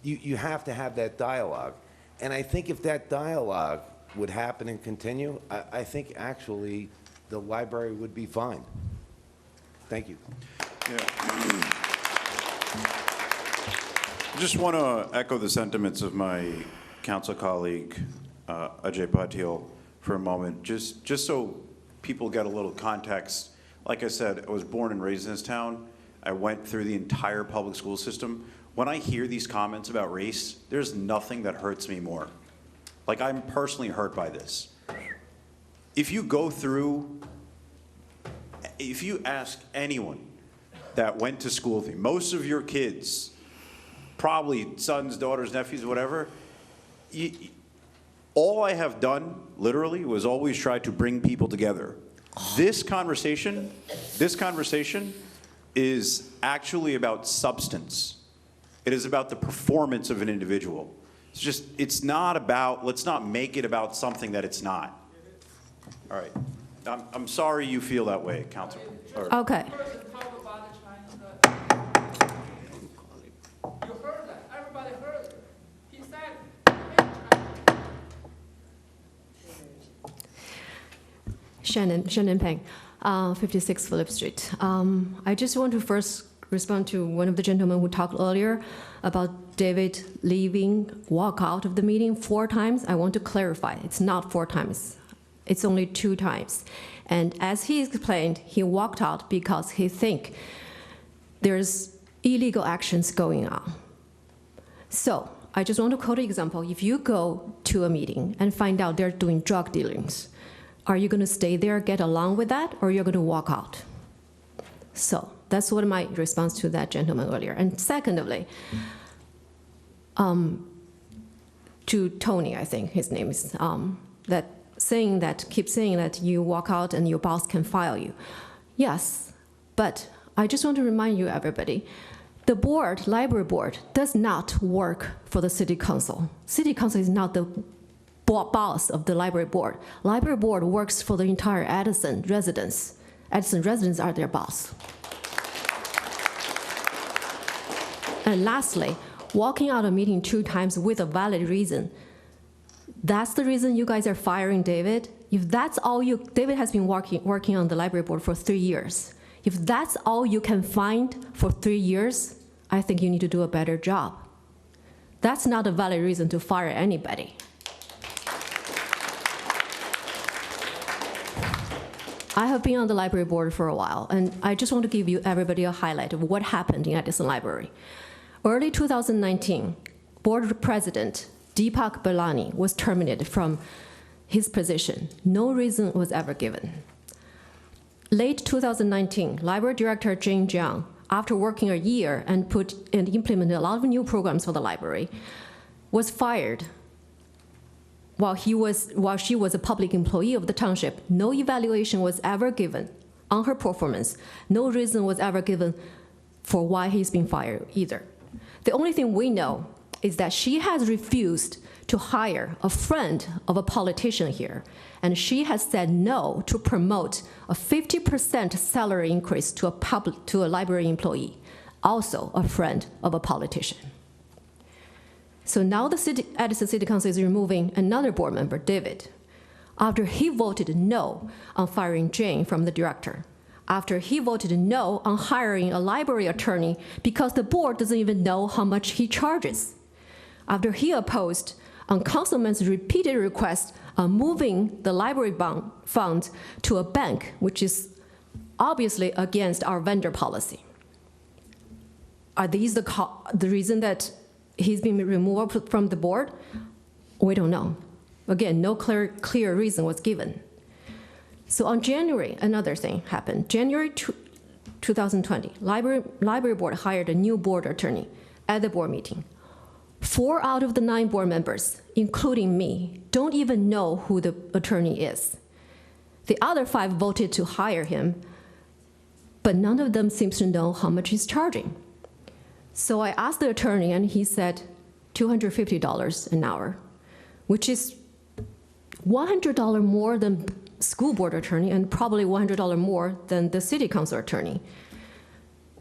You have to have that dialogue. And I think if that dialogue would happen and continue, I think actually the library would be fine. Thank you. Yeah. I just want to echo the sentiments of my council colleague, Ajay Patil, for a moment, just so people get a little context, like I said, I was born and raised in this town. I went through the entire public school system. When I hear these comments about race, there's nothing that hurts me more. Like, I'm personally hurt by this. If you go through, if you ask anyone that went to school with me, most of your kids, probably sons, daughters, nephews, whatever, all I have done, literally, was always try to bring people together. This conversation is actually about substance. It is about the performance of an individual. It's not about, let's not make it about something that it's not. All right. I'm sorry you feel that way, Council. Okay. Shannon Peng, 56 Phillip Street. I just want to first respond to one of the gentlemen who talked earlier about David leaving, walk out of the meeting 4 times. I want to clarify, it's not 4 times. It's only 2 times. And as he explained, he walked out because he think there's illegal actions going on. So I just want to quote an example. If you go to a meeting and find out they're doing drug dealings, are you going to stay there, get along with that, or you're going to walk out? So that's what my response to that gentleman earlier. And secondly, to Tony, I think his name is, keep saying that you walk out and your boss can fire you. Yes, but I just want to remind you, everybody, the board, library board, does not work for the city council. City council is not the boss of the library board. Library board works for the entire Edison residents. Edison residents are their boss. And lastly, walking out of a meeting 2 times with a valid reason, that's the reason you guys are firing David? If that's all David has been working on the library board for 3 years. If that's all you can find for 3 years, I think you need to do a better job. That's not a valid reason to fire anybody. I have been on the library board for a while, and I just want to give you everybody a highlight of what happened in Edison Library. Early 2019, board president Deepak Balani was terminated from his position. No reason was ever given. Late 2019, library director Jane Jiang, after working a year and implemented a lot of new programs for the library, was fired. While she was a public employee of the township, no evaluation was ever given on her performance. No reason was ever given for why he's been fired either. The only thing we know is that she has refused to hire a friend of a politician here, and she has said no to promote a 50% salary increase to a library employee, also a friend of a politician. So now the Edison City Council is removing another board member, David, after he voted no on firing Jane from the director, after he voted no on hiring a library attorney because the board doesn't even know how much he charges, after he opposed on councilman's repeated request on moving the library fund to a bank, which is obviously against our vendor policy. Are these the reason that he's been removed from the board? We don't know. Again, no clear reason was given. So on January, another thing happened. January 2020, library board hired a new board attorney at the board meeting. 4 out of the 9 board members, including me, don't even know who the attorney is. The other 5 voted to hire him, but none of them seems to know how much he's charging. So I asked the attorney, and he said $250 an hour, which is $100 more than school board attorney and probably $100 more than the city council attorney.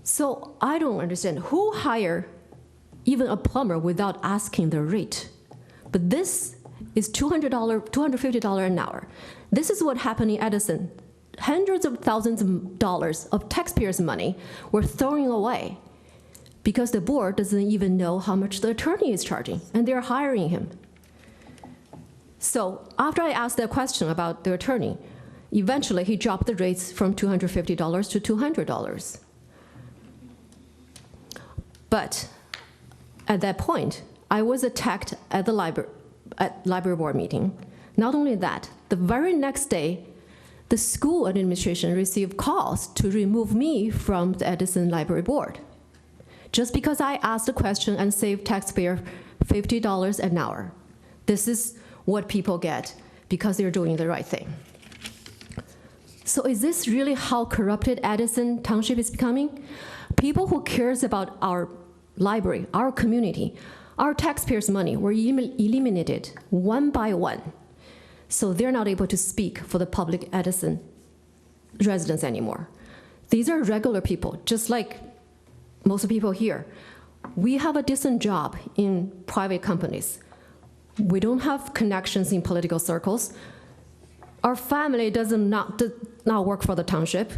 So I don't understand who hire even a plumber without asking the rate. But this is $250 an hour. This is what happened in Edison. Hundreds of thousands of dollars of taxpayers' money were thrown away because the board doesn't even know how much the attorney is charging, and they're hiring him. So after I asked that question about the attorney, Eventually, he dropped the rates from $250 to $200. But at that point, I was attacked at the library board meeting. Not only that, the very next day, the school administration received calls to remove me from the Edison Library Board, just because I asked a question and saved taxpayer $50 an hour. This is what people get because they're doing the right thing. So is this really how corrupted Edison Township is becoming? People who cares about our library, our community, our taxpayers' money were eliminated one by one. So they're not able to speak for the public Edison residents anymore. These are regular people, just like most people here. We have a decent job in private companies. We don't have connections in political circles. Our family does not work for the township.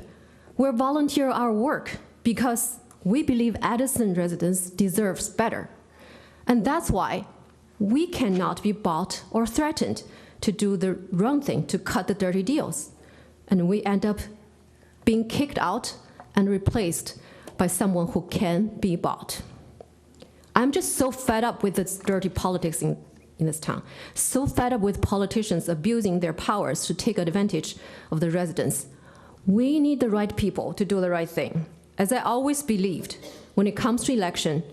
We're volunteer our work because we believe Edison residents deserves better. And that's why we cannot be bought or threatened to do the wrong thing, to cut the dirty deals. And we end up being kicked out and replaced by someone who can be bought. I'm just so fed up with this dirty politics in this town. So fed up with politicians abusing their powers to take advantage of the residents. We need the right people to do the right thing. As I always believed, when it comes to election,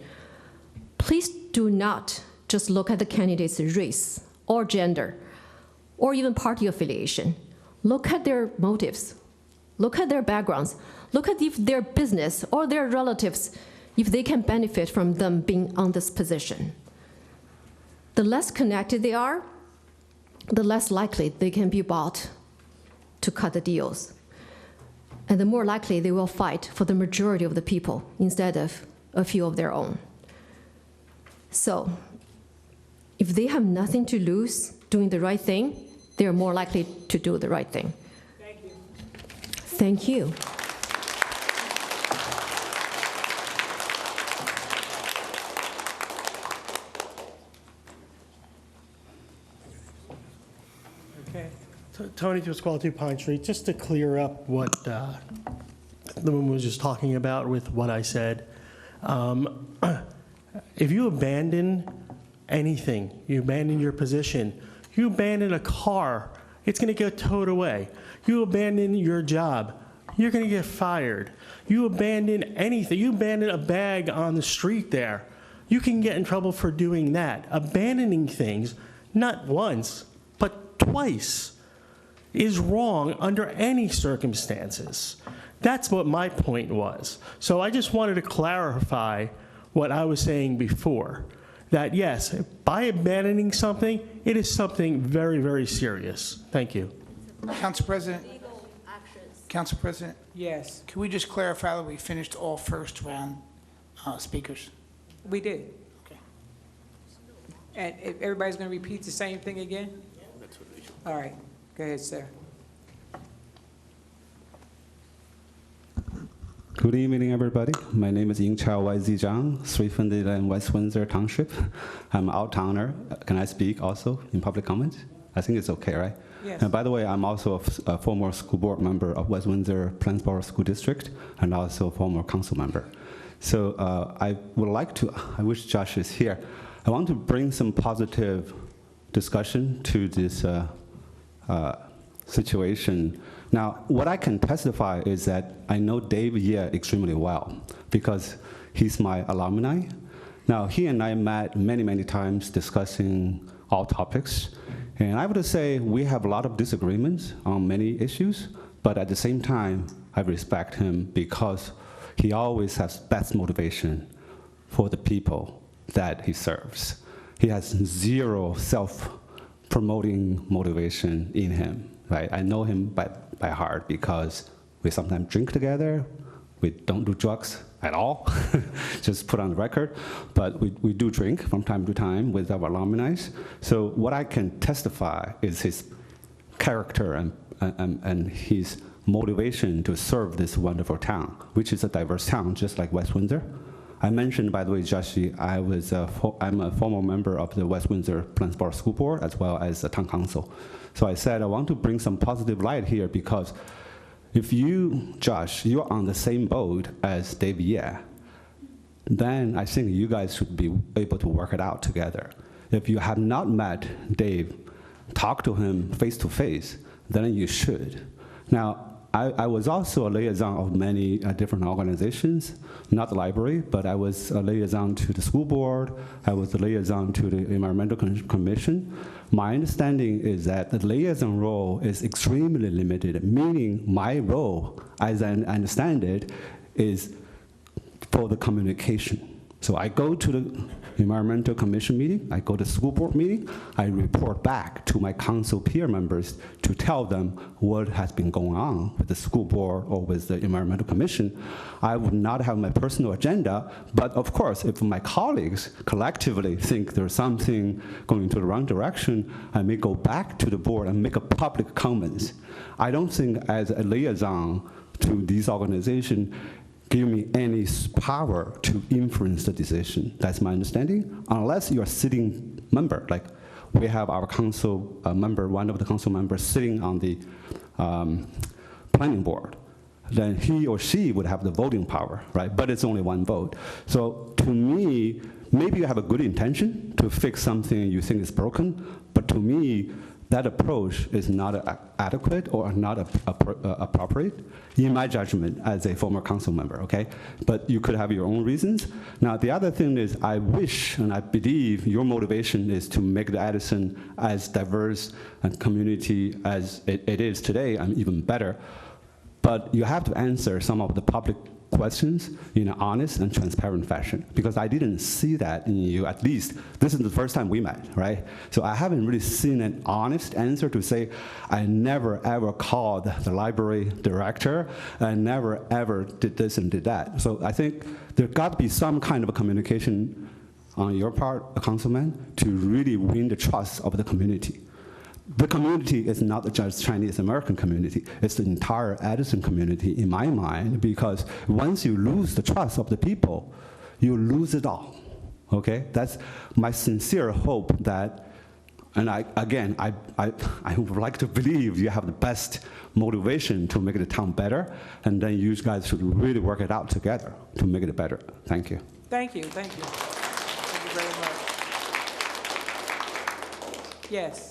please do not just look at the candidate's race or gender or even party affiliation. Look at their motives. Look at their backgrounds. Look at if their business or their relatives, if they can benefit from them being on this position. The less connected they are, the less likely they can be bought to cut the deals. And the more likely they will fight for the majority of the people instead of a few of their own. So, if they have nothing to lose doing the right thing, they are more likely to do the right thing. Thank you. Thank you. Okay. Tony Pasquale, 2 Pine Street. Just to clear up what the woman was just talking about with what I said. If you abandon anything, you abandon your position, you abandon a car, it's going to get towed away. You abandon your job, you're going to get fired. You abandon anything, you abandon a bag on the street there, you can get in trouble for doing that. Abandoning things, not once, but twice, is wrong under any circumstances. That's what my point was. So I just wanted to clarify what I was saying before. That yes, by abandoning something, it is something very, very serious. Thank you. Council President. Council President. Yes. Can we just clarify that we finished all first round speakers? We did. Okay. And if everybody's going to repeat the same thing again? All right. Go ahead, sir. Good evening, everybody. My name is Yingchao YZ Zhang, 359 West Windsor Township. I'm an out-towner. Can I speak also in public comment? I think it's okay, right? Yes. And by the way, I'm also a former school board member of West Windsor Plainsboro School District and also a former council member. So I would like to, I wish Josh is here. I want to bring some positive discussion to this situation. Now, what I can testify is that I know Dave Ye extremely well because he's my alumni. Now, he and I met many, many times discussing all topics. And I would say we have a lot of disagreements on many issues, but at the same time, I respect him because he always has best motivation for the people that he serves. He has zero self-promoting motivation in him, right? I know him by heart because we sometimes drink together. We don't do drugs at all, just put on the record. But we do drink from time to time with our alumni. So what I can testify is his character and his motivation to serve this wonderful town, which is a diverse town, just like West Windsor. I mentioned, by the way, Joshi, I'm a former member of the West Windsor Plansboro School Board as well as the town council. So I said I want to bring some positive light here because if you, Josh, you're on the same boat as Dave Yeh, then I think you guys should be able to work it out together. If you have not met Dave, talk to him face to face, then you should. Now, I was also a liaison of many different organizations, not the library, but I was a liaison to the school board, I was a liaison to the Environmental Commission. My understanding is that the liaison role is extremely limited, meaning my role, as I understand it, is for the communication. So I go to the Environmental Commission meeting, I go to the school board meeting, I report back to my council peer members to tell them what has been going on with the school board or with the Environmental Commission. I would not have my personal agenda, but of course, if my colleagues collectively think there's something going to the wrong direction, I may go back to the board and make a public comments. I don't think as a liaison to these organizations, give me any power to influence the decision. That's my understanding. Unless you're a sitting member, like we have our council member, one of the council members sitting on the planning board, then he or she would have the voting power, right? But it's only one vote. So to me, maybe you have a good intention to fix something you think is broken, but to me, that approach is not adequate or not appropriate, in my judgment, as a former council member, okay? But you could have your own reasons. Now, the other thing is I wish and I believe your motivation is to make the Edison as diverse a community as it is today and even better. But you have to answer some of the public questions in an honest and transparent fashion, because I didn't see that in you. At least this is the first time we met, right? So I haven't really seen an honest answer to say, I never ever called the library director, I never ever did this and did that. So I think there got to be some kind of a communication on your part, a councilman, to really win the trust of the community. The community is not just Chinese American community, it's the entire Edison community in my mind, because once you lose the trust of the people, you lose it all, okay? That's my sincere hope that, and I would like to believe you have the best motivation to make the town better, and then you guys should really work it out together to make it better. Thank you. Thank you, thank you. Thank you very much. Yes.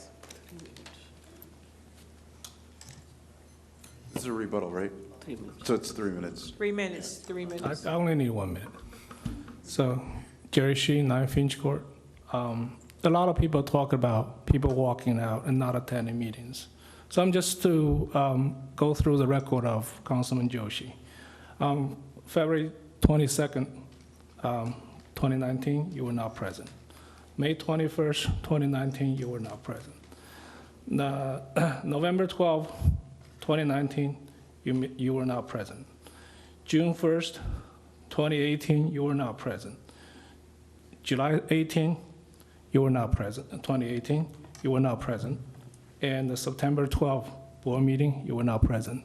This is a rebuttal, right? 3 minutes. So it's 3 minutes. 3 minutes, 3 minutes. I only need 1 minute. So, Jerry Shi, 9 Finch Court. A lot of people talk about people walking out and not attending meetings. So I'm just to go through the record of Councilman Joshi. February 22nd, 2019, you were not present. May 21st, 2019, you were not present. November 12th, 2019, you were not present. June 1st, 2018, you were not present. July 18, you were not present. 2018, you were not present. And the September 12th board meeting, you were not present.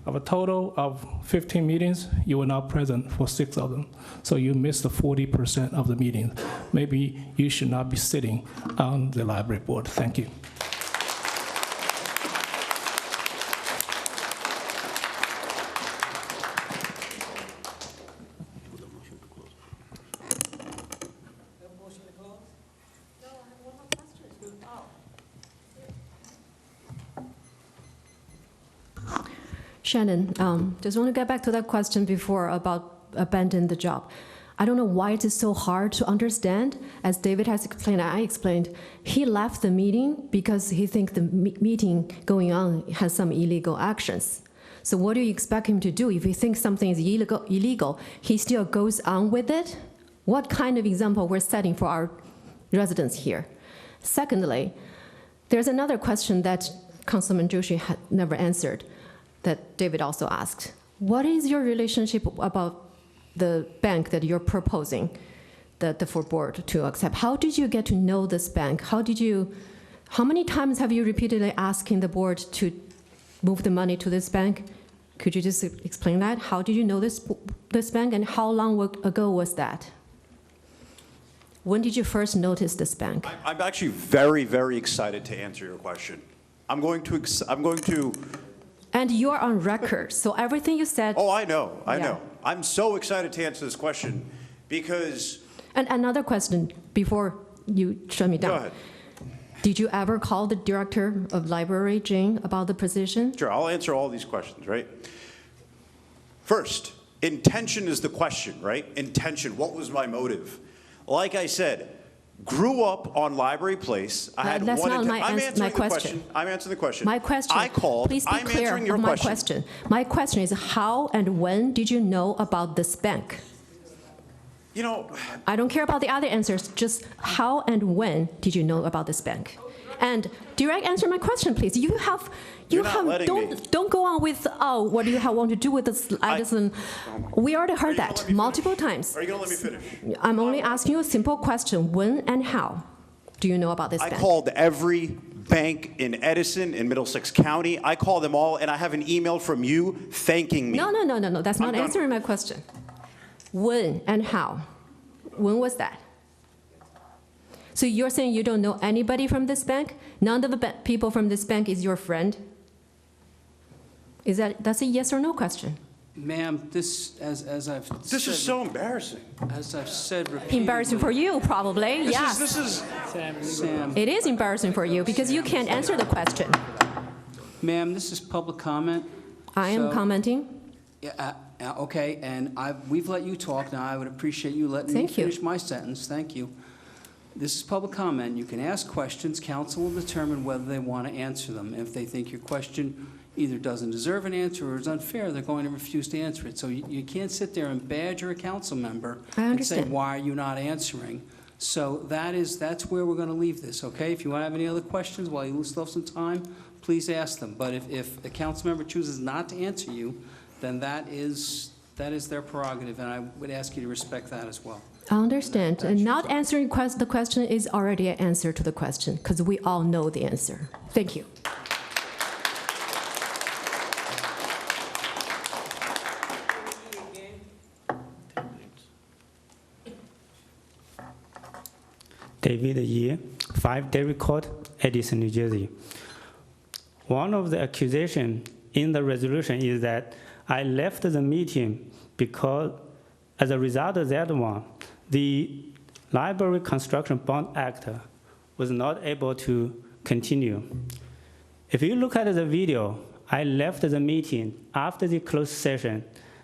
Of a total of 15 meetings, you were not present for 6 of them. So you missed the 40% of the meetings. Maybe you should not be sitting on the library board. Thank you. Shannon, just want to get back to that question before about abandon the job. I don't know why it is so hard to understand. As David has explained, I explained, he left the meeting because he thinks the meeting going on has some illegal actions. So what do you expect him to do? If he thinks something is illegal, he still goes on with it? What kind of example we're setting for our residents here? Secondly, there's another question that Councilman Joshi had never answered, that David also asked. What is your relationship about the bank that you're proposing for board to accept? How did you get to know this bank? How many times have you repeatedly asking the board to move the money to this bank? Could you just explain that? How did you know this bank, and how long ago was that? When did you first notice this bank? I'm actually very, very excited to answer your question. I'm going to. And you are on record, so everything you said. Oh, I know. Yeah. I'm so excited to answer this question because. And another question before you shut me down. Go ahead. Did you ever call the director of library, Jane, about the position? Sure, I'll answer all these questions, right? First, intention is the question, right? Intention, what was my motive? Like I said, grew up on Library Place. I had That's one not I'm answering my the question. I'm answering the question. My question. I called. Please be I'm clear answering your of my question. My question is, how and when did you know about this bank? You know, I don't care about the other answers. Just how and when did you know about this bank? And direct answer my question, please. Don't go on with what do you want to do with this Edison? We already heard that multiple times. Are you going to let me finish? I'm only asking you a simple question: when and how do you know about this bank? I called every bank in Edison, in Middlesex County. I called them all, and I have an email from you thanking me. No. That's not answering my question. When and how? When was that? So you're saying you don't know anybody from this bank? None of the people from this bank is your friend? That's a yes or no question? Ma'am, this, as I've said... This is so embarrassing. As I've said repeatedly... Embarrassing for you, probably, yes. This is... Sam. It is embarrassing for you because you can't answer the question. Ma'am, this is public comment. I am commenting. Yeah, okay, and we've let you talk now. I would appreciate you letting me finish my sentence. Thank you. This is public comment. You can ask questions. Council will determine whether they want to answer them. If they think your question either doesn't deserve an answer or is unfair, they're going to refuse to answer it. So you can't sit there and badger a council member and say, why are you not answering? So that's where we're going to leave this, okay? If you want to have any other questions while you still have some time, please ask them. But if a council member chooses not to answer you, then that is their prerogative, and I would ask you to respect that as well. I understand. And not answering the question is already an answer to the question, because we all know the answer. Thank you. David Ye, 5 Dairy Court, Edison, New Jersey. One of the accusations in the resolution is that I left the meeting because, as a result of that one, the Library Construction Bond Act was not able to continue. If you look at the video, I left the meeting after the closed session,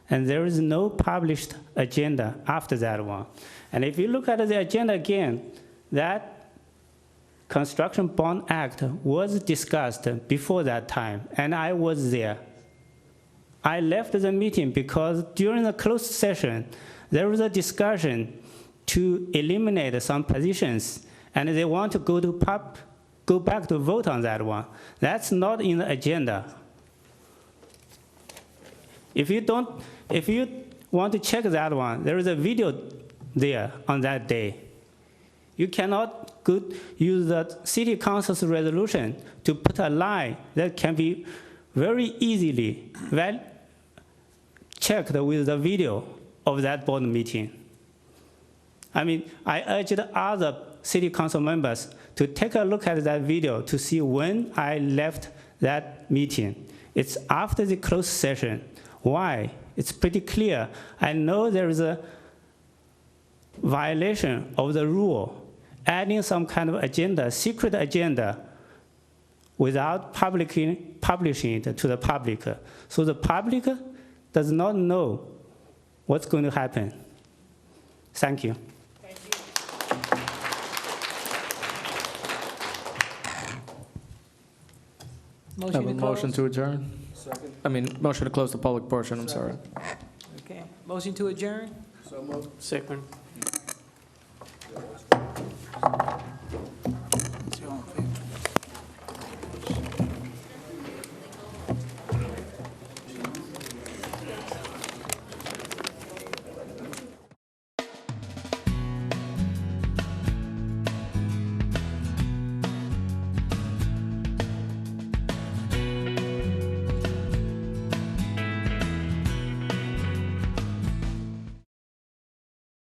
and there is no published agenda after that one. And if you look at the agenda again, that Construction Bond Act was discussed before that time, and I was there. I left the meeting because during the closed session, there was a discussion to eliminate some positions, and they want to go back to vote on that one. That's not in the agenda. If you want to check that one, there is a video there on that day. You cannot use the city council's resolution to put a line that can be very easily checked with the video of that board meeting. I mean, I urged other city council members to take a look at that video to see when I left that meeting. It's after the closed session. Why? It's pretty clear. I know there is a violation of the rule, adding some kind of agenda, secret agenda, without publishing it to the public. So the public does not know what's going to happen. Thank you. I have a motion to adjourn. Second. I mean, motion to close the public portion, I'm sorry. Okay, motion to adjourn? So moved. Second.